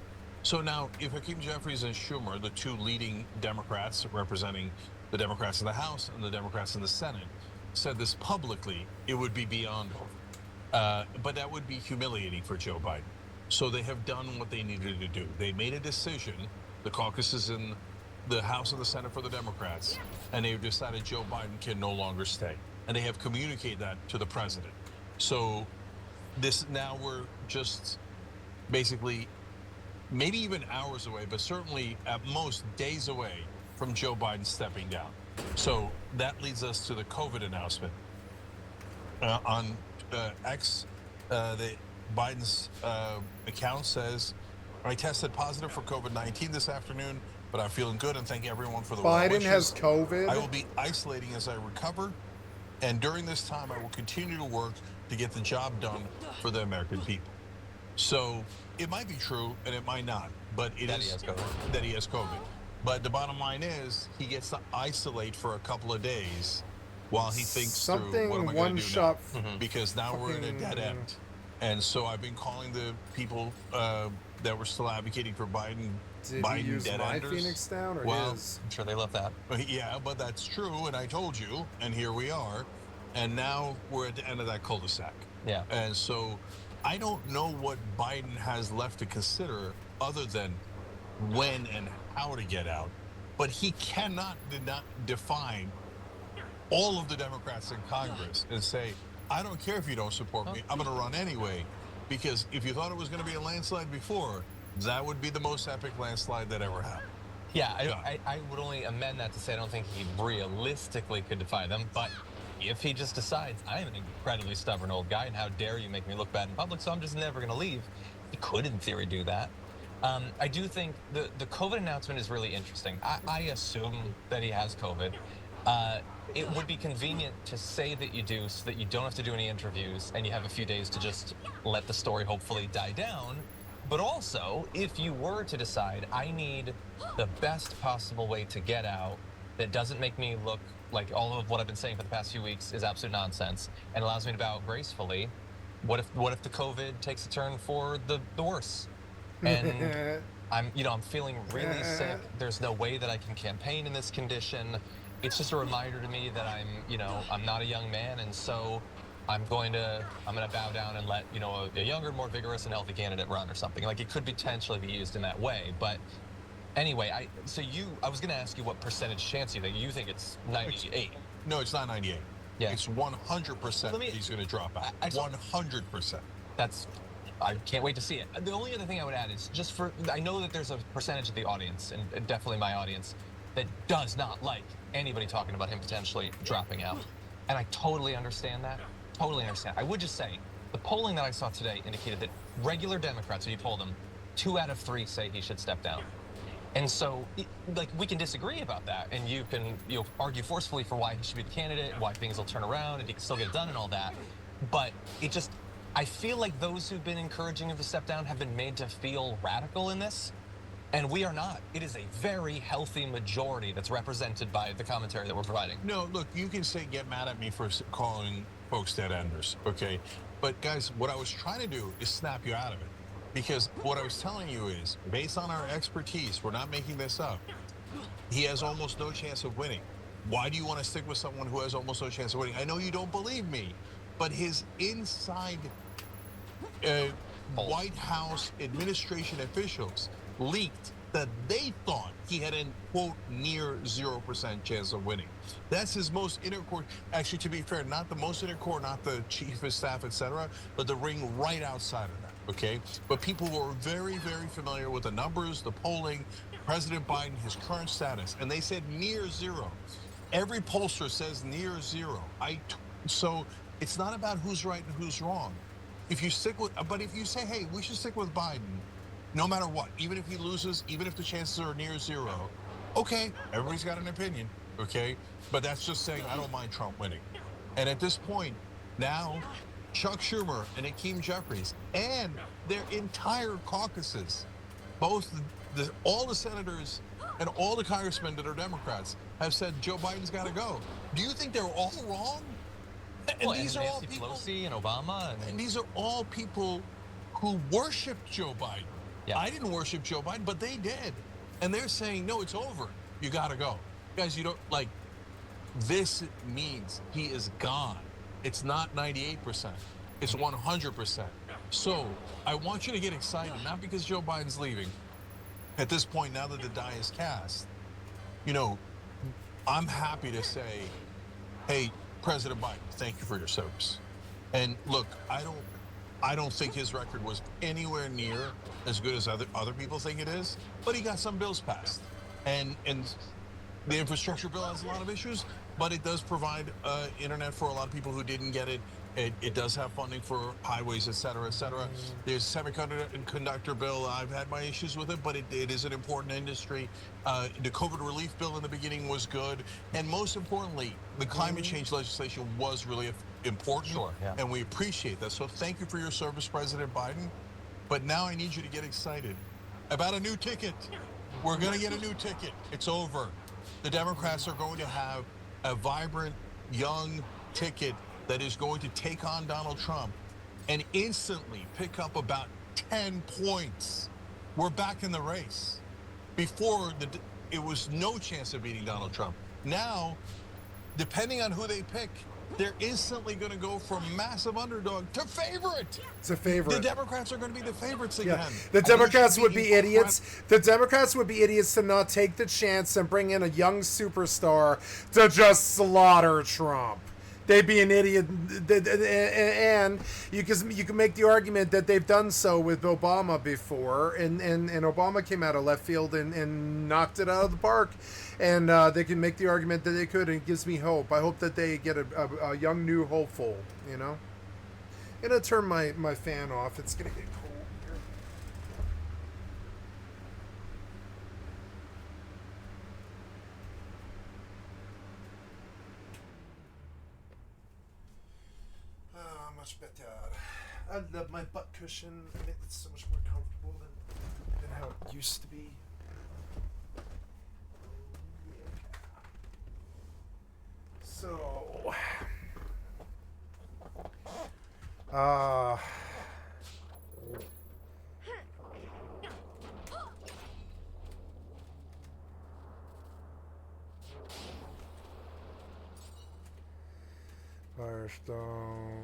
So now, if Hakeem Jeffries and Schumer, the two leading Democrats representing the Democrats in the House and the Democrats in the Senate, said this publicly, it would be beyond over. But that would be humiliating for Joe Biden. So they have done what they needed to do. They made a decision, the caucus is in the House and the Senate for the Democrats, and they've decided Joe Biden can no longer stay. And they have communicated that to the president. So now we're just basically maybe even hours away, but certainly at most days away from Joe Biden stepping down. So that leads us to the COVID announcement. On X, Biden's account says, I tested positive for COVID-19 this afternoon, but I'm feeling good and thank everyone for the Biden wishes. has COVID? I will be isolating as I recover, and during this time, I will continue to work to get the job done for the American people. So it might be true, and it might not, but it is that he has COVID. But the bottom line is he gets to isolate for a couple of days while he thinks through what am I going to do now? Because now we're in a dead end. And so I've been calling the people that were still advocating for Biden. Did Biden he use dead my enders. Phoenix down or Well, his? I'm sure they love that. Yeah, but that's true, and I told you, and here we are. And now we're at the end of that cul-de-sac. Yeah. And so I don't know what Biden has left to consider other than when and how to get out, but he cannot define all of the Democrats in Congress and say, I don't care if you don't support me, I'm going to run anyway. Because if you thought it was going to be a landslide before, that would be the most epic landslide that ever happened. Yeah, I would only amend that to say I don't think he realistically could defy them, but if he just decides, I am an incredibly stubborn old guy, and how dare you make me look bad in public, so I'm just never going to leave, he could, in theory, do that. I do think the COVID announcement is really interesting. I assume that he has COVID. It would be convenient to say that you do so that you don't have to do any interviews and you have a few days to just let the story hopefully die down. But also, if you were to decide, I need the best possible way to get out that doesn't make me look like all of what I've been saying for the past few weeks is absolute nonsense and allows me to bow out gracefully, what if the COVID takes a turn for the worse? And I'm feeling really sick. There's no way that I can campaign in this condition. It's just a reminder to me that I'm not a young man, and so I'm going to bow down and let a younger, more vigorous and healthy candidate run or something. Like, it could potentially be used in that way. But anyway, I was going to ask you what percentage chance you think it's 98. No, it's not 98. Yeah, it's 100% he's going to drop out. 100%. I can't wait to see it. The only other thing I would add is I know that there's a percentage of the audience, and definitely my audience, that does not like anybody talking about him potentially dropping out. And I totally understand that. Totally understand. I would just say, the polling that I saw today indicated that regular Democrats, when you poll them, 2 out of 3 say he should step down. And so, we can disagree about that, and you can argue forcefully for why he should be the candidate, why things will turn around, and he can still get it done and all that. But I feel like those who've been encouraging him to step down have been made to feel radical in this. And we are not. It is a very healthy majority that's represented by the commentary that we're providing. No, look, you can get mad at me for calling folks dead enders, okay? But guys, what I was trying to do is snap you out of it. Because what I was telling you is, based on our expertise, we're not making this up, he has almost no chance of winning. Why do you want to stick with someone who has almost no chance of winning? I know you don't believe me, but his inside White House administration officials leaked that they thought he had a, quote, near 0% chance of winning. That's his most inner core. Actually, to be fair, not the most inner core, not the chief of staff, etc., but the ring right outside of that, okay? But people were very, very familiar with the numbers, the polling, President Biden, his current status, and they said near 0. Every pollster says near 0. So it's not about who's right and who's wrong. If you say, hey, we should stick with Biden, no matter what, even if he loses, even if the chances are near 0, okay, everybody's got an opinion, okay? But that's just saying, I don't mind Trump winning. And at this point, now, Chuck Schumer and Hakeem Jeffries and their entire caucuses, all the senators and all the congressmen that are Democrats have said Joe Biden's got to go. Do you think they're all wrong? And these are all people, Pelosi and Obama, and these are all people who worshiped Joe Biden. Yeah. I didn't worship Joe Biden, but they did, and they're saying, no, it's over. You got to go, guys. You don't like. This means he is gone. It's not 98%. It's 100%. So I want you to get excited, not because Joe Biden's leaving. At this point, now that the die is cast, I'm happy to say, hey, President Biden, thank you for your service. And look, I don't think his record was anywhere near as good as other people think it is, but he got some bills passed. And the infrastructure bill has a lot of issues, but it does provide internet for a lot of people who didn't get it. It does have funding for highways, et cetera, et cetera. There's a semiconductor bill. I've had my issues with it, but it is an important industry. The COVID relief bill in the beginning was good. And most importantly, the climate change legislation was really important. Sure, yeah. And we appreciate that. So thank you for your service, President Biden. But now I need you to get excited about a new ticket. We're going to get a new ticket. It's over. The Democrats are going to have a vibrant, young ticket that is going to take on Donald Trump and instantly pick up about 10 points. We're back in the race. Before, it was no chance of beating Donald Trump. Now, depending on who they pick, they're instantly going to go from massive underdog to favorite. It's a favorite. The Democrats are going to be the favorites again. Yeah. The Democrats would be idiots. The Democrats would be idiots to not take the chance and bring in a young superstar to just slaughter Trump. They'd be an idiot, and you can make the argument that they've done so with Obama before, and Obama came out of left field and knocked it out of the park, and they can make the argument that they could, and it gives me hope. I hope that they get a young new hopeful, you know? I'm gonna turn my fan off. It's gonna get cold here. Much better. I love my butt cushion. It's so much more comfortable than how it used to be. So, Firestone.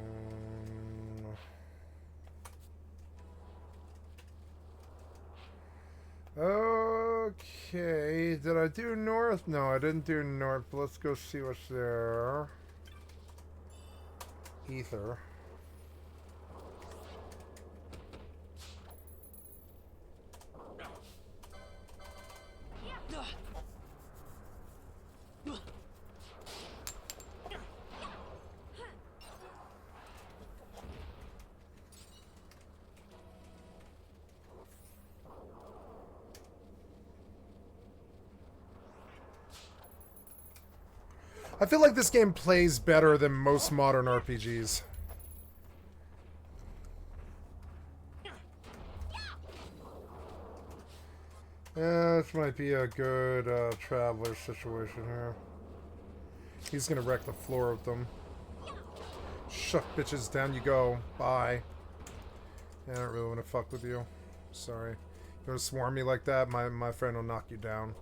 Okay, did I do north? No, I didn't do north. Let's go see what's there. Ether. I feel like this game plays better than most modern RPGs. Yeah, this might be a good traveler situation here. He's gonna wreck the floor with them. Shuck, bitches, down you go. Bye. Yeah, I don't really want to fuck with you. Sorry. You want to swarm me like that? My friend will knock you down.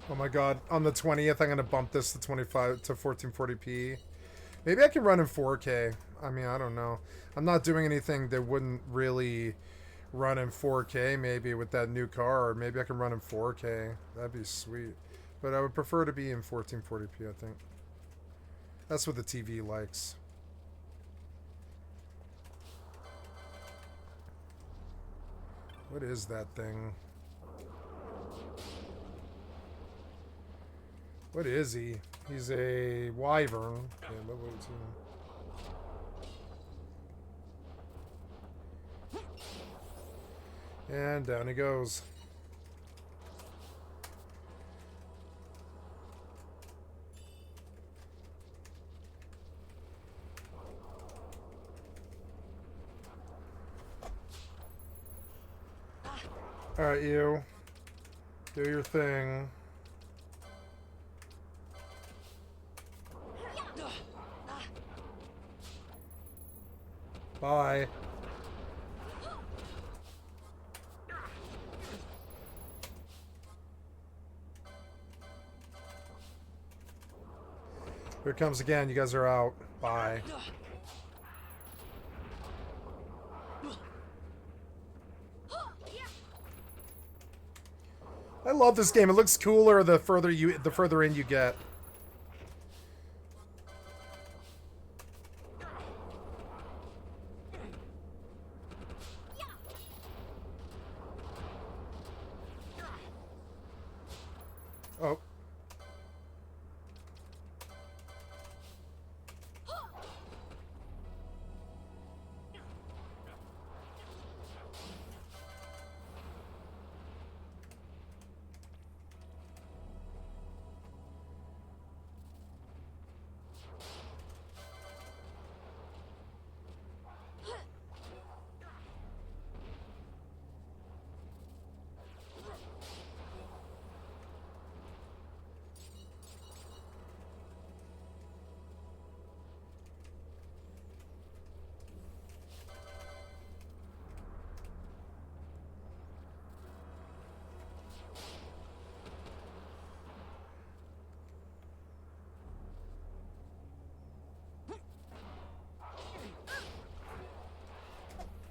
Oh my god, on the 20th I'm gonna bump this to 1440p. Maybe I can run in 4K. I mean, I don't know. I'm not doing anything that wouldn't really run in 4K maybe with that new car, or maybe I can run in 4K. That'd be sweet. But I would prefer to be in 1440p, I think. That's what the TV likes. What is that thing? What is he? He's a wyvern. Okay, level 18. And down he goes. Alright, you. Do your thing. Bye. Here it comes again. You guys are out. Bye. I love this game. It looks cooler the further in you get. Oh.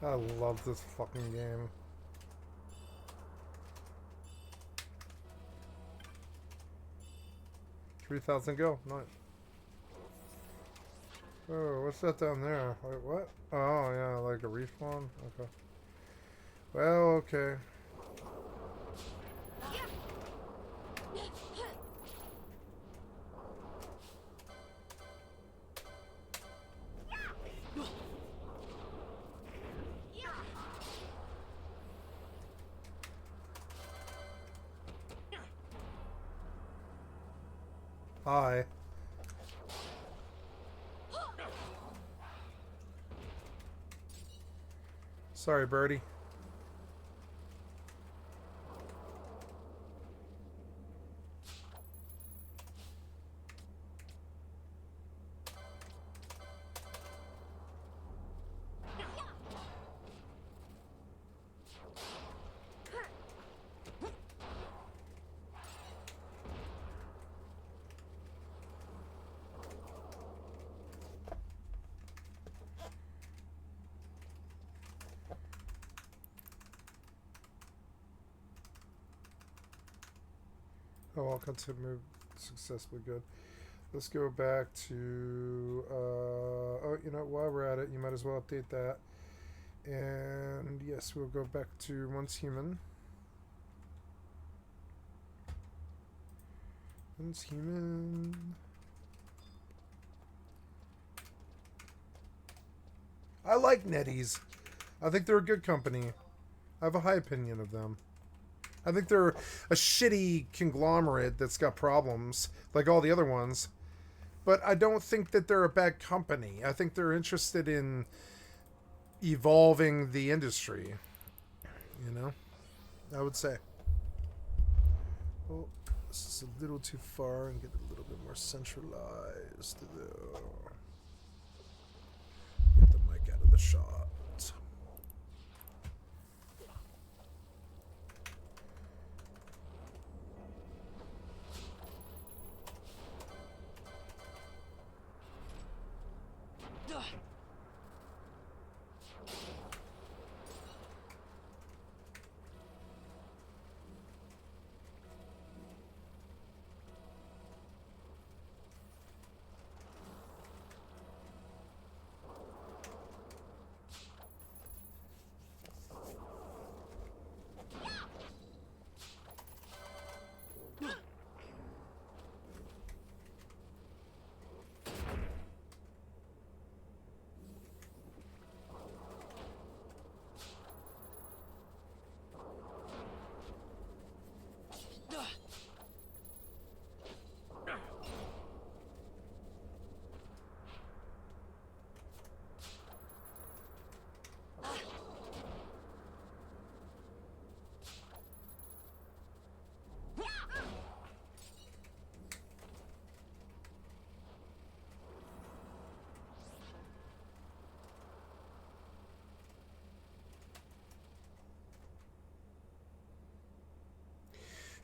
I love this fucking game. $3,000 go. Nice. Oh, what's that down there? Wait, what? Oh, yeah, like a respawn? Okay. Well, okay. Hi. Sorry, birdie. Oh, I'll continue successfully. Good. Let's go back to, oh, you know, while we're at it, you might as well update that. And yes, we'll go back to once human. Once human. I like NetEase. I think they're a good company. I have a high opinion of them. I think they're a shitty conglomerate that's got problems, like all the other ones. But I don't think that they're a bad company. I think they're interested in evolving the industry. You know? I would say. Oh, this is a little too far and get a little bit more centralized, though. Get the mic out of the shot.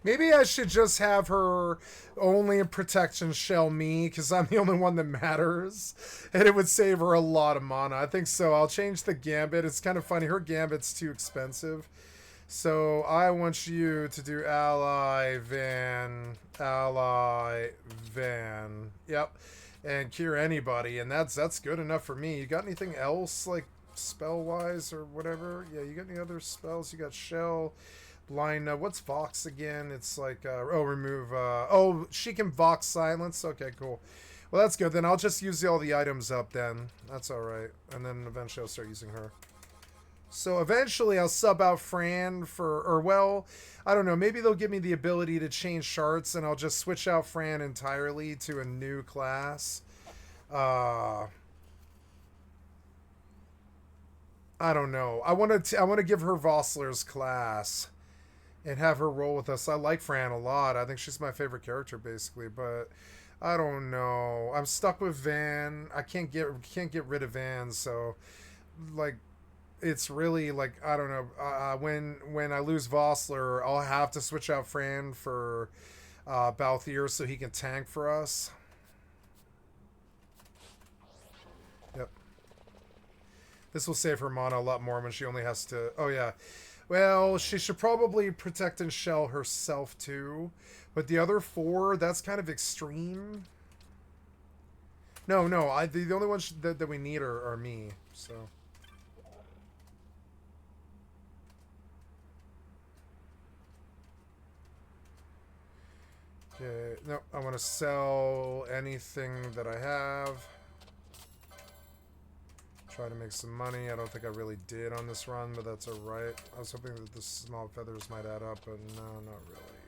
Maybe I should just have her only in protection shell me, because I'm the only one that matters. And it would save her a lot of mana. I think so. I'll change the gambit. It's kind of funny. Her gambit's too expensive. So I want you to do ally, Van, ally, Van. Yep. And cure anybody. And that's good enough for me. You got anything else, like spell-wise or whatever? Yeah, you got any other spells? You got shell... Line, what's Vox again? It's like, oh, remove, oh, she can Vox silence. Okay, cool. Well, that's good. Then I'll just use all the items up then. That's all right. And then eventually I'll start using her. So eventually I'll sub out Fran for, or well, I don't know. Maybe they'll give me the ability to change charts and I'll just switch out Fran entirely to a new class. I don't know. I want to give her Vossler's class. And have her roll with us. I like Fran a lot. I think she's my favorite character, basically. But I don't know. I'm stuck with Van. I can't get rid of Van. So, like, it's really like I don't know. When I lose Vossler, I'll have to switch out Fran for Balthier so he can tank for us. Yep. This will save her mana a lot more when she only has to... Oh, yeah. Well, she should probably protect and shell herself, too. But the other 4, that's kind of extreme. No, the only ones that we need are me, so... Okay, no, I want to sell anything that I have. Try to make some money. I don't think I really did on this run, but that's alright. I was hoping that the small feathers might add up, but no, not really.